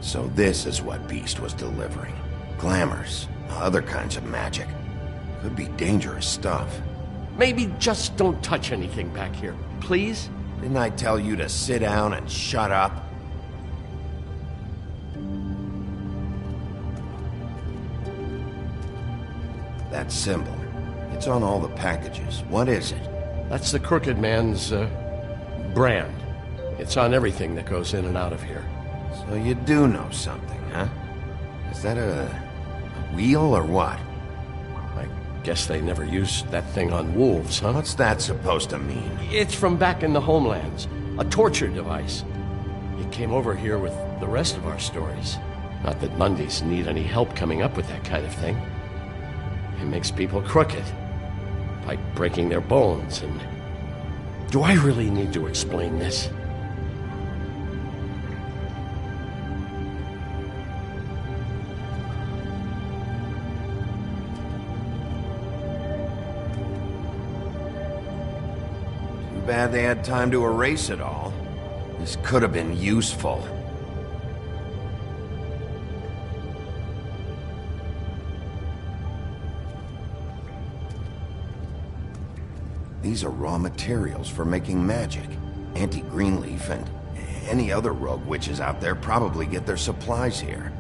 So this is what Beast was delivering. Glamours, other kinds of magic. Could be dangerous stuff. Maybe just don't touch anything back here, please? Didn't I tell you to sit down and shut up? That symbol. It's on all the packages. What is it? That's the Crooked Man's, brand. It's on everything that goes in and out of here. So you do know something, huh? Is that a wheel or what? I guess they never used that thing on wolves, huh? What's that supposed to mean? It's from back in the homelands. A torture device. It came over here with the rest of our stories. Not that Mundies need any help coming up with that kind of thing. It makes people crooked. By breaking their bones and... Do I really need to explain this? Too bad they had time to erase it all. This could have been useful. These are raw materials for making magic. Auntie Greenleaf and any other rogue witches out there probably get their supplies here.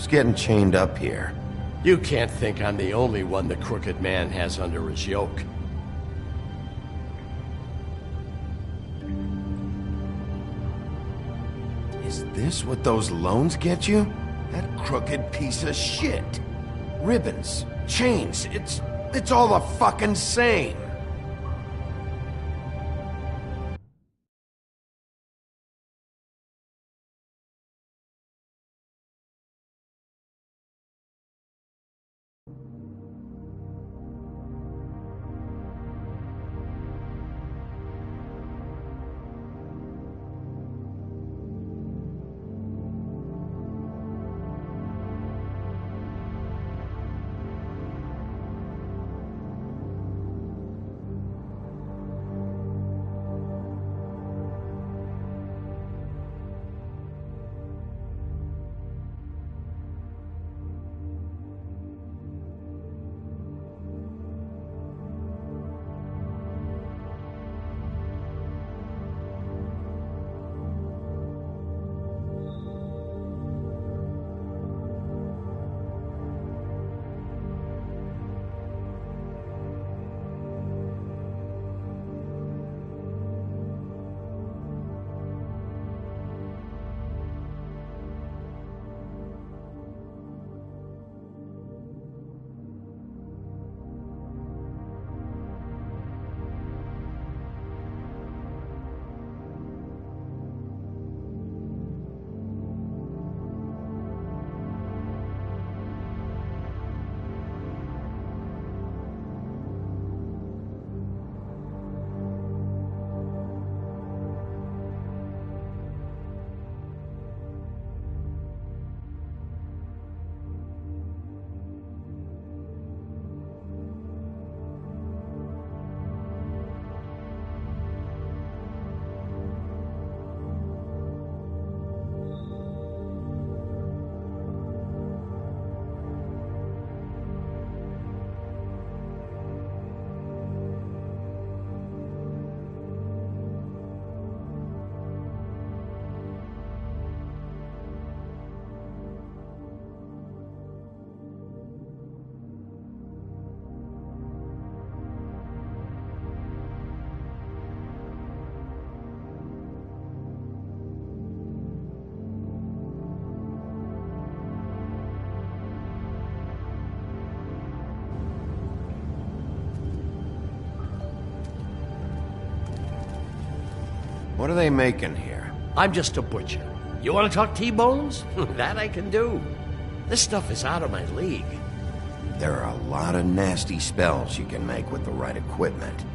Who's getting chained up here? You can't think I'm the only one the Crooked Man has under his yoke. Is this what those loans get you? That crooked piece of shit. Ribbons, chains, it's all the fucking same. What are they making here? I'm just a butcher. You want to talk T-bones? That I can do. This stuff is out of my league. There are a lot of nasty spells you can make with the right equipment.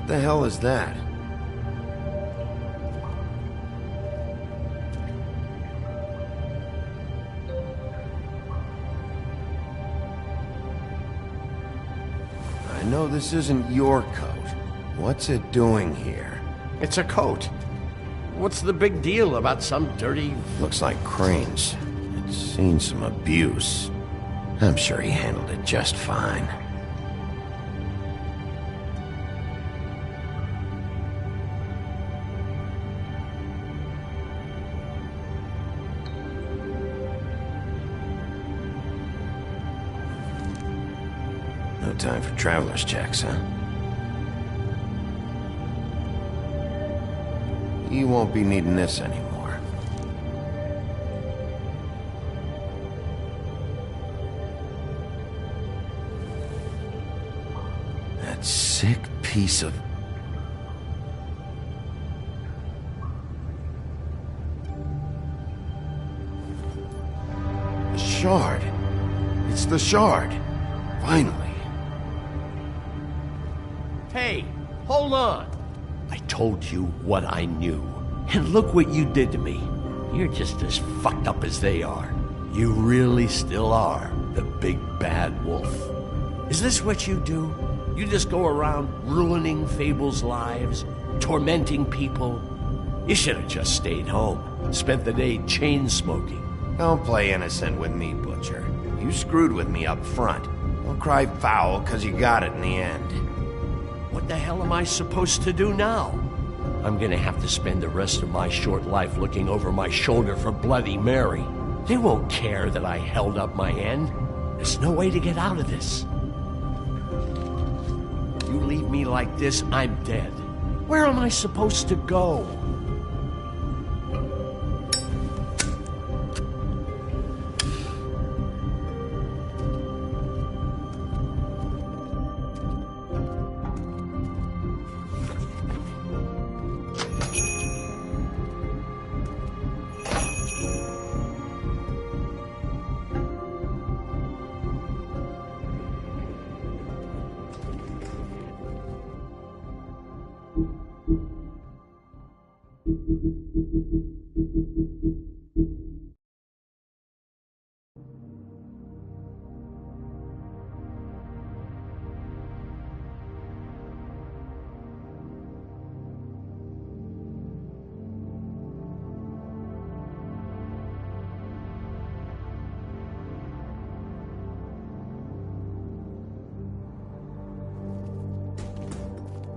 the hell is that? I know this isn't your coat. What's it doing here? It's a coat. What's the big deal about some dirty... Looks like Crane's. It's seen some abuse. I'm sure he handled it just fine. No time for traveler's checks, huh? You won't be needing this anymore. That sick piece of... The shard. It's the shard. Finally. Hey, hold on. I told you what I knew. And look what you did to me. You're just as fucked up as they are. You really still are the big bad wolf. Is this what you do? You just go around ruining Fable's lives, tormenting people? You should have just stayed home, spent the day chain smoking. Don't play innocent with me, Butcher. You screwed with me up front. Don't cry foul, 'cause you got it in the end. What the hell am I supposed to do now? I'm gonna have to spend the rest of my short life looking over my shoulder for Bloody Mary. They won't care that I held up my end. There's no way to get out of this. You leave me like this, I'm dead. Where am I supposed to go?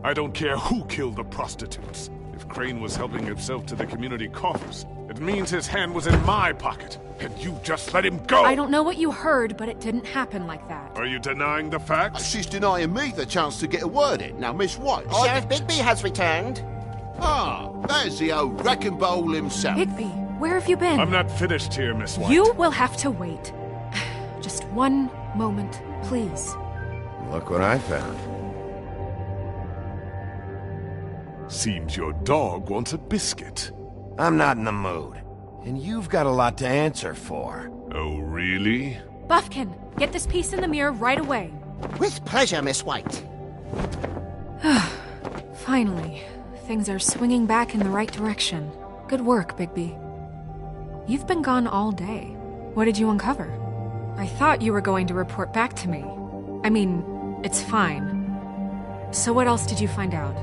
I don't care who killed the prostitutes. If Crane was helping himself to the community coffers, it means his hand was in my pocket, and you just let him go! I don't know what you heard, but it didn't happen like that. Are you denying the facts? She's denying me the chance to get a word in. Now, Miss White... Sheriff Bigby has returned. Ah, there's the old wrecking bowl himself. Bigby, where have you been? I'm not finished here, Miss White. You will have to wait. Just one moment, please. Look what I found. Seems your dog wants a biscuit. I'm not in the mood. And you've got a lot to answer for. Oh, really? Buffkin, get this piece in the mirror right away. With pleasure, Miss White. Finally, things are swinging back in the right direction. Good work, Bigby. You've been gone all day. What did you uncover? I thought you were going to report back to me. I mean, it's fine. So what else did you find out?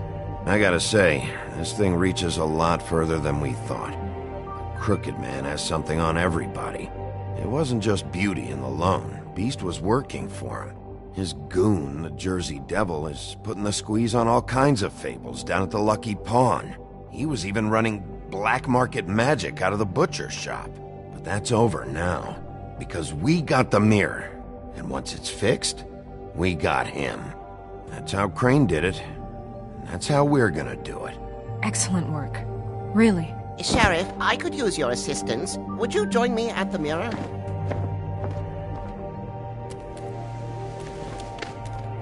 I gotta say, this thing reaches a lot further than we thought. The Crooked Man has something on everybody. It wasn't just Beauty and the Lone. Beast was working for him. His goon, the Jersey Devil, is putting the squeeze on all kinds of fables down at the Lucky Pawn. He was even running black market magic out of the butcher shop. But that's over now, because we got the mirror. And once it's fixed, we got him. That's how Crane did it. That's how we're gonna do it. Excellent work. Really. Sheriff, I could use your assistance. Would you join me at the mirror?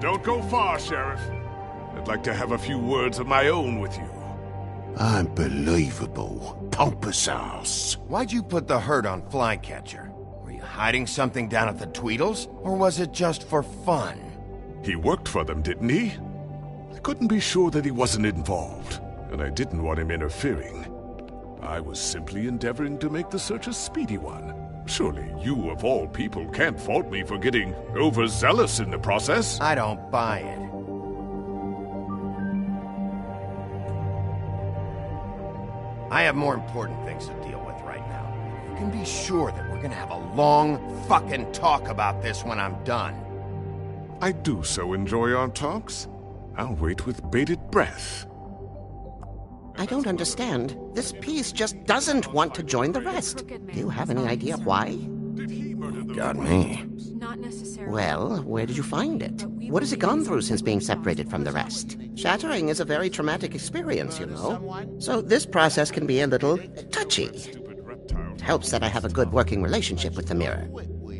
Don't go far, Sheriff. I'd like to have a few words of my own with you. Unbelievable. Pompous ass. Why'd you put the hurt on Flycatcher? Were you hiding something down at the Tweedles? Or was it just for fun? He worked for them, didn't he? I couldn't be sure that he wasn't involved, and I didn't want him interfering. I was simply endeavoring to make the search a speedy one. Surely you, of all people, can't fault me for getting overzealous in the process. I don't buy it. I have more important things to deal with right now. You can be sure that we're gonna have a long fucking talk about this when I'm done. I do so enjoy our talks. I'll wait with bated breath. I don't understand. This piece just doesn't want to join the rest. Do you have any idea why? Got me. Not necessarily. Well, where did you find it? What has it gone through since being separated from the rest? Shattering is a very traumatic experience, you know. So this process can be a little touchy. It helps that I have a good working relationship with the mirror.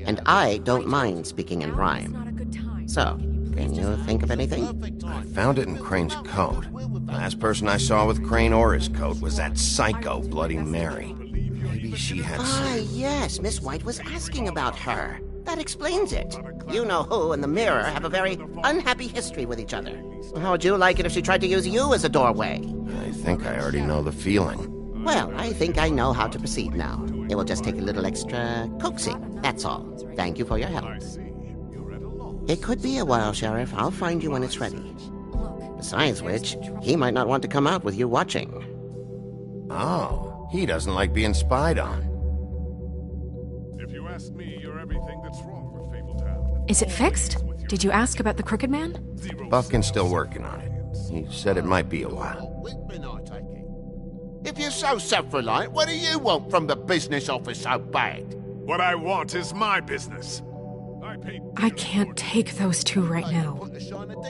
And I don't mind speaking in rhyme. So, can you think of anything? I found it in Crane's coat. Last person I saw with Crane or his coat was that psycho Bloody Mary. Maybe she had some... yes, Miss White was asking about her. That explains it. You know who and the mirror have a very unhappy history with each other. How would you like it if she tried to use you as a doorway? I think I already know the feeling. Well, I think I know how to proceed now. It will just take a little extra coaxing, that's all. Thank you for your help. It could be a while, Sheriff. I'll find you when it's ready. Besides which, he might not want to come out with you watching. Oh, he doesn't like being spied on. If you ask me, you're everything that's wrong with Fabletown. Is it fixed? Did you ask about the Crooked Man? Buffkin's still working on it. He said it might be a while. If you're so self-reliant, what do you want from the business office so bad? What I want is my business. I can't take those two right now.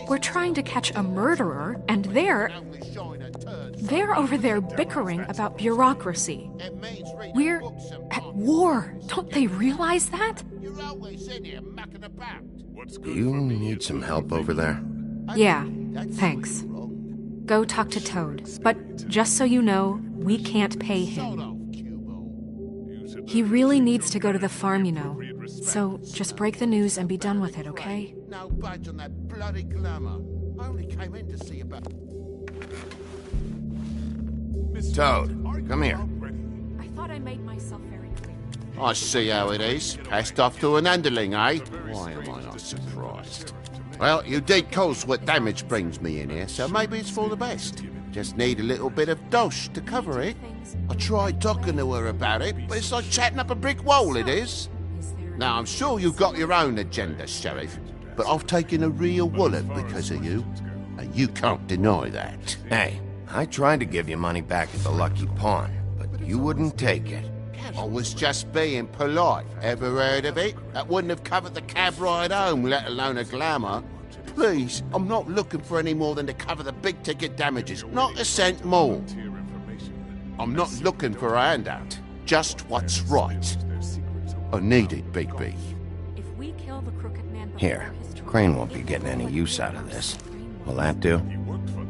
We're trying to catch a murderer, and they're over there bickering about bureaucracy. We're at war. Don't they realize that? Do you need some help over there? Yeah, thanks. Go talk to Toad. But just so you know, we can't pay him. He really needs to go to the farm, you know. So just break the news and be done with it, okay? No budge on that bloody glamour. I only came in to see about... Toad, come here. I thought I made myself very clear. I see how it is. Passed off to an underling, eh? Why am I not surprised? Well, you did cause what damage brings me in here, so maybe it's for the best. Just need a little bit of dosh to cover it. I tried talking to her about it, but it's like chatting up a brick wall, it is. Now, I'm sure you've got your own agenda, Sheriff, but I've taken a real wallop because of you, and you can't deny that. Hey, I tried to give you money back at the Lucky Pawn, but you wouldn't take it. I was just being polite. Ever heard of it? That wouldn't have covered the cab ride home, let alone a glamour. Please, I'm not looking for any more than to cover the big-ticket damages, not a cent more. I'm not looking for a handout, just what's right. I need it, Big B. If we kill the Crooked Man Here, Crane won't be getting any use out of this. Will that do?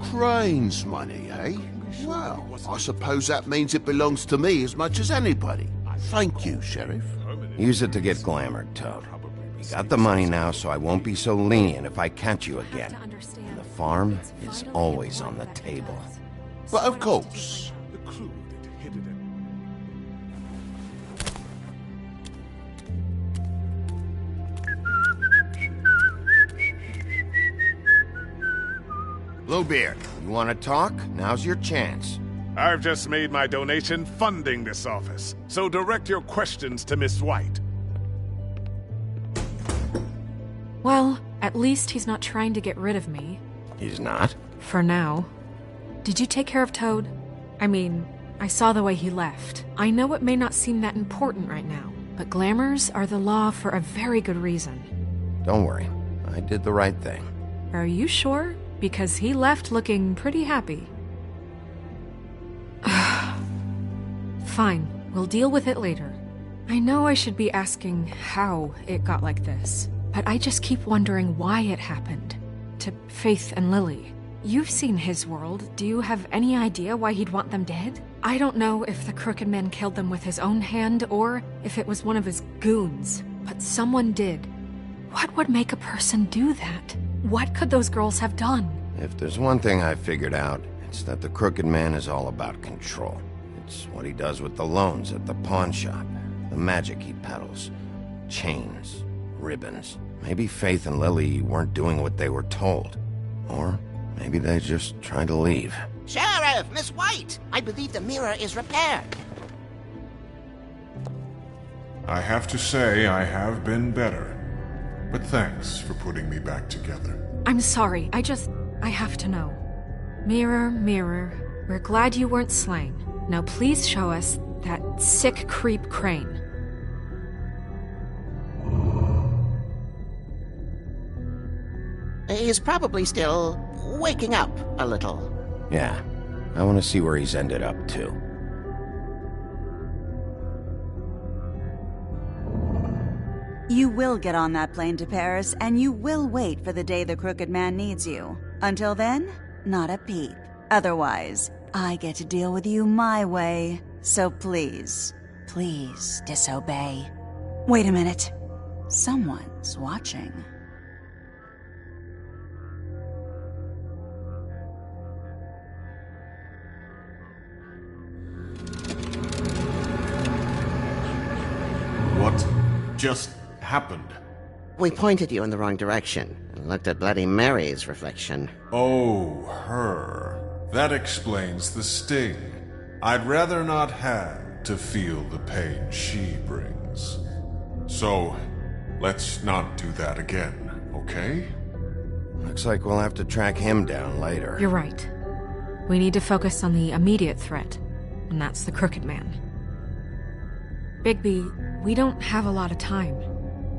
Crane's money, eh? Well, I suppose that means it belongs to me as much as anybody. Thank you, Sheriff. Use it to get glamored, Toad. You got the money now, so I won't be so lenient if I catch you again. And the farm is always on the table. But of course. Bluebeard, you want to talk? Now's your chance. I've just made my donation funding this office, so direct your questions to Miss White. Well, at least he's not trying to get rid of me. He's not? For now. Did you take care of Toad? I mean, I saw the way he left. I know it may not seem that important right now, but glamours are the law for a very good reason. Don't worry. I did the right thing. Are you sure? Because he left looking pretty happy. Fine, we'll deal with it later. I know I should be asking how it got like this, but I just keep wondering why it happened. To Faith and Lily. You've seen his world. Do you have any idea why he'd want them dead? I don't know if the Crooked Man killed them with his own hand or if it was one of his goons, but someone did. What would make a person do that? What could those girls have done? If there's one thing I figured out, it's that the Crooked Man is all about control. It's what he does with the loans at the pawn shop, the magic he peddles, chains, ribbons. Maybe Faith and Lily weren't doing what they were told. Or maybe they just tried to leave. Sheriff, Miss White! I believe the mirror is repaired. I have to say I have been better. But thanks for putting me back together. I'm sorry, I have to know. Mirror, mirror, we're glad you weren't slain. Now please show us that sick creep Crane. He's probably still waking up a little. Yeah, I want to see where he's ended up, too. You will get on that plane to Paris, and you will wait for the day the Crooked Man needs you. Until then, not a peep. Otherwise, I get to deal with you my way. So please, please disobey. Wait a minute. Someone's watching. What just happened? We pointed you in the wrong direction and looked at Bloody Mary's reflection. Oh, her. That explains the sting. I'd rather not have to feel the pain she brings. So, let's not do that again, okay? Looks like we'll have to track him down later. You're right. We need to focus on the immediate threat, and that's the Crooked Man. Bigby, we don't have a lot of time.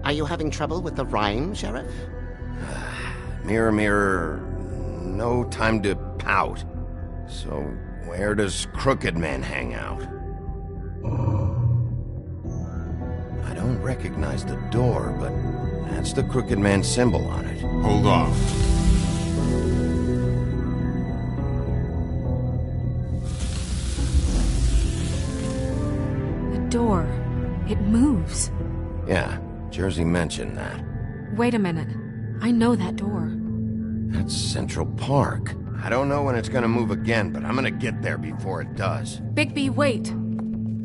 Are you having trouble with the rhyme, Sheriff? Mirror, mirror, no time to pout. So, where does Crooked Man hang out? I don't recognize the door, but that's the Crooked Man symbol on it. Hold on. The door. It moves. Yeah, Jersey mentioned that. Wait a minute. I know that door. That's Central Park. I don't know when it's gonna move again, but I'm gonna get there before it does. Bigby, wait!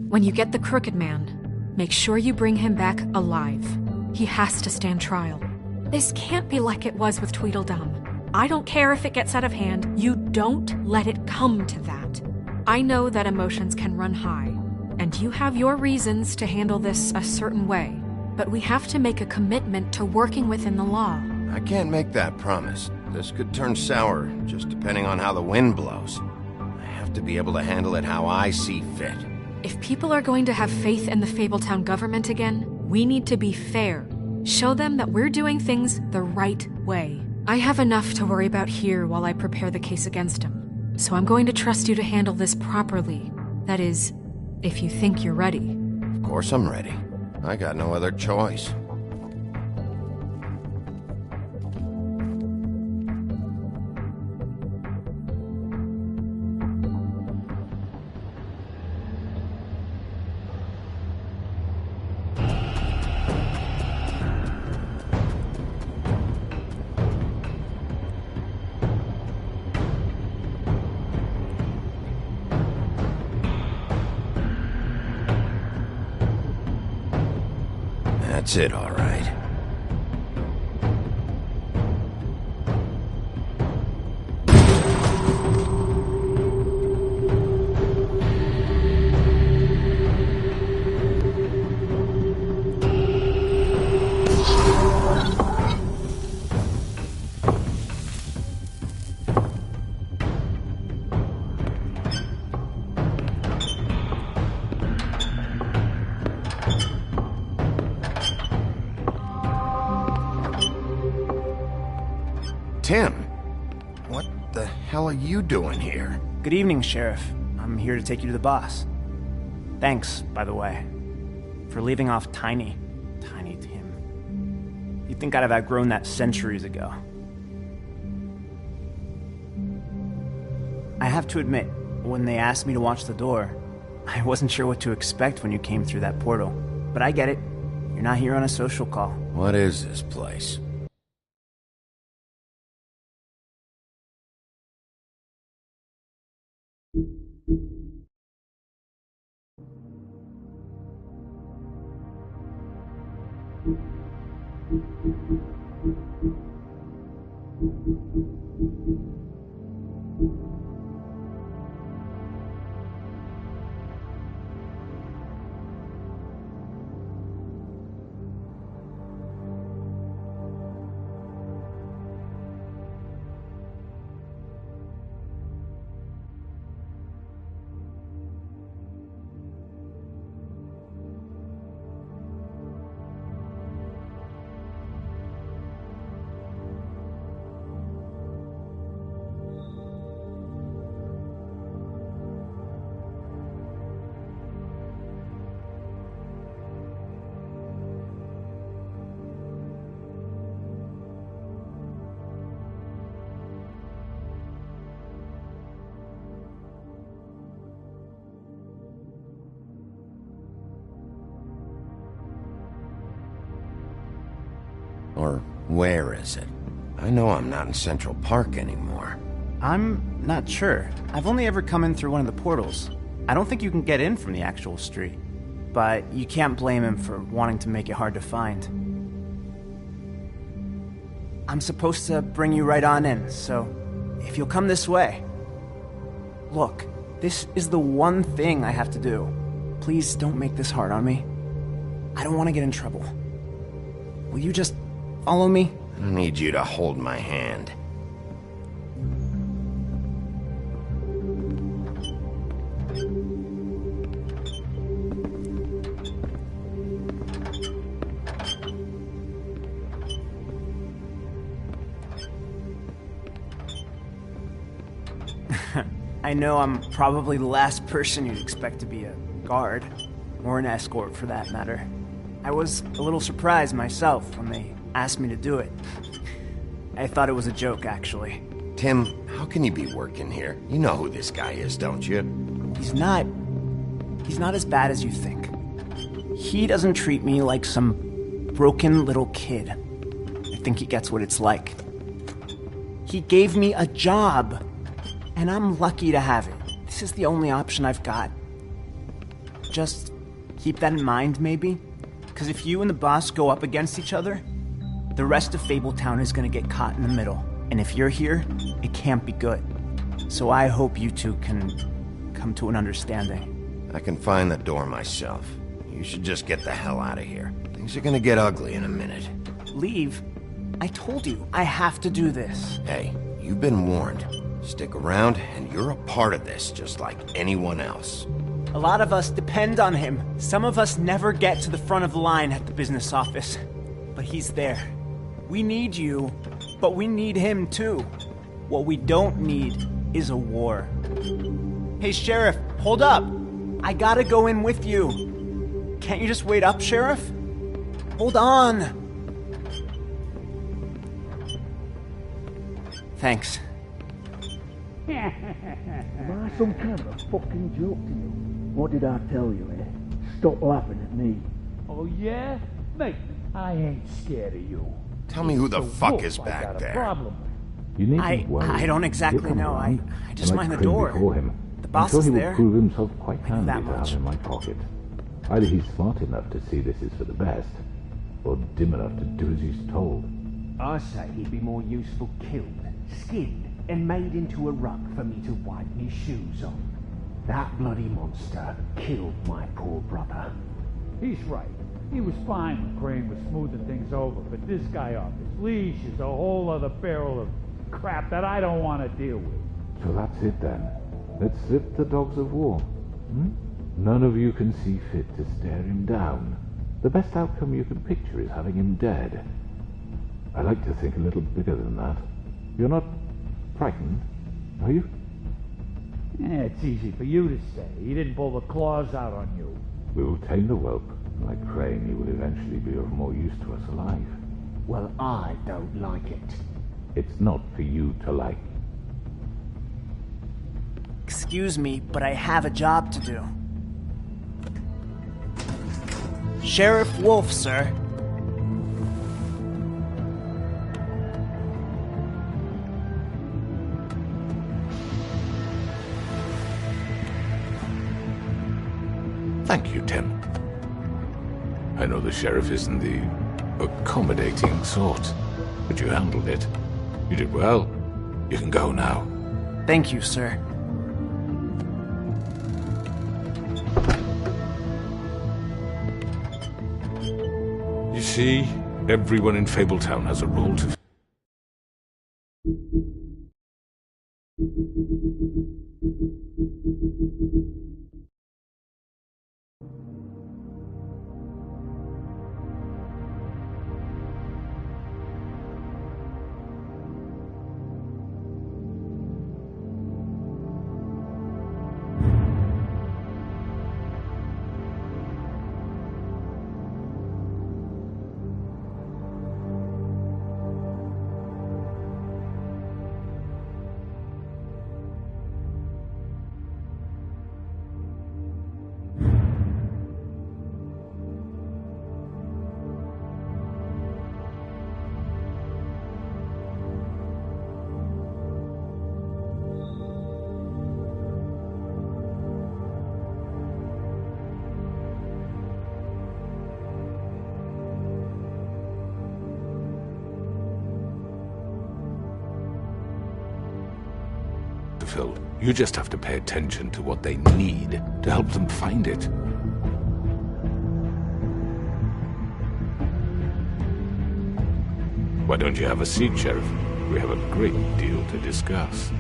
When you get the Crooked Man, make sure you bring him back alive. He has to stand trial. This can't be like it was with Tweedledum. I don't care if it gets out of hand. You don't let it come to that. I know that emotions can run high, and you have your reasons to handle this a certain way, but we have to make a commitment to working within the law. I can't make that promise. This could turn sour, just depending on how the wind blows. I have to be able to handle it how I see fit. If people are going to have faith in the Fabletown government again, we need to be fair. Show them that we're doing things the right way. I have enough to worry about here while I prepare the case against him. So I'm going to trust you to handle this properly. That is, if you think you're ready. Of course I'm ready. I got no other choice. That's it, all right. Tim, what the hell are you doing here? Good evening, Sheriff. I'm here to take you to the boss. Thanks, by the way, for leaving off Tiny. Tiny Tim. You'd think I'd have outgrown that centuries ago. I have to admit, when they asked me to watch the door, I wasn't sure what to expect when you came through that portal. But I get it. You're not here on a social call. What is this place? Or where is it? I know I'm not in Central Park anymore. I'm not sure. I've only ever come in through one of the portals. I don't think you can get in from the actual street. But you can't blame him for wanting to make it hard to find. I'm supposed to bring you right on in, so if you'll come this way. Look, this is the one thing I have to do. Please don't make this hard on me. I don't want to get in trouble. Will you just follow me? I need you to hold my hand. I know I'm probably the last person you'd expect to be a guard, or an escort for that matter. I was a little surprised myself when they asked me to do it. I thought it was a joke, actually. Tim, how can you be working here? You know who this guy is, don't you? He's not as bad as you think. He doesn't treat me like some broken little kid. I think he gets what it's like. He gave me a job, and I'm lucky to have it. This is the only option I've got. Just keep that in mind, maybe? Because if you and the boss go up against each other, the rest of Fabletown is going to get caught in the middle. And if you're here, it can't be good. So I hope you two can come to an understanding. I can find the door myself. You should just get the hell out of here. Things are going to get ugly in a minute. Leave? I told you, I have to do this. Hey, you've been warned. Stick around, and you're a part of this, just like anyone else. A lot of us depend on him. Some of us never get to the front of the line at the business office. But he's there. We need you, but we need him too. What we don't need is a war. Hey, Sheriff, hold up. I gotta go in with you. Can't you just wait up, Sheriff? Hold on. Thanks. Am I some kind of a fucking joke to you? What did I tell you, eh? Stop laughing at me. Oh, yeah? Mate, I ain't scared of you. Tell me who the fuck Wolf is I back got a there. problem. You needn't worry. I don't exactly He'll come know. around, I just and like mind the Crane door. before him. The boss I'm is sure he there. will prove himself quite I know handy that to much. have in my pocket. Either he's smart enough to see this is for the best, or dim enough to do as he's told. I say he'd be more useful killed, skinned, and made into a rug for me to wipe me shoes on. That bloody monster killed my poor brother. He's right. He was fine when Crane was smoothing things over, but this guy off his leash is a whole other barrel of crap that I don't want to deal with. So that's it then. Let's slip the dogs of war. None of you can see fit to stare him down. The best outcome you can picture is having him dead. I like to think a little bigger than that. You're not frightened, are you? Yeah, it's easy for you to say. He didn't pull the claws out on you. We will tame the whelp. Like Crane, he will eventually be of more use to us alive. Well, I don't like it. It's not for you to like. Excuse me, but I have a job to do. Sheriff Wolf, sir. Thank you, Tim. I know the sheriff isn't the accommodating sort. But you handled it. You did well. You can go now. Thank you, sir. You see, everyone in Fabletown has a role to... Phil. You just have to pay attention to what they need to help them find it. Why don't you have a seat, Sheriff? We have a great deal to discuss.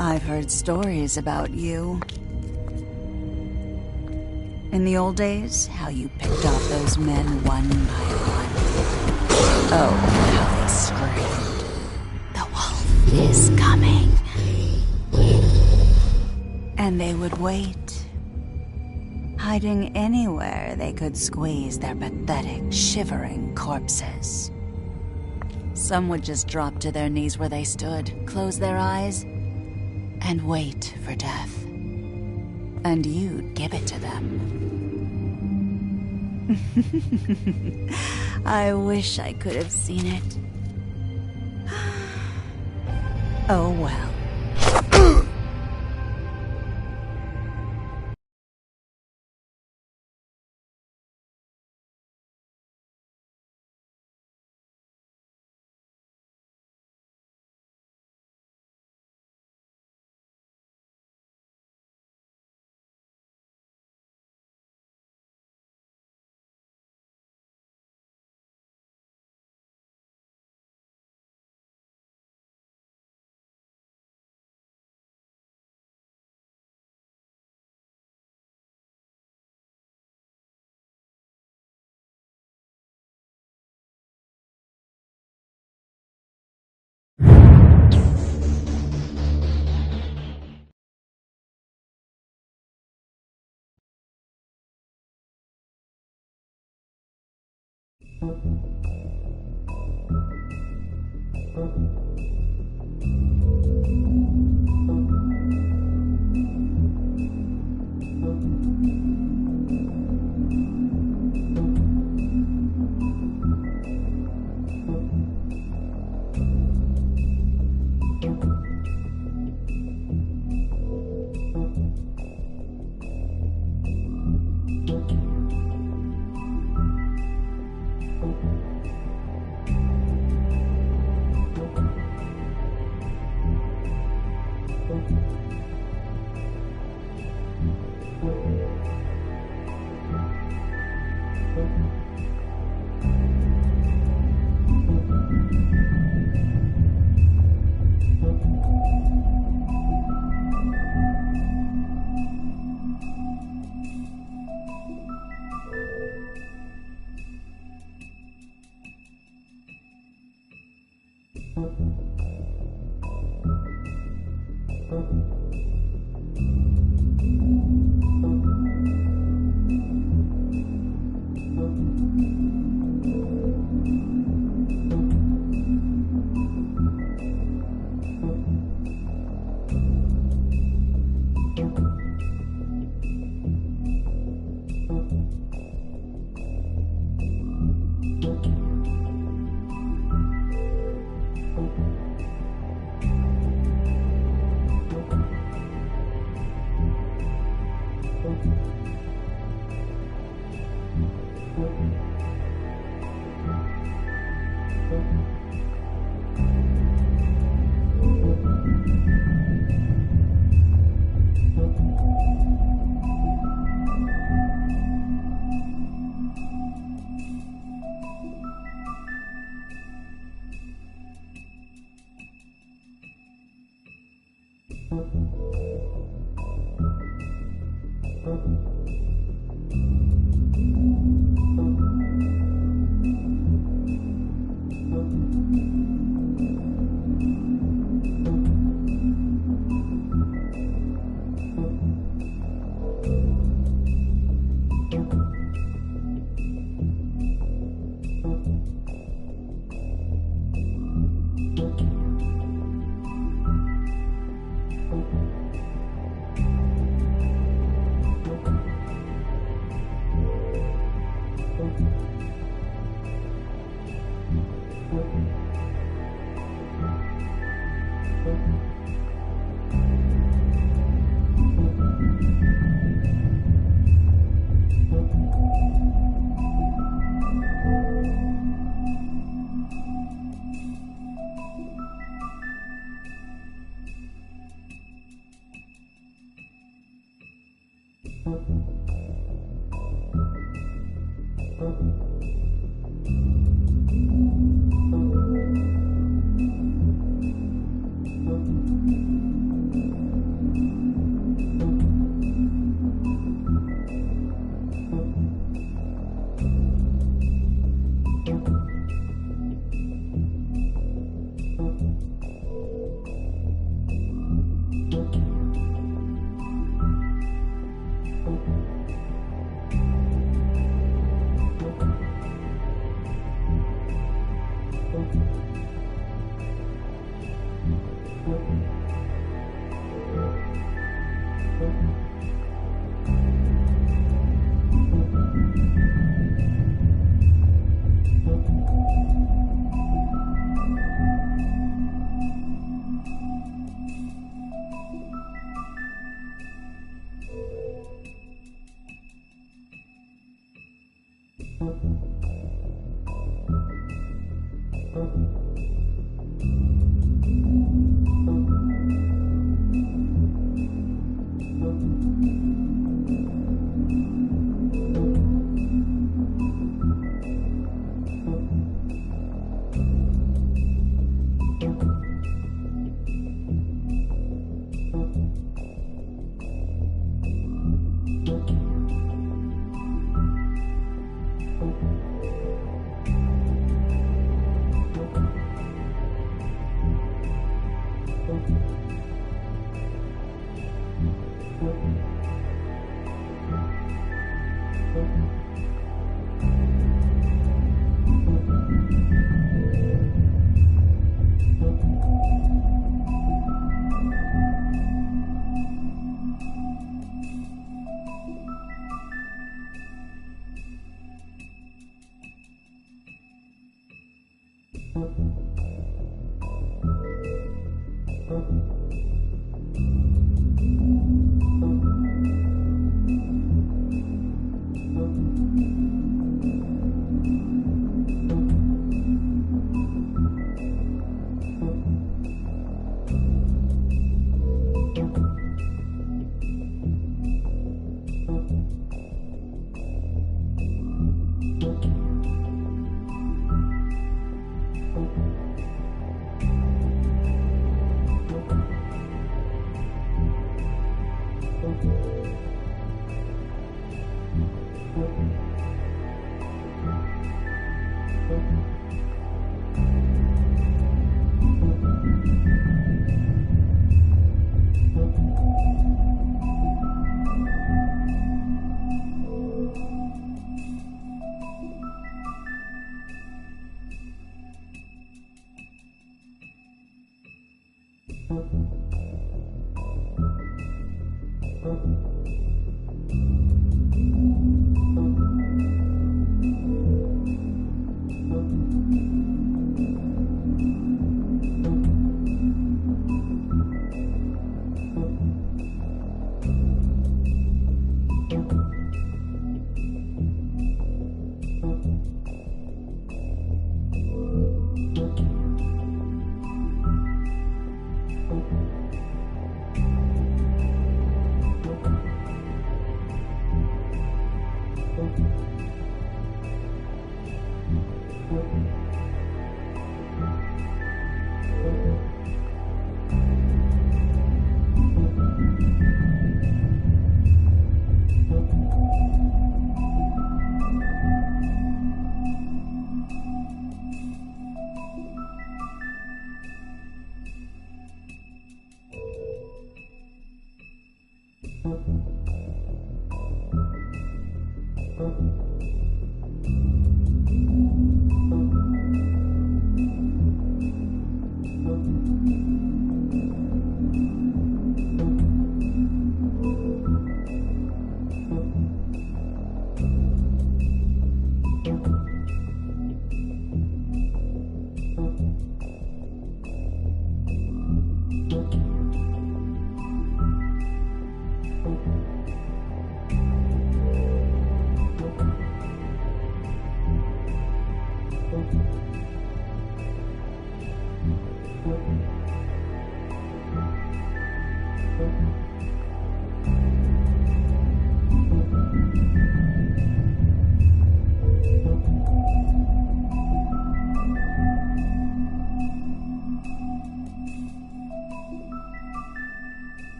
I've heard stories about you. In the old days, how you picked off those men one by one. Oh, how they screamed. The wolf is coming. And they would wait, hiding anywhere they could squeeze their pathetic, shivering corpses. Some would just drop to their knees where they stood, close their eyes, and wait for death. And you'd give it to them. I wish I could have seen it. Oh well.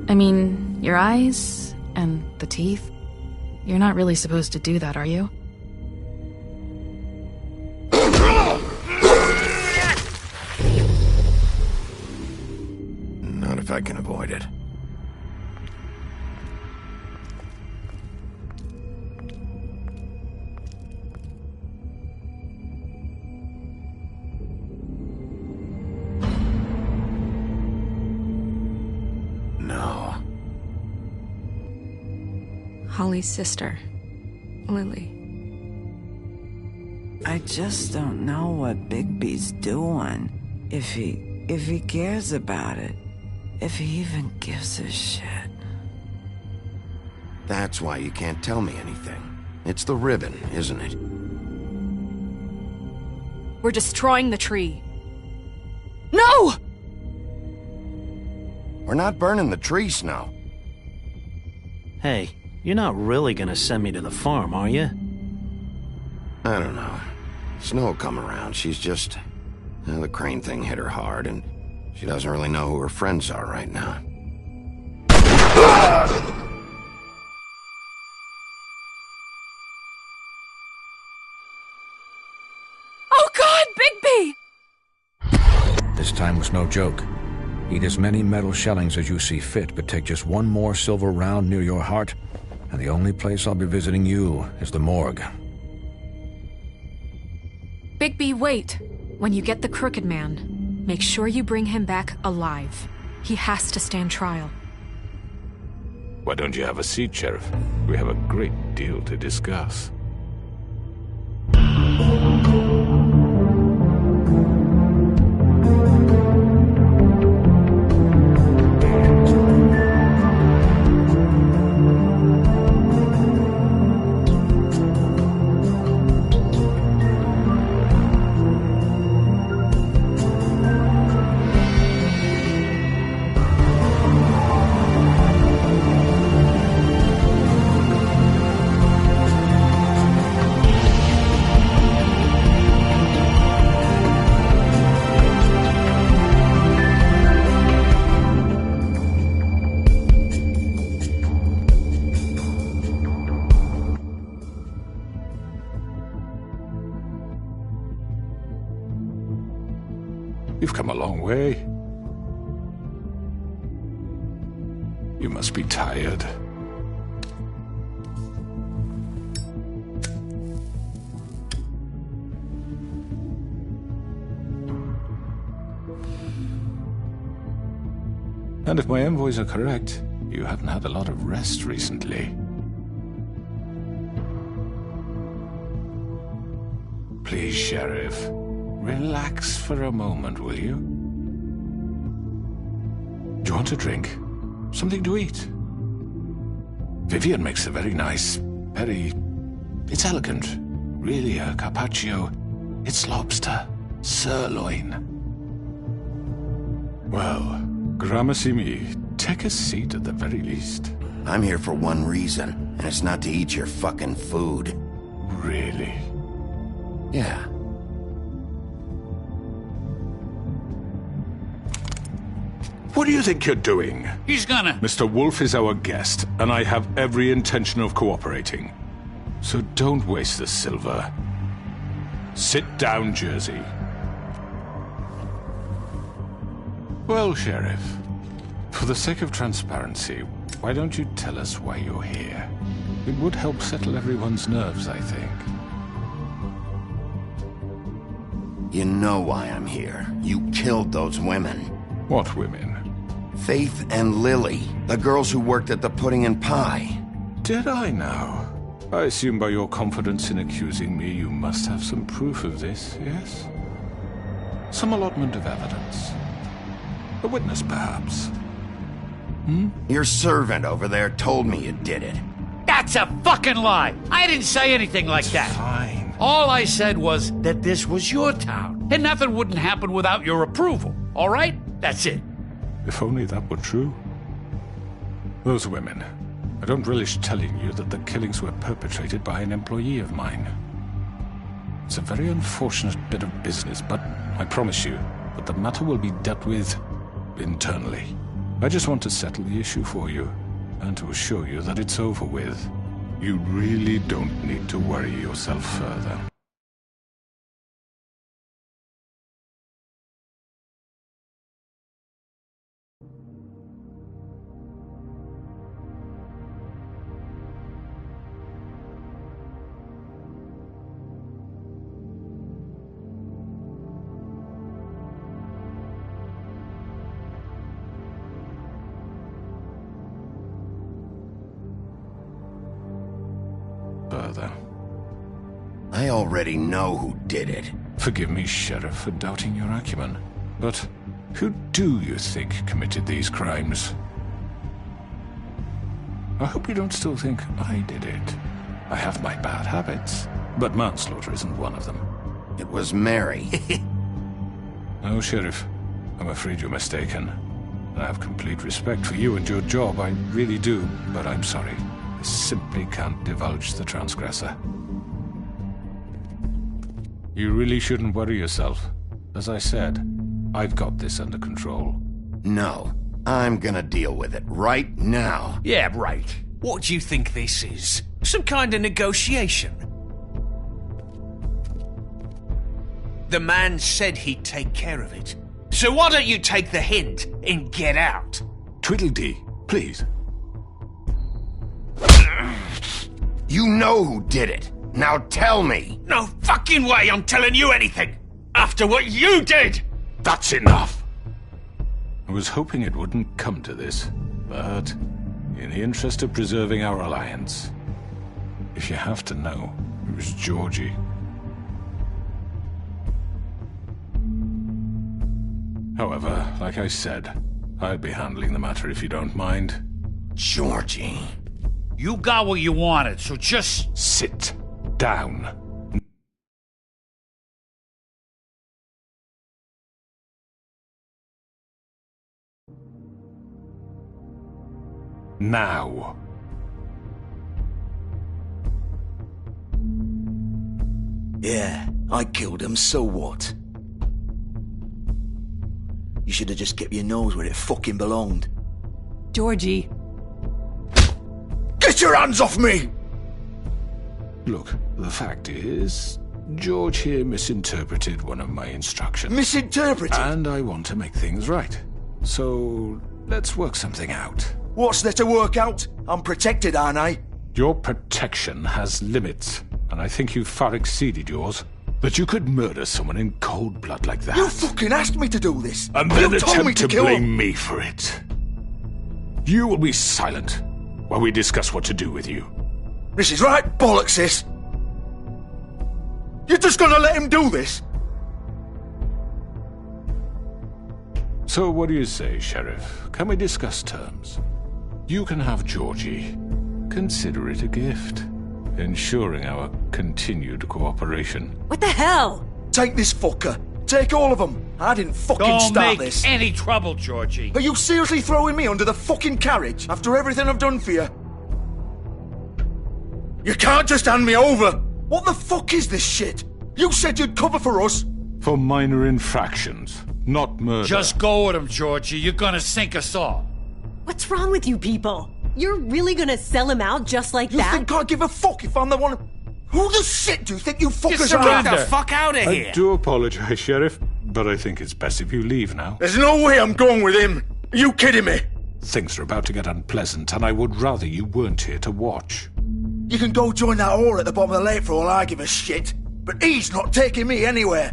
I mean, your eyes and the teeth. You're not really supposed to do that, are you? Not if I can avoid it. Holly's sister. Lily. I just don't know what Bigby's doing. If he cares about it. If he even gives a shit. That's why you can't tell me anything. It's the ribbon, isn't it? We're destroying the tree. No! We're not burning the tree, Snow. Hey, you're not really gonna send me to the farm, are you? I don't know. Snow will come around. She's just... the Crane thing hit her hard, and she doesn't really know who her friends are right now. Oh God, Bigby! This time was no joke. Eat as many metal shellings as you see fit, but take just one more silver round near your heart, and the only place I'll be visiting you is the morgue. Bigby, wait! When you get the Crooked Man, make sure you bring him back alive. He has to stand trial. Why don't you have a seat, Sheriff? We have a great deal to discuss. You've come a long way. You must be tired. And if my envoys are correct, you haven't had a lot of rest recently. Please, Sheriff. Relax for a moment, will you? Do you want a drink? Something to eat? Vivian makes a very nice, it's elegant. Really, a carpaccio. It's lobster. Sirloin. Well, gramercy me. Take a seat at the very least. I'm here for one reason, and it's not to eat your fucking food. Really? Yeah. What do you think you're doing? He's gonna... Mr. Wolf is our guest, and I have every intention of cooperating. So don't waste the silver. Sit down, Jersey. Well, Sheriff, for the sake of transparency, why don't you tell us why you're here? It would help settle everyone's nerves, I think. You know why I'm here. You killed those women. What women? Faith and Lily, the girls who worked at the Pudding and Pie. Did I now? I assume by your confidence in accusing me, you must have some proof of this, yes? Some allotment of evidence. A witness, perhaps? Your servant over there told me you did it. That's a fucking lie! I didn't say anything like that. Fine. All I said was that this was your town, and nothing wouldn't happen without your approval, all right? That's it. If only that were true. Those women. I don't relish telling you that the killings were perpetrated by an employee of mine. It's a very unfortunate bit of business, but I promise you that the matter will be dealt with internally. I just want to settle the issue for you, and to assure you that it's over with. You really don't need to worry yourself further. further. I already know who did it. Forgive me, Sheriff, for doubting your acumen. But who do you think committed these crimes? I hope you don't still think I did it. I have my bad habits, but manslaughter isn't one of them. It was Mary. Oh, Sheriff, I'm afraid you're mistaken. I have complete respect for you and your job, I really do, but I'm sorry. I simply can't divulge the transgressor. You really shouldn't worry yourself. As I said, I've got this under control. No, I'm gonna deal with it right now. Yeah, right. What do you think this is? Some kind of negotiation? The man said he'd take care of it. So why don't you take the hint and get out? Tweedledee, please. You know who did it. Now tell me. No fucking way I'm telling you anything! After what you did! That's enough! I was hoping it wouldn't come to this, but in the interest of preserving our alliance, if you have to know, it was Georgie. However, like I said, I'll be handling the matter if you don't mind. Georgie. You got what you wanted, so just... Sit down. Now. Yeah, I killed him, so what? You should have just kept your nose where it fucking belonged. Georgie. Get your hands off me! Look, the fact is, George here misinterpreted one of my instructions. Misinterpreted? And I want to make things right. So, let's work something out. What's there to work out? I'm protected, aren't I? Your protection has limits, and I think you've far exceeded yours. That you could murder someone in cold blood like that. You fucking asked me to do this! And then you told me attempt to kill blame him. me for it. You will be silent while we discuss what to do with you. This is right bollocks, this! You're just gonna let him do this? So what do you say, Sheriff? Can we discuss terms? You can have Georgie. Consider it a gift, ensuring our continued cooperation. What the hell? Take this fucker. Take all of them. I didn't fucking Don't start make this. any trouble, Georgie. Are you seriously throwing me under the fucking carriage after everything I've done for you? You can't just hand me over. What the fuck is this shit? You said you'd cover for us. For minor infractions, not murder. Just go with him, Georgie. You're gonna sink us all. What's wrong with you people? You're really gonna sell him out just like that? You think I give a fuck if I'm the one... Who the shit do you think you fuckers Get are? the fuck out of here! I do apologize, Sheriff, but I think it's best if you leave now. There's no way I'm going with him. Are you kidding me? Things are about to get unpleasant, and I would rather you weren't here to watch. You can go join that whore at the bottom of the lake for all I give a shit. But he's not taking me anywhere.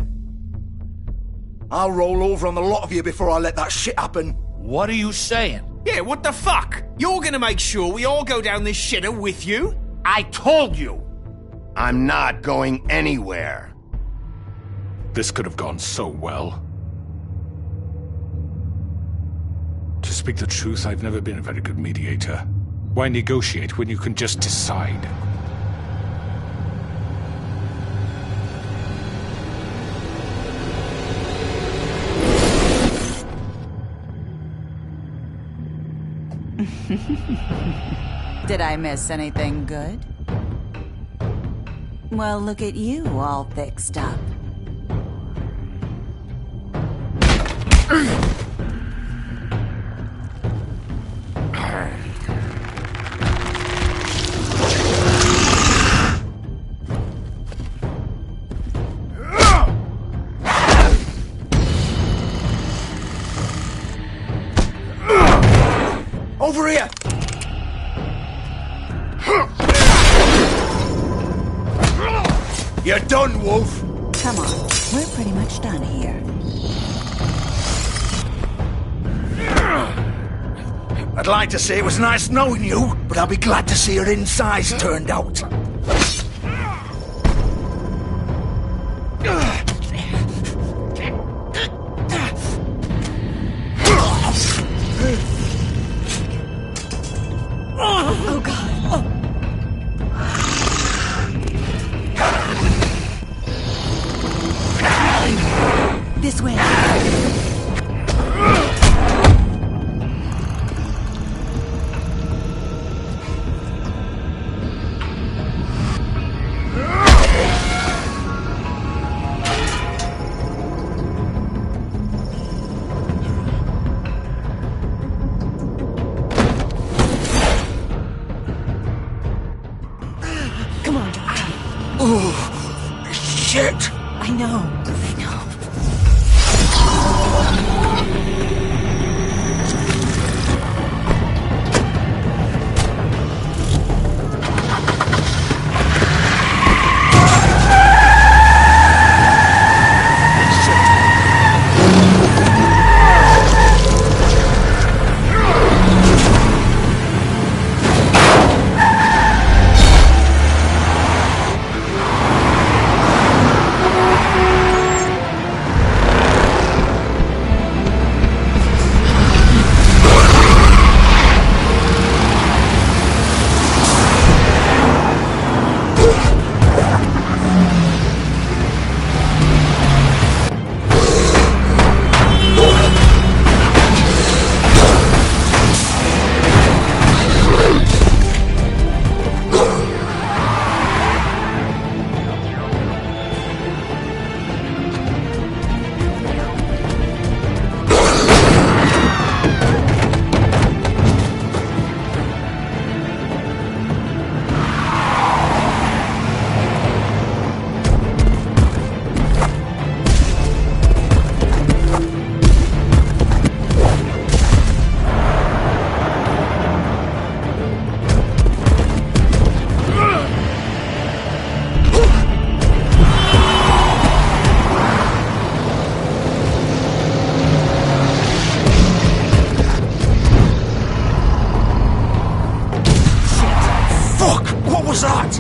I'll roll over on the lot of you before I let that shit happen. What are you saying? Yeah, what the fuck? You're gonna make sure we all go down this shitter with you? I told you! I'm not going anywhere. This could have gone so well. To speak the truth, I've never been a very good mediator. Why negotiate when you can just decide? Did I miss anything good? Well, look at you, all fixed up. Over here! You're done, Wolf! Come on, we're pretty much done here. I'd like to say it was nice knowing you, but I'll be glad to see your insides turned out. This way. Come on. Oh, shit! I know. What was that?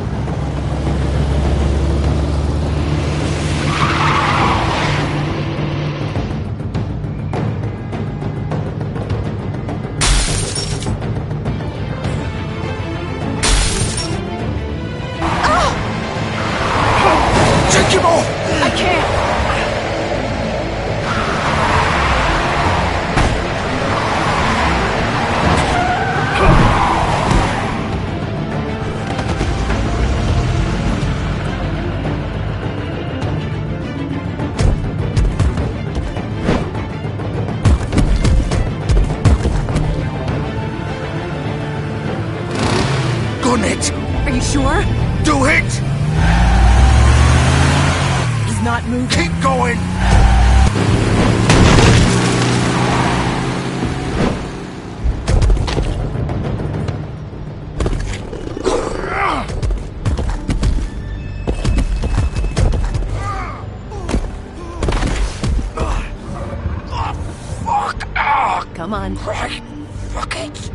Take him off! I can't. Gun it! Are you sure? Do it! He's not moving. Keep going! Come on. Right. Fuck it.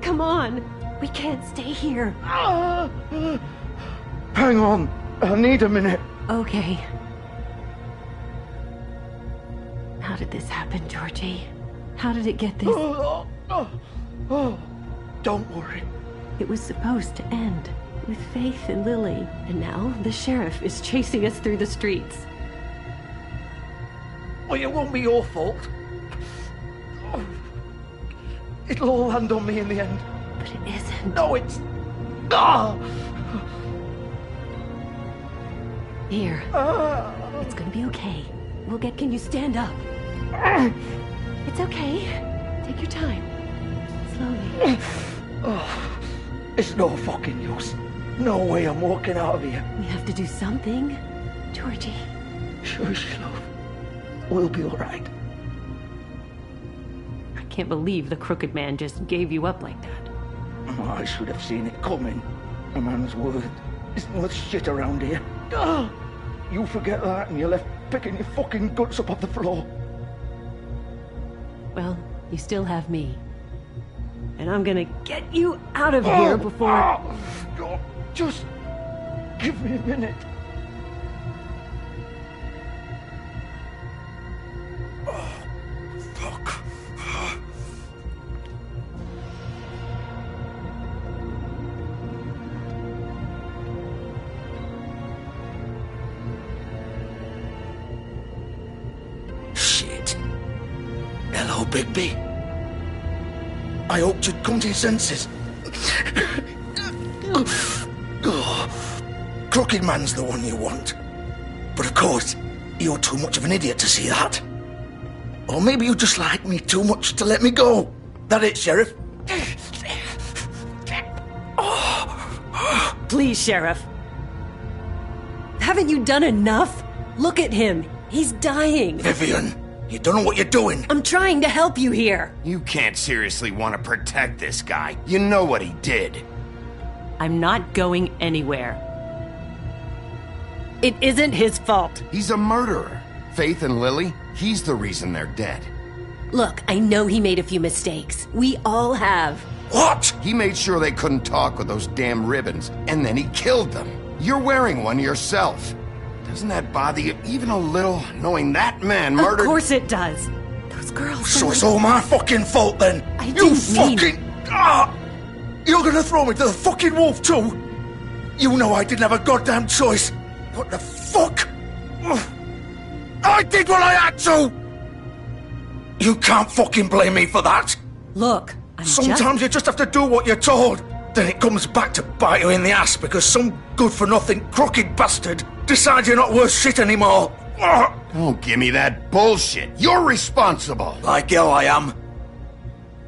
Come on. We can't stay here. Hang on. I need a minute. Okay. How did this happen, Georgie? How did it get this? Don't worry. It was supposed to end with Faith and Lily, and now the sheriff is chasing us through the streets. Well, it won't be your fault. It'll all land on me in the end. But it isn't. No, it's... Ah! Here. It's gonna be okay. We'll get... Can you stand up? It's okay. Take your time. Slowly. Oh, it's no fucking use. No way I'm walking out of here. We have to do something. Georgie. Shush, love. We'll be all right. I can't believe the crooked man just gave you up like that. Oh, I should have seen it coming. A man's word isn't worth shit around here. Ah! You forget that and you're left picking your fucking guts up off the floor. Well, you still have me. And I'm gonna get you out of here before... Oh, just give me a minute. Oh, fuck. Shit. Hello, Bigby. I hoped you'd come to your senses. Crooked man's the one you want. But of course, you're too much of an idiot to see that. Or maybe you just like me too much to let me go. That it, Sheriff? Please, Sheriff. Haven't you done enough? Look at him. He's dying. Vivian, you don't know what you're doing. I'm trying to help you here. You can't seriously want to protect this guy. You know what he did. I'm not going anywhere. It isn't his fault. He's a murderer. Faith and Lily, he's the reason they're dead. Look, I know he made a few mistakes. We all have. What? He made sure they couldn't talk with those damn ribbons, and then he killed them. You're wearing one yourself. Doesn't that bother you even a little, knowing that man murdered... Of course it does. Those girls... So it's all my fucking fault then? I didn't mean... You're gonna throw me to the fucking wolf too? You know I didn't have a goddamn choice. What the fuck? I did what I had to! You can't fucking blame me for that. Look, Sometimes you just have to do what you're told. Then it comes back to bite you in the ass because some good-for-nothing crooked bastard decides you're not worth shit anymore. Don't give me that bullshit. You're responsible. Like hell I am.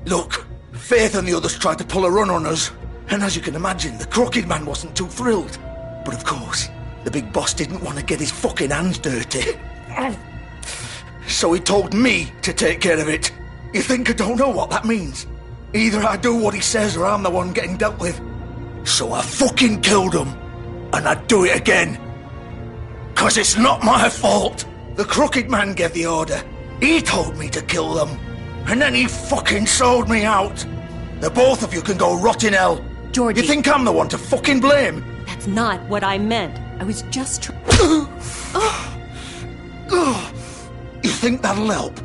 Look, Faith and the others tried to pull a run on us. And as you can imagine, the crooked man wasn't too thrilled. But of course, the big boss didn't want to get his fucking hands dirty. So he told me to take care of it. You think I don't know what that means? Either I do what he says or I'm the one getting dealt with. So I fucking killed him. And I'd do it again. 'Cause it's not my fault. The crooked man gave the order. He told me to kill them. And then he fucking sold me out. The both of you can go rot in hell. Georgie. You think I'm the one to fucking blame? That's not what I meant. I was just You think that'll help?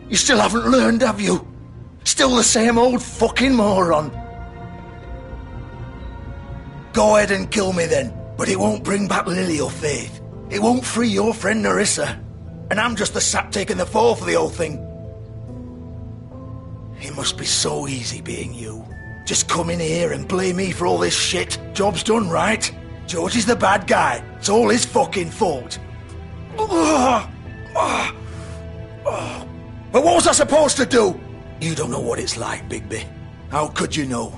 You still haven't learned, have you? Still the same old fucking moron. Go ahead and kill me then, but it won't bring back Lily or Faith. It won't free your friend Nerissa. And I'm just the sap taking the fall for the whole thing. It must be so easy being you. Just come in here and blame me for all this shit. Job's done, right? George is the bad guy. It's all his fucking fault. But what was I supposed to do? You don't know what it's like, Bigby. How could you know?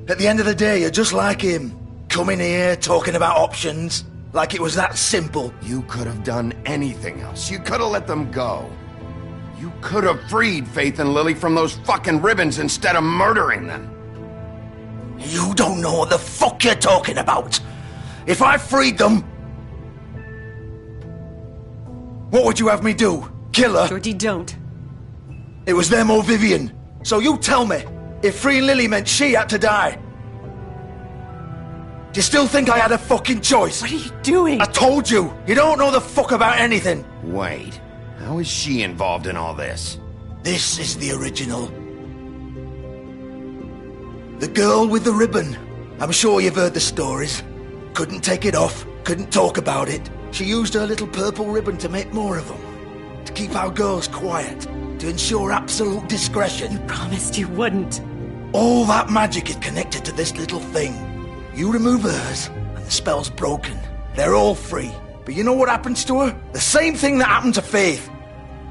At the end of the day, you're just like him. Coming here, talking about options. Like it was that simple. You could have done anything else. You could have let them go. You could have freed Faith and Lily from those fucking ribbons instead of murdering them. You don't know what the fuck you're talking about. If I freed them... What would you have me do? Kill her? Georgie, don't. It was them or Vivian. So you tell me, if freeing Lily meant she had to die. Do you still think I had a fucking choice? What are you doing? I told you, you don't know the fuck about anything. Wait, how is she involved in all this? This is the original. The girl with the ribbon. I'm sure you've heard the stories. Couldn't take it off, couldn't talk about it. She used her little purple ribbon to make more of them. To keep our girls quiet. To ensure absolute discretion. You promised you wouldn't. All that magic is connected to this little thing. You remove hers, and the spell's broken. They're all free. But you know what happens to her? The same thing that happened to Faith.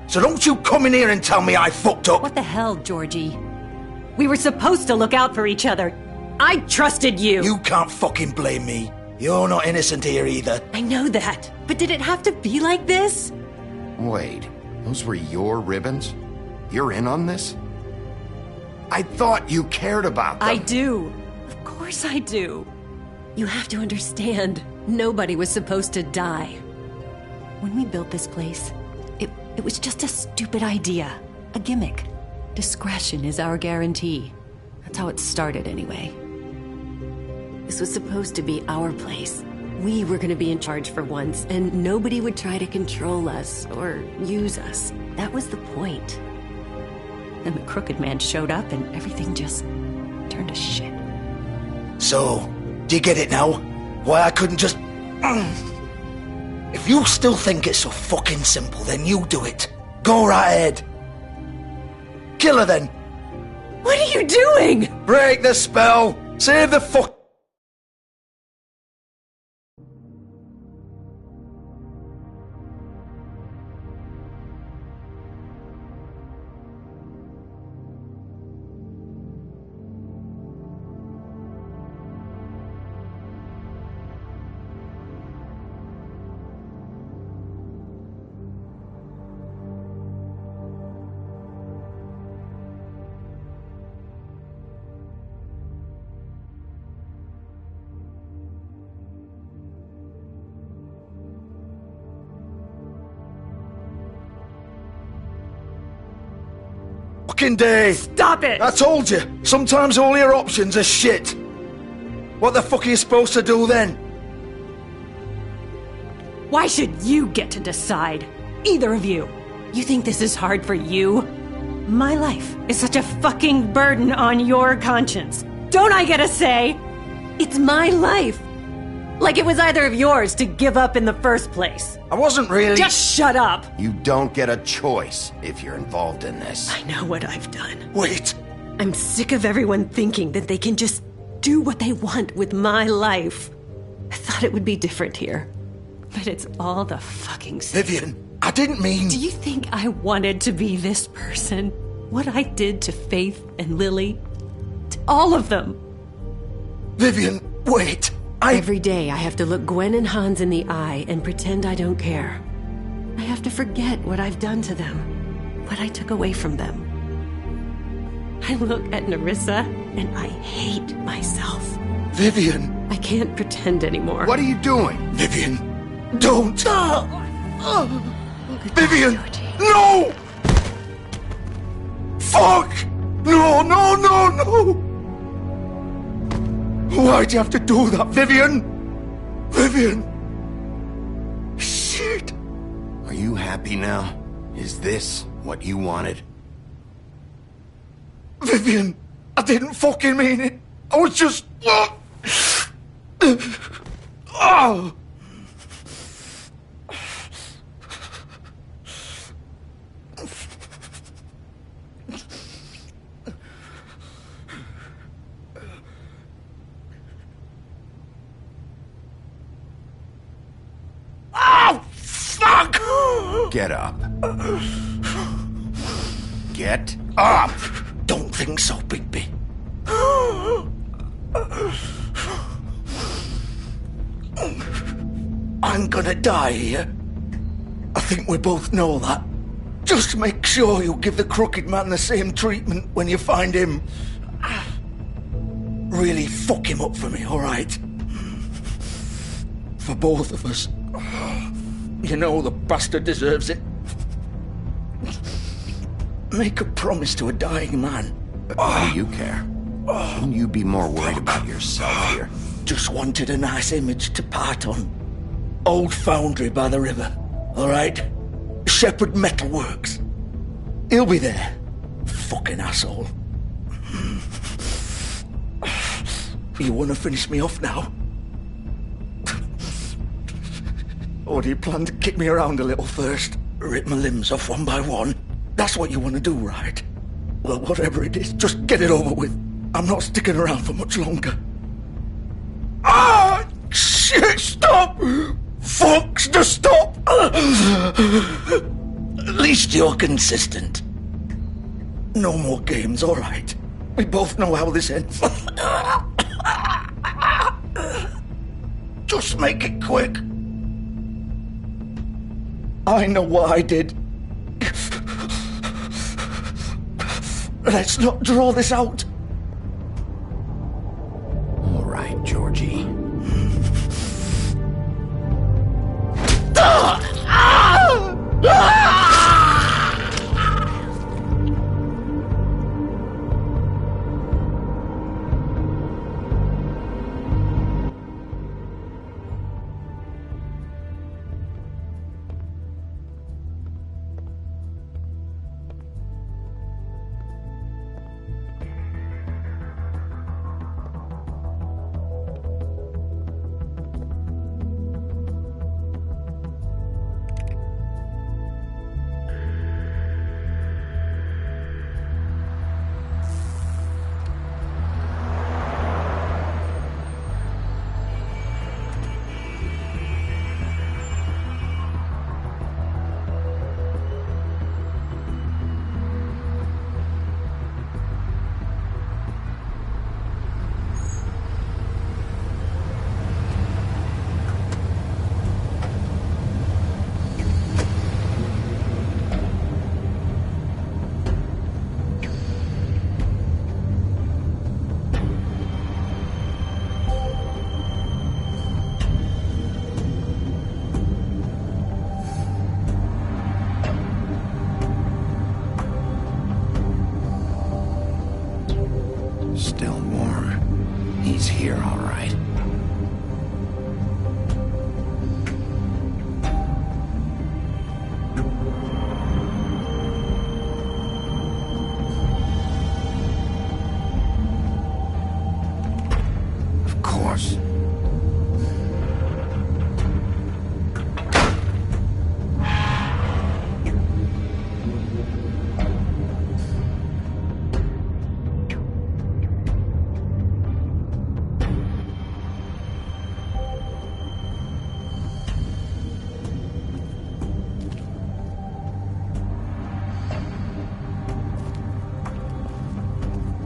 So don't you come in here and tell me I fucked up. What the hell, Georgie? We were supposed to look out for each other. I trusted you. You can't fucking blame me. You're not innocent here either. I know that. But did it have to be like this? Wait, those were your ribbons? You're in on this? I thought you cared about them. I do. Of course I do. You have to understand, nobody was supposed to die. When we built this place, it was just a stupid idea. A gimmick. Discretion is our guarantee. That's how it started anyway. This was supposed to be our place. We were gonna be in charge for once, and nobody would try to control us or use us. That was the point. Then the Crooked Man showed up and everything just turned to shit. So, do you get it now? Why I couldn't just... If you still think it's so fucking simple, then you do it. Go right ahead. Kill her then. What are you doing? Break the spell. Save the fuck... day. Stop it! I told you, sometimes all your options are shit. What the fuck are you supposed to do then? Why should you get to decide? Either of you. You think this is hard for you? My life is such a fucking burden on your conscience. Don't I get a say? It's my life. Like it was either of yours to give up in the first place. I wasn't really... Just shut up! You don't get a choice if you're involved in this. I know what I've done. Wait! I'm sick of everyone thinking that they can just do what they want with my life. I thought it would be different here. But it's all the fucking same. Vivian, I didn't mean... Do you think I wanted to be this person? What I did to Faith and Lily? To all of them? Vivian, wait! Every day I have to look Gwen and Hans in the eye and pretend I don't care. I have to forget what I've done to them, what I took away from them. I look at Nerissa and I hate myself. Vivian! I can't pretend anymore. What are you doing? Vivian, don't! Vivian! No! Fuck! No, no, no, no! Why'd you have to do that, Vivian? Vivian! Shit! Are you happy now? Is this what you wanted? Vivian, I didn't fucking mean it. I was just... Oh! Get up. Get up! Don't think so, Bigby. I'm gonna die here. I think we both know that. Just make sure you give the Crooked Man the same treatment when you find him. Really fuck him up for me, alright? For both of us. You know the bastard deserves it. Make a promise to a dying man. But why do you care? Shouldn't you be more worried about yourself here? Just wanted a nice image to part on. Old foundry by the river, alright? Shepherd Metalworks. He'll be there. Fucking asshole. You wanna finish me off now? Or do you plan to kick me around a little first? Rip my limbs off one by one? That's what you want to do, right? Well, whatever it is, just get it over with. I'm not sticking around for much longer. Ah! Shit, stop! Fuck, just stop! At least you're consistent. No more games, alright? We both know how this ends. Just make it quick. I know what I did. Let's not draw this out. All right, Georgie. Still warm. He's here, all right. Of course.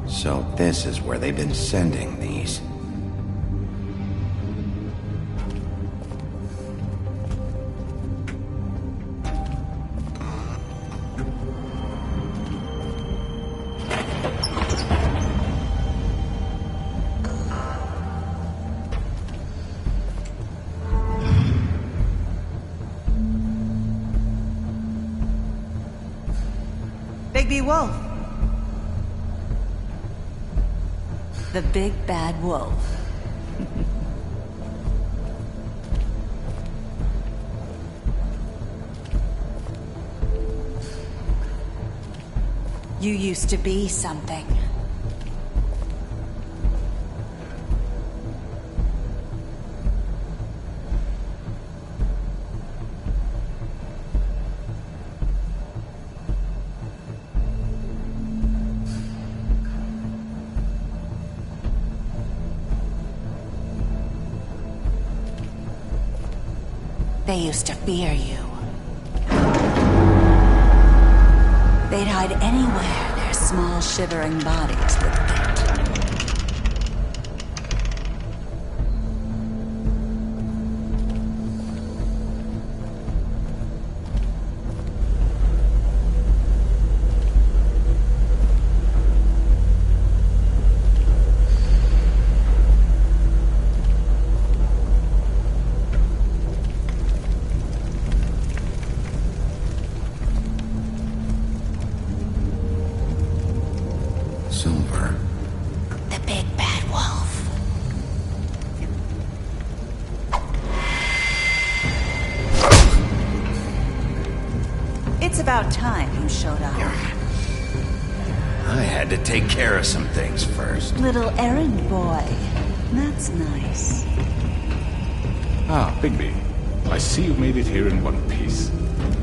So this is where they've been sending these. Bigby Wolf. The big bad wolf. You used to be something. They used to fear you. They'd hide anywhere their small, shivering bodies would fit. Silver. The big bad wolf. It's about time you showed up. I had to take care of some things first. Little errand boy. That's nice. Ah, Bigby. I see you made it here in one piece.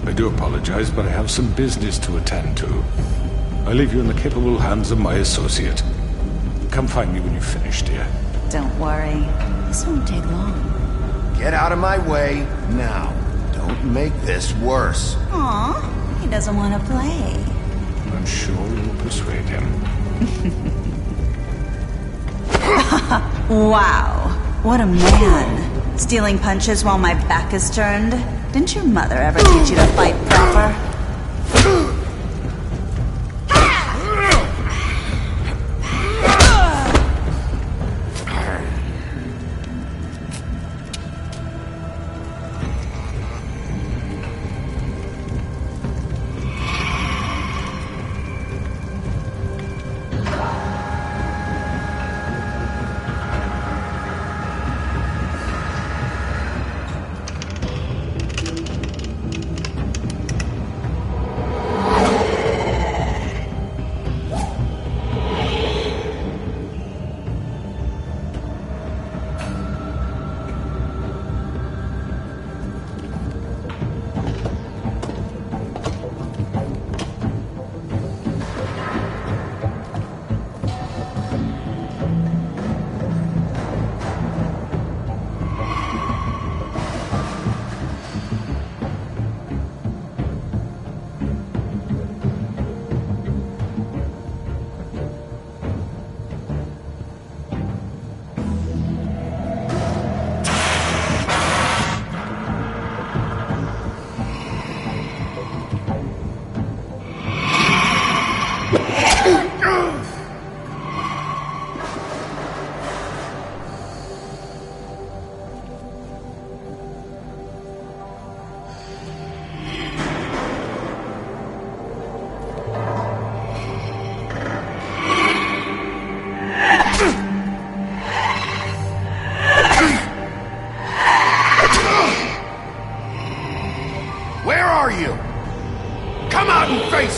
I do apologize, but I have some business to attend to. I leave you in the capable hands of my associate. Come find me when you've finished, dear. Don't worry. This won't take long. Get out of my way now. Don't make this worse. Aw, he doesn't want to play. I'm sure you'll persuade him. Wow, what a man. Stealing punches while my back is turned? Didn't your mother ever teach you to fight proper?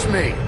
Trust me.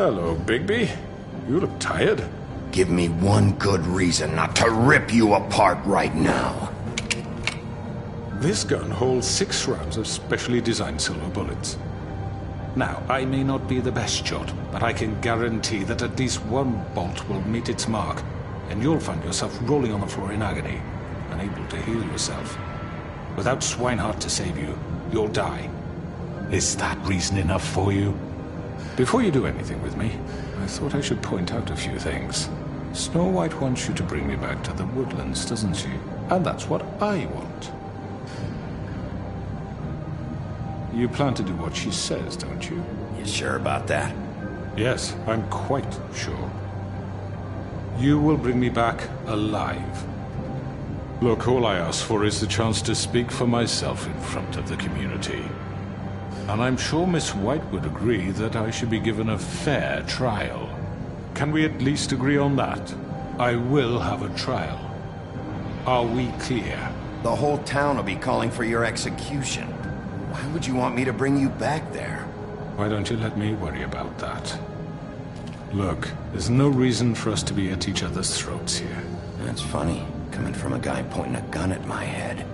Hello, Bigby. You look tired. Give me one good reason not to rip you apart right now. This gun holds 6 rounds of specially designed silver bullets. Now, I may not be the best shot, but I can guarantee that at least one bolt will meet its mark, and you'll find yourself rolling on the floor in agony, unable to heal yourself. Without Swinehart to save you, you'll die. Is that reason enough for you? Before you do anything with me, I thought I should point out a few things. Snow White wants you to bring me back to the woodlands, doesn't she? And that's what I want. You plan to do what she says, don't you? You sure about that? Yes, I'm quite sure. You will bring me back alive. Look, all I ask for is the chance to speak for myself in front of the community. And I'm sure Miss White would agree that I should be given a fair trial. Can we at least agree on that? I will have a trial. Are we clear? The whole town will be calling for your execution. Why would you want me to bring you back there? Why don't you let me worry about that? Look, there's no reason for us to be at each other's throats here. That's funny, coming from a guy pointing a gun at my head.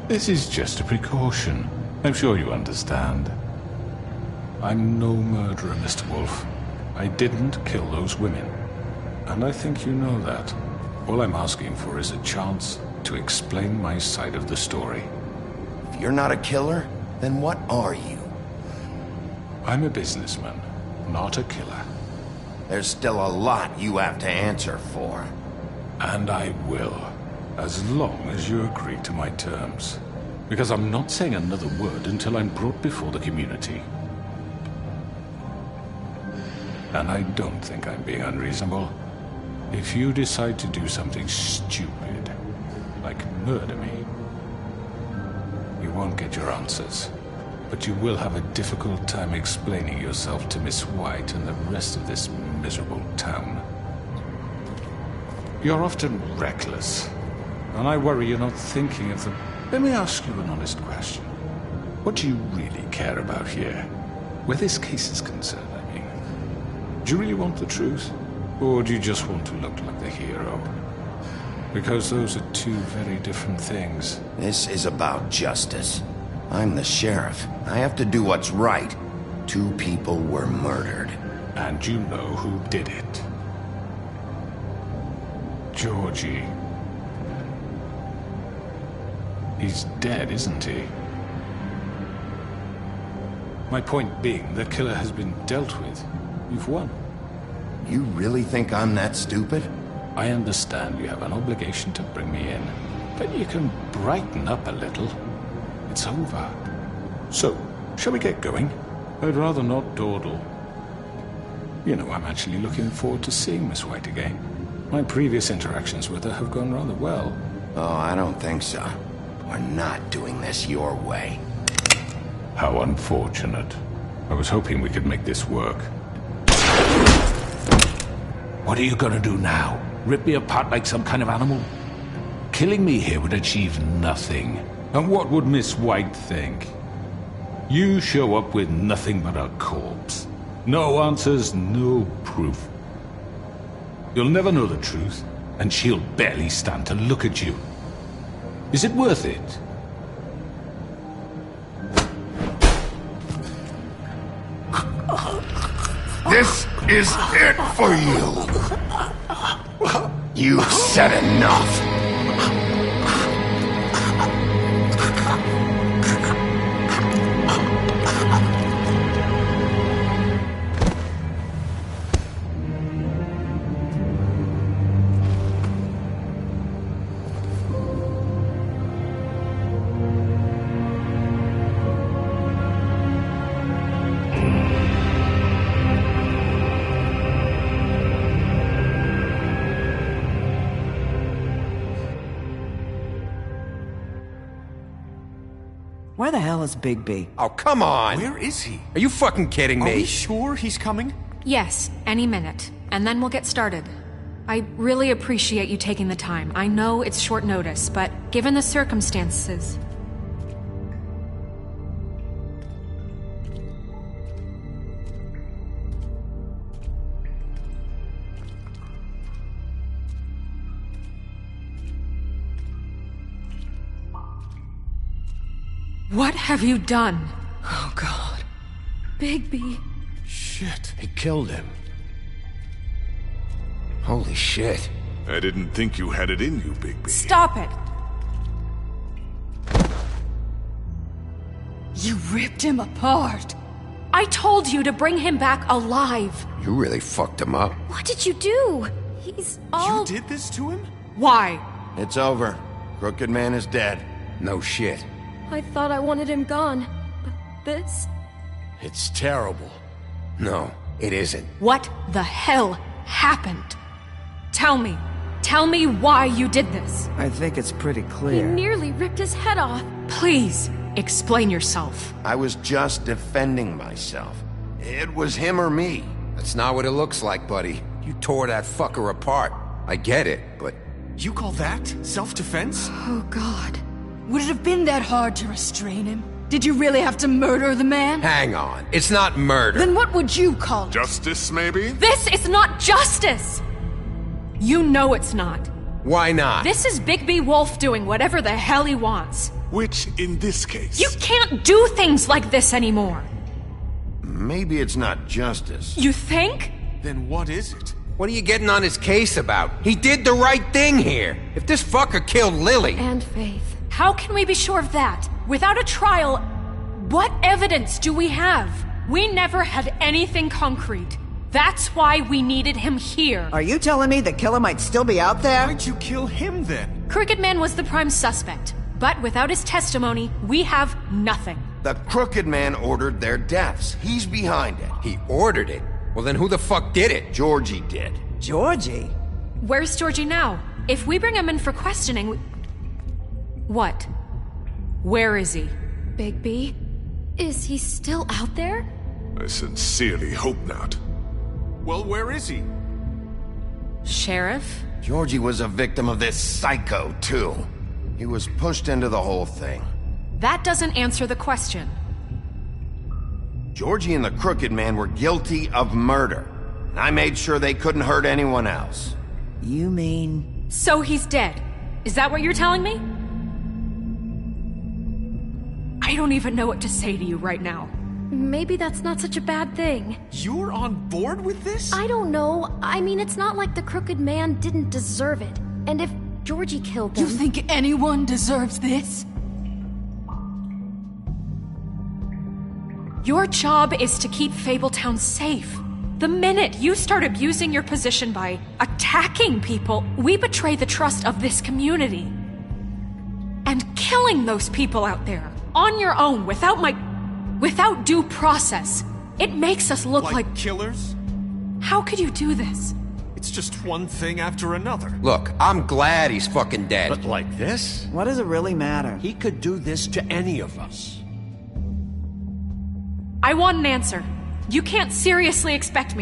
This is just a precaution. I'm sure you understand. I'm no murderer, Mr. Wolf. I didn't kill those women. And I think you know that. All I'm asking for is a chance to explain my side of the story. If you're not a killer, then what are you? I'm a businessman, not a killer. There's still a lot you have to answer for. And I will, as long as you agree to my terms. Because I'm not saying another word until I'm brought before the community. And I don't think I'm being unreasonable. If you decide to do something stupid, like murder me, you won't get your answers. But you will have a difficult time explaining yourself to Miss White and the rest of this miserable town. You're often reckless, and I worry you're not thinking of the... Let me ask you an honest question. What do you really care about here? Where this case is concerned, I mean. Do you really want the truth? Or do you just want to look like the hero? Because those are two very different things. This is about justice. I'm the sheriff. I have to do what's right. 2 people were murdered. And you know who did it. Georgie. He's dead, isn't he? My point being, the killer has been dealt with. You've won. You really think I'm that stupid? I understand you have an obligation to bring me in, but you can brighten up a little. It's over. So, shall we get going? I'd rather not dawdle. You know, I'm actually looking forward to seeing Miss White again. My previous interactions with her have gone rather well. Oh, I don't think so. We're not doing this your way. How unfortunate. I was hoping we could make this work. What are you gonna do now? Rip me apart like some kind of animal? Killing me here would achieve nothing. And what would Miss White think? You show up with nothing but a corpse. No answers, no proof. You'll never know the truth, and she'll barely stand to look at you. Is it worth it? This is it for you. You've said enough. Where the hell is Bigby? Oh, come on! Where is he? Are you fucking kidding me? Are we sure he's coming? Yes, any minute. And then we'll get started. I really appreciate you taking the time. I know it's short notice, but given the circumstances... What have you done? Oh, God. Bigby. Shit. He killed him. Holy shit. I didn't think you had it in you, Bigby. Stop it! You ripped him apart. I told you to bring him back alive. You really fucked him up. What did you do? He's all... You did this to him? Why? It's over. Crooked Man is dead. No shit. I thought I wanted him gone, but this... It's terrible. No, it isn't. What the hell happened? Tell me. Tell me why you did this. I think it's pretty He clear. nearly ripped his head off. Please, explain yourself. I was just defending myself. It was him or me. That's not what it looks like, buddy. You tore that fucker apart. I get it, but... You call that self-defense? Oh, God. Would it have been that hard to restrain him? Did you really have to murder the man? Hang on. It's not murder. Then what would you call it? Justice, maybe? This is not justice! You know it's not. Why not? This is Bigby Wolf doing whatever the hell he wants. Which, in this case... You can't do things like this anymore. Maybe it's not justice. You think? Then what is it? What are you getting on his case about? He did the right thing here. If this fucker killed Lily... And Faith. How can we be sure of that? Without a trial, what evidence do we have? We never had anything concrete. That's why we needed him here. Are you telling me the killer might still be out there? Why'd you kill him then? Crooked Man was the prime suspect, but without his testimony, we have nothing. The Crooked Man ordered their deaths. He's behind it. He ordered it. Well, then who the fuck did it? Georgie did. Georgie? Where's Georgie now? If we bring him in for questioning... What? Where is he? Bigby? Is he still out there? I sincerely hope not. Well, where is he? Sheriff? Georgie was a victim of this psycho, too. He was pushed into the whole thing. That doesn't answer the question. Georgie and the Crooked Man were guilty of murder. And I made sure they couldn't hurt anyone else. You mean... So he's dead. Is that what you're telling me? I don't even know what to say to you right now. Maybe that's not such a bad thing. You're on board with this? I don't know. I mean, it's not like the Crooked Man didn't deserve it. And if Georgie killed them... You think anyone deserves this? Your job is to keep Fabletown safe. The minute you start abusing your position by attacking people, we betray the trust of this community. And killing those people out there, on your own, without due process, it makes us look like killers? How could you do this? It's just one thing after another. Look, I'm glad he's fucking dead. But like this? What does it really matter? He could do this to any of us. I want an answer. You can't seriously expect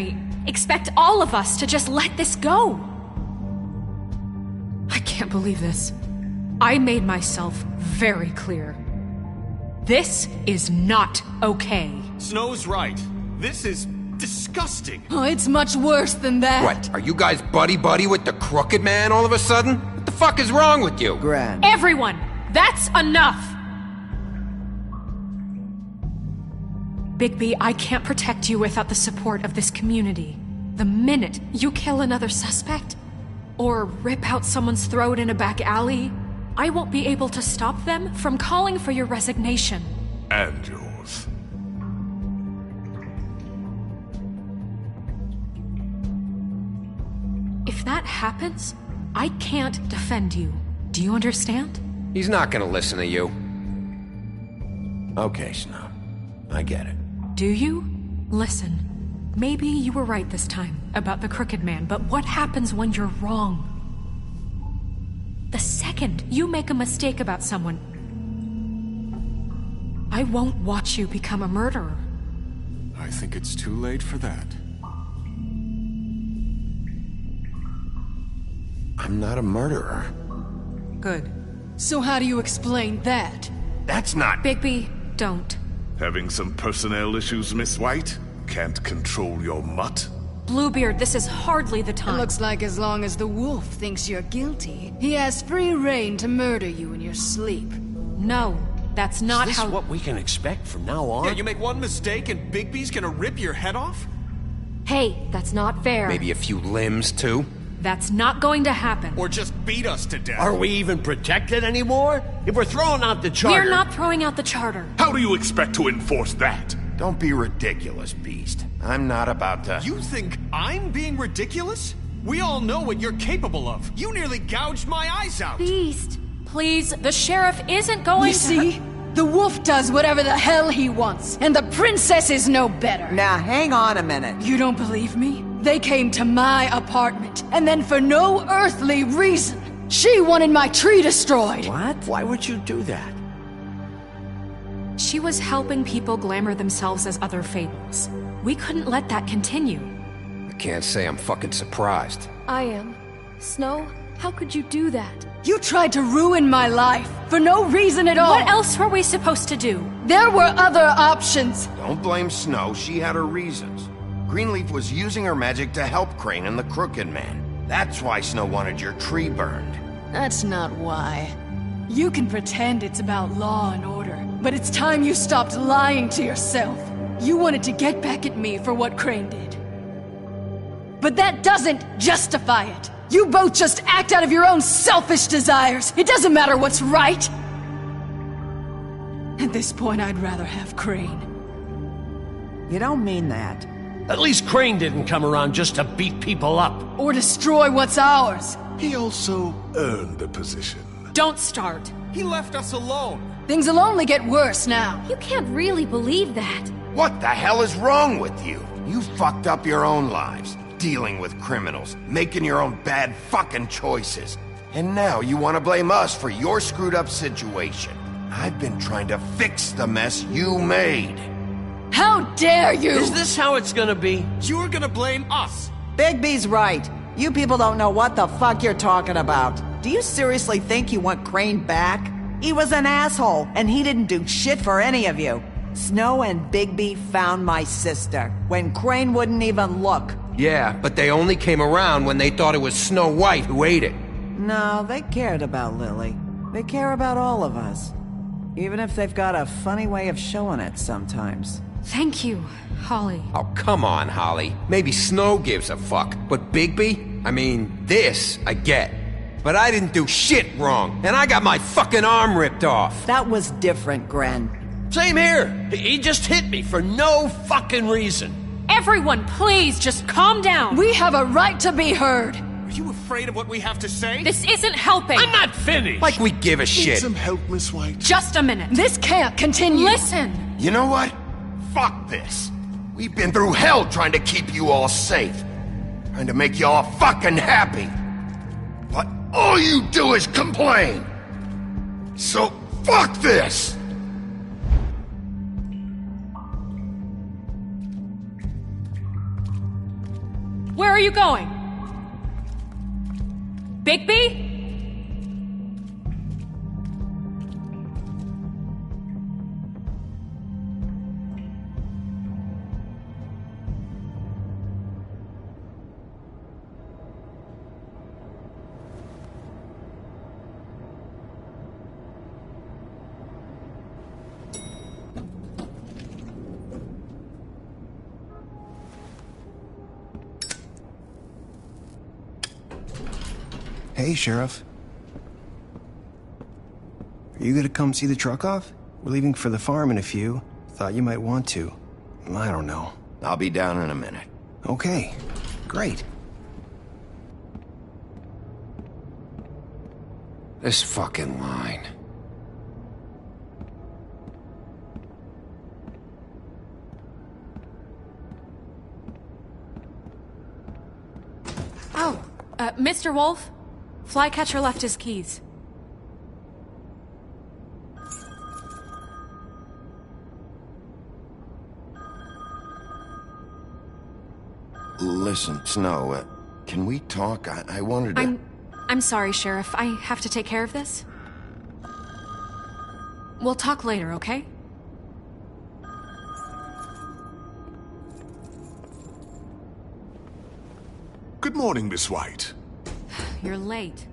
all of us to just let this go. I can't believe this. I made myself very clear. This is not okay. Snow's right. This is disgusting. Oh, it's much worse than that. What, are you guys buddy-buddy with the Crooked Man all of a sudden? What the fuck is wrong with you? Gran. Everyone, that's enough! Bigby, I can't protect you without the support of this community. The minute you kill another suspect, or rip out someone's throat in a back alley, I won't be able to stop them from calling for your resignation. And yours. If that happens, I can't defend you. Do you understand? He's not gonna listen to you. Okay, Snow. I get it. Do you? Listen, maybe you were right this time about the Crooked Man, but what happens when you're wrong? The second you make a mistake about someone, I won't watch you become a murderer. I think it's too late for that. I'm not a murderer. Good. So how do you explain that? That's not... Bigby, don't. Having some personnel issues, Miss White? Can't control your mutt? Bluebeard, this is hardly the time. It looks like as long as the wolf thinks you're guilty, he has free reign to murder you in your sleep. No. That's not Is this how... what we can expect from now on? Yeah, you make one mistake and Bigby's gonna rip your head off? Hey, that's not fair. Maybe a few limbs, too? That's not going to happen. Or just beat us to death? Are we even protected anymore? If we're throwing out the charter... We're not throwing out the charter. How do you expect to enforce that? Don't be ridiculous, Beast. I'm not about to... You think I'm being ridiculous? We all know what you're capable of. You nearly gouged my eyes out. Beast. Please, the sheriff isn't going You see? The wolf does whatever the hell he wants, and the princess is no better. Now, hang on a minute. You don't believe me? They came to my apartment, and then for no earthly reason, she wanted my tree destroyed. What? Why would you do that? She was helping people glamour themselves as other fables. We couldn't let that continue. I can't say I'm fucking surprised. I am. Snow, how could you do that? You tried to ruin my life, for no reason at all. What else were we supposed to do? There were other options. Don't blame Snow, she had her reasons. Greenleaf was using her magic to help Crane and the Crooked Man. That's why Snow wanted your tree burned. That's not why. You can pretend it's about law and order, but it's time you stopped lying to yourself. You wanted to get back at me for what Crane did. But that doesn't justify it. You both just act out of your own selfish desires. It doesn't matter what's right. At this point, I'd rather have Crane. You don't mean that. At least Crane didn't come around just to beat people up. Or destroy what's ours. He also earned the position. Don't start. He left us alone. Things will only get worse now. You can't really believe that. What the hell is wrong with you? You fucked up your own lives, dealing with criminals, making your own bad fucking choices. And now you want to blame us for your screwed up situation. I've been trying to fix the mess you made. How dare you! Is this how it's gonna be? You're gonna blame us. Bigby's right. You people don't know what the fuck you're talking about. Do you seriously think you want Crane back? He was an asshole, and he didn't do shit for any of you. Snow and Bigby found my sister, when Crane wouldn't even look. Yeah, but they only came around when they thought it was Snow White who ate it. No, they cared about Lily. They care about all of us. Even if they've got a funny way of showing it sometimes. Thank you, Holly. Oh, come on, Holly. Maybe Snow gives a fuck, but Bigby? I mean, this, I get. But I didn't do shit wrong, and I got my fucking arm ripped off. That was different, Gren. Same here. He just hit me for no fucking reason. Everyone, please, just calm down. We have a right to be heard. Are you afraid of what we have to say? This isn't helping. I'm not finished. Like we give a Need shit. some help, Miss White? Just a minute. This can't continue. Listen. You know what? Fuck this. We've been through hell trying to keep you all safe. Trying to make you all fucking happy. But all you do is complain. So fuck this. Where are you going? Bigby? Hey, Sheriff. Are you gonna come see the truck off? We're leaving for the farm in a few. Thought you might want to. I don't know. I'll be down in a minute. Okay, great. This fucking line. Oh, Mr. Wolf? Flycatcher left his keys. Listen, Snow, can we talk? I wanted to... I'm sorry, Sheriff. I have to take care of this. We'll talk later, okay? Good morning, Miss White. You're late.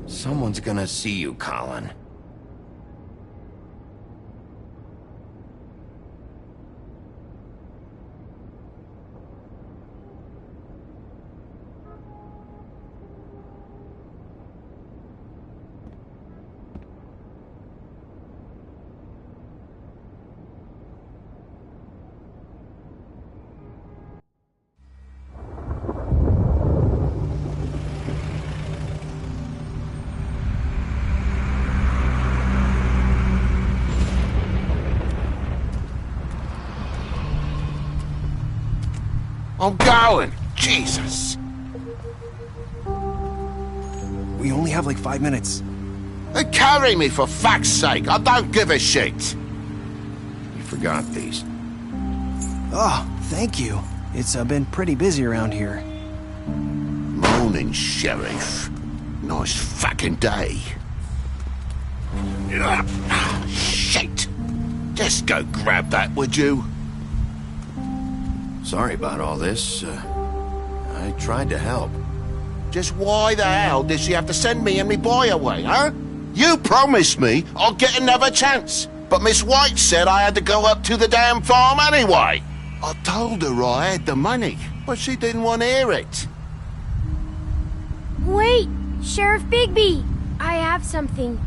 Someone's gonna see you, Colin. I'm going! Jesus! We only have like 5 minutes. Carry me for fuck's sake! I don't give a shit! You forgot these. Oh, thank you. It's been pretty busy around here. Morning, Sheriff. Nice fucking day. Shit! Just go grab that, would you? Sorry about all this. I tried to help. Just why the hell did she have to send me and me boy away, huh? You promised me I'd get another chance, but Miss White said I had to go up to the damn farm anyway. I told her I had the money, but she didn't want to hear it. Wait, Sheriff Bigby! I have something.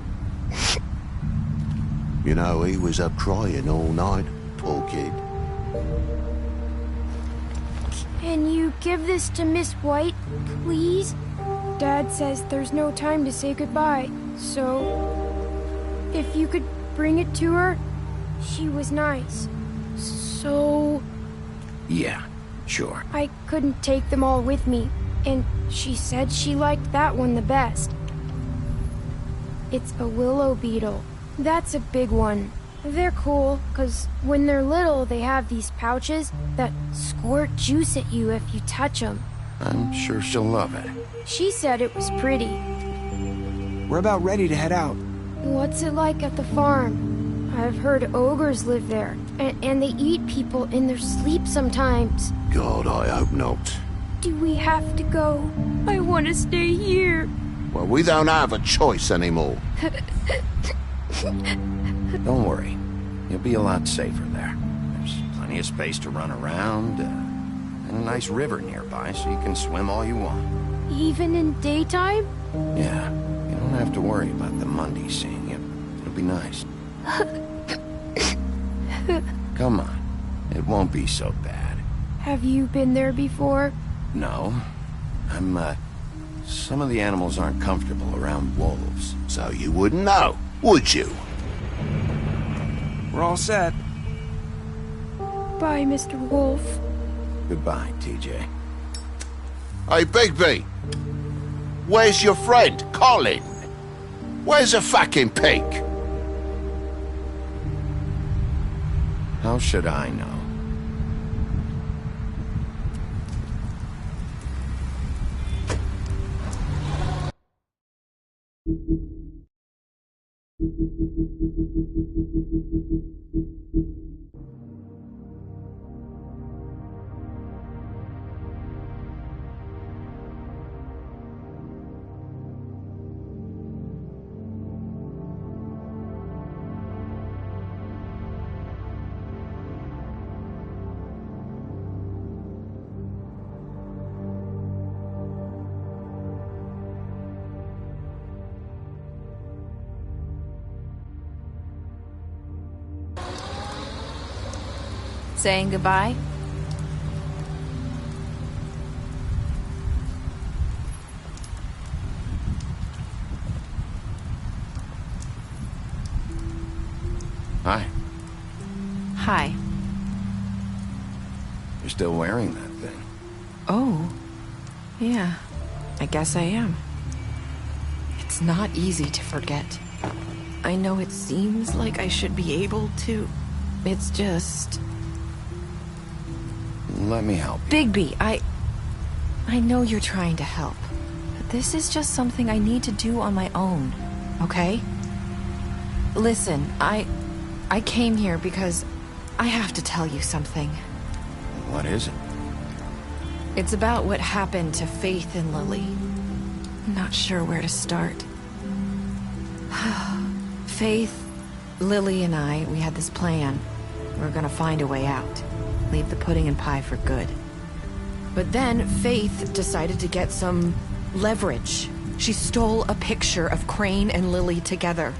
You know, he was up crying all night, poor kid. Can you give this to Miss White, please? Dad says there's no time to say goodbye, so if you could bring it to her, she was nice. So Yeah, sure. I couldn't take them all with me, and she said she liked that one the best. It's a willow beetle. That's a big one. They're cool, because when they're little, they have these pouches that squirt juice at you if you touch them. I'm sure she'll love it. She said it was pretty. We're about ready to head out. What's it like at the farm? I've heard ogres live there, and they eat people in their sleep sometimes. God, I hope not. Do we have to go? I want to stay here. Well, we don't have a choice anymore. Don't worry. You'll be a lot safer there. There's plenty of space to run around, and a nice river nearby so you can swim all you want. Even in daytime? Yeah, you don't have to worry about the Monday seeing you. It'll be nice. Come on. It won't be so bad. Have you been there before? No. Some of the animals aren't comfortable around wolves. So you wouldn't know, would you? We're all set. Bye, Mr. Wolf. Goodbye, TJ. Hey, Bigby. Where's your friend, Colin? Where's the fucking pig? How should I know? Saying goodbye? Hi. Hi. You're still wearing that thing. Oh. Yeah. I guess I am. It's not easy to forget. I know it seems like I should be able to. It's just... Let me help you. Bigby, I know you're trying to help. But this is just something I need to do on my own. Okay? Listen, I came here because I have to tell you something. What is it? It's about what happened to Faith and Lily. I'm not sure where to start. Faith, Lily, and I, we had this plan. We're gonna find a way out. Leave the pudding and pie for good. But then Faith decided to get some leverage. She stole a picture of Crane and Lily together.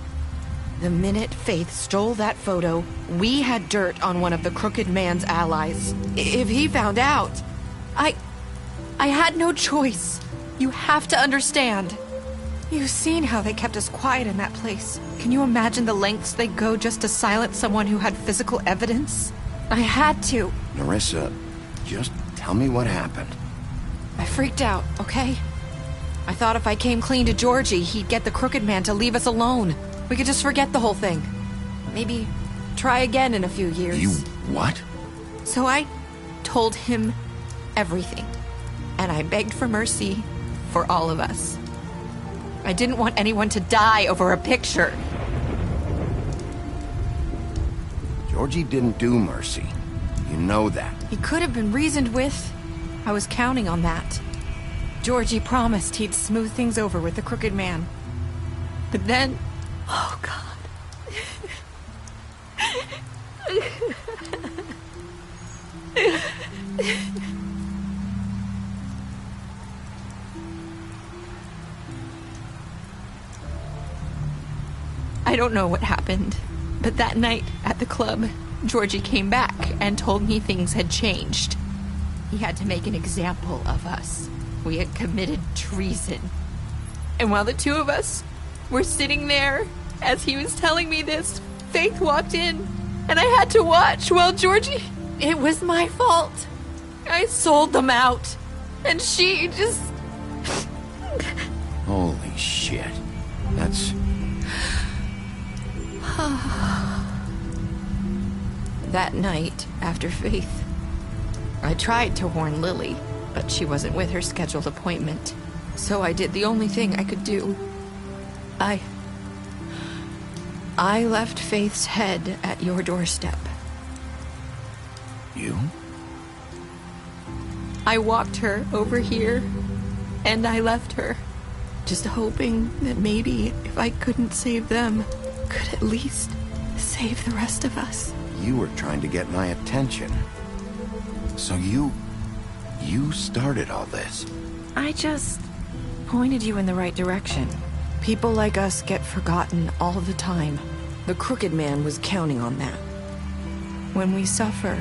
The minute Faith stole that photo, we had dirt on one of the Crooked Man's allies. If he found out, I had no choice. You have to understand. You've seen how they kept us quiet in that place. Can you imagine the lengths they go just to silence someone who had physical evidence? I had to. Nerissa, just tell me what happened. I freaked out, okay? I thought if I came clean to Georgie, he'd get the Crooked Man to leave us alone. We could just forget the whole thing. Maybe try again in a few years. You what? So I told him everything. And I begged for mercy for all of us. I didn't want anyone to die over a picture. Georgie didn't do mercy. You know that. He could have been reasoned with. I was counting on that. Georgie promised he'd smooth things over with the Crooked Man. But then... Oh, God. I don't know what happened, but that night at the club, Georgie came back and told me things had changed. He had to make an example of us. We had committed treason. And while the two of us were sitting there, as he was telling me this, Faith walked in, and I had to watch while Georgie... It was my fault. I sold them out, and she just... Holy shit. That's... That night, after Faith, I tried to warn Lily, but she wasn't with her scheduled appointment. So I did the only thing I could do. I left Faith's head at your doorstep. You? I walked her over here, and I left her, just hoping that maybe if I couldn't save them, could at least save the rest of us. You were trying to get my attention. So you started all this. I just pointed you in the right direction. People like us get forgotten all the time. The Crooked Man was counting on that. When we suffer,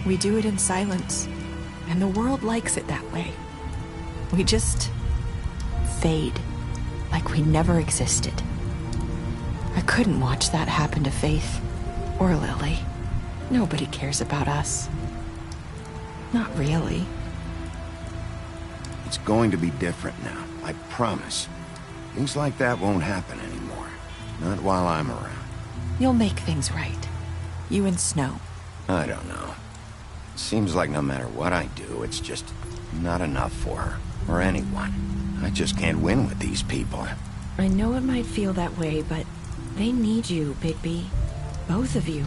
we do it in silence. And the world likes it that way. We just fade, like we never existed. I couldn't watch that happen to Faith or Lily. Nobody cares about us. Not really. It's going to be different now, I promise. Things like that won't happen anymore. Not while I'm around. You'll make things right. You and Snow. I don't know. It seems like no matter what I do, it's just not enough for her, or anyone. I just can't win with these people. I know it might feel that way, but they need you, Bigby. Both of you.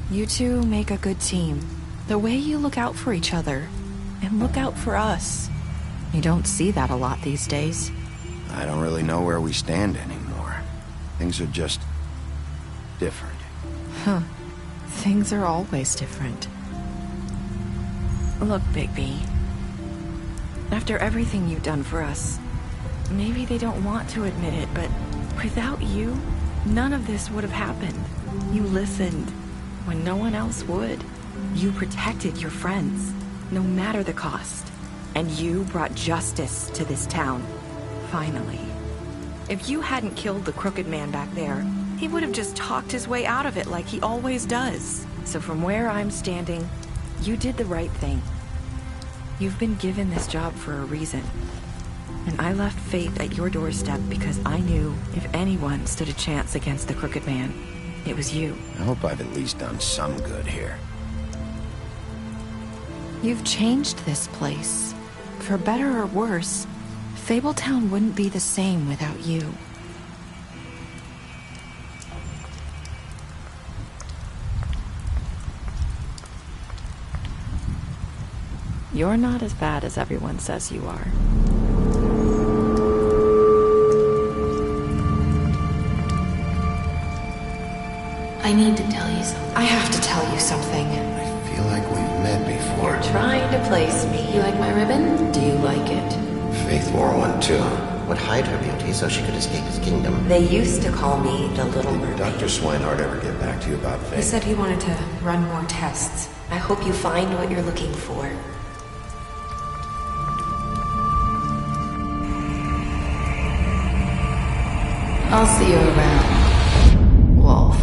You two make a good team. The way you look out for each other, and look out for us. You don't see that a lot these days. I don't really know where we stand anymore. Things are just... different. Huh. Things are always different. Look, Bigby. After everything you've done for us, maybe they don't want to admit it, but without you, none of this would have happened. You listened when no one else would. You protected your friends, no matter the cost. And you brought justice to this town, finally. If you hadn't killed the Crooked Man back there, he would have just talked his way out of it like he always does. So from where I'm standing, You did the right thing. You've been given this job for a reason. And I left Faith at your doorstep because I knew if anyone stood a chance against the Crooked Man, it was you. I hope I've at least done some good here. You've changed this place. For better or worse, Fabletown wouldn't be the same without you. You're not as bad as everyone says you are. I need to tell you something. I have to tell you something. I feel like we've met before. You're trying to place me. You like my ribbon? Do you like it? Faith wore one too. Would hide her beauty so she could escape his kingdom. They used to call me the Little Mermaid. Did Dr. Swinehart ever get back to you about Faith? He said he wanted to run more tests. I hope you find what you're looking for. I'll see you around, Wolf.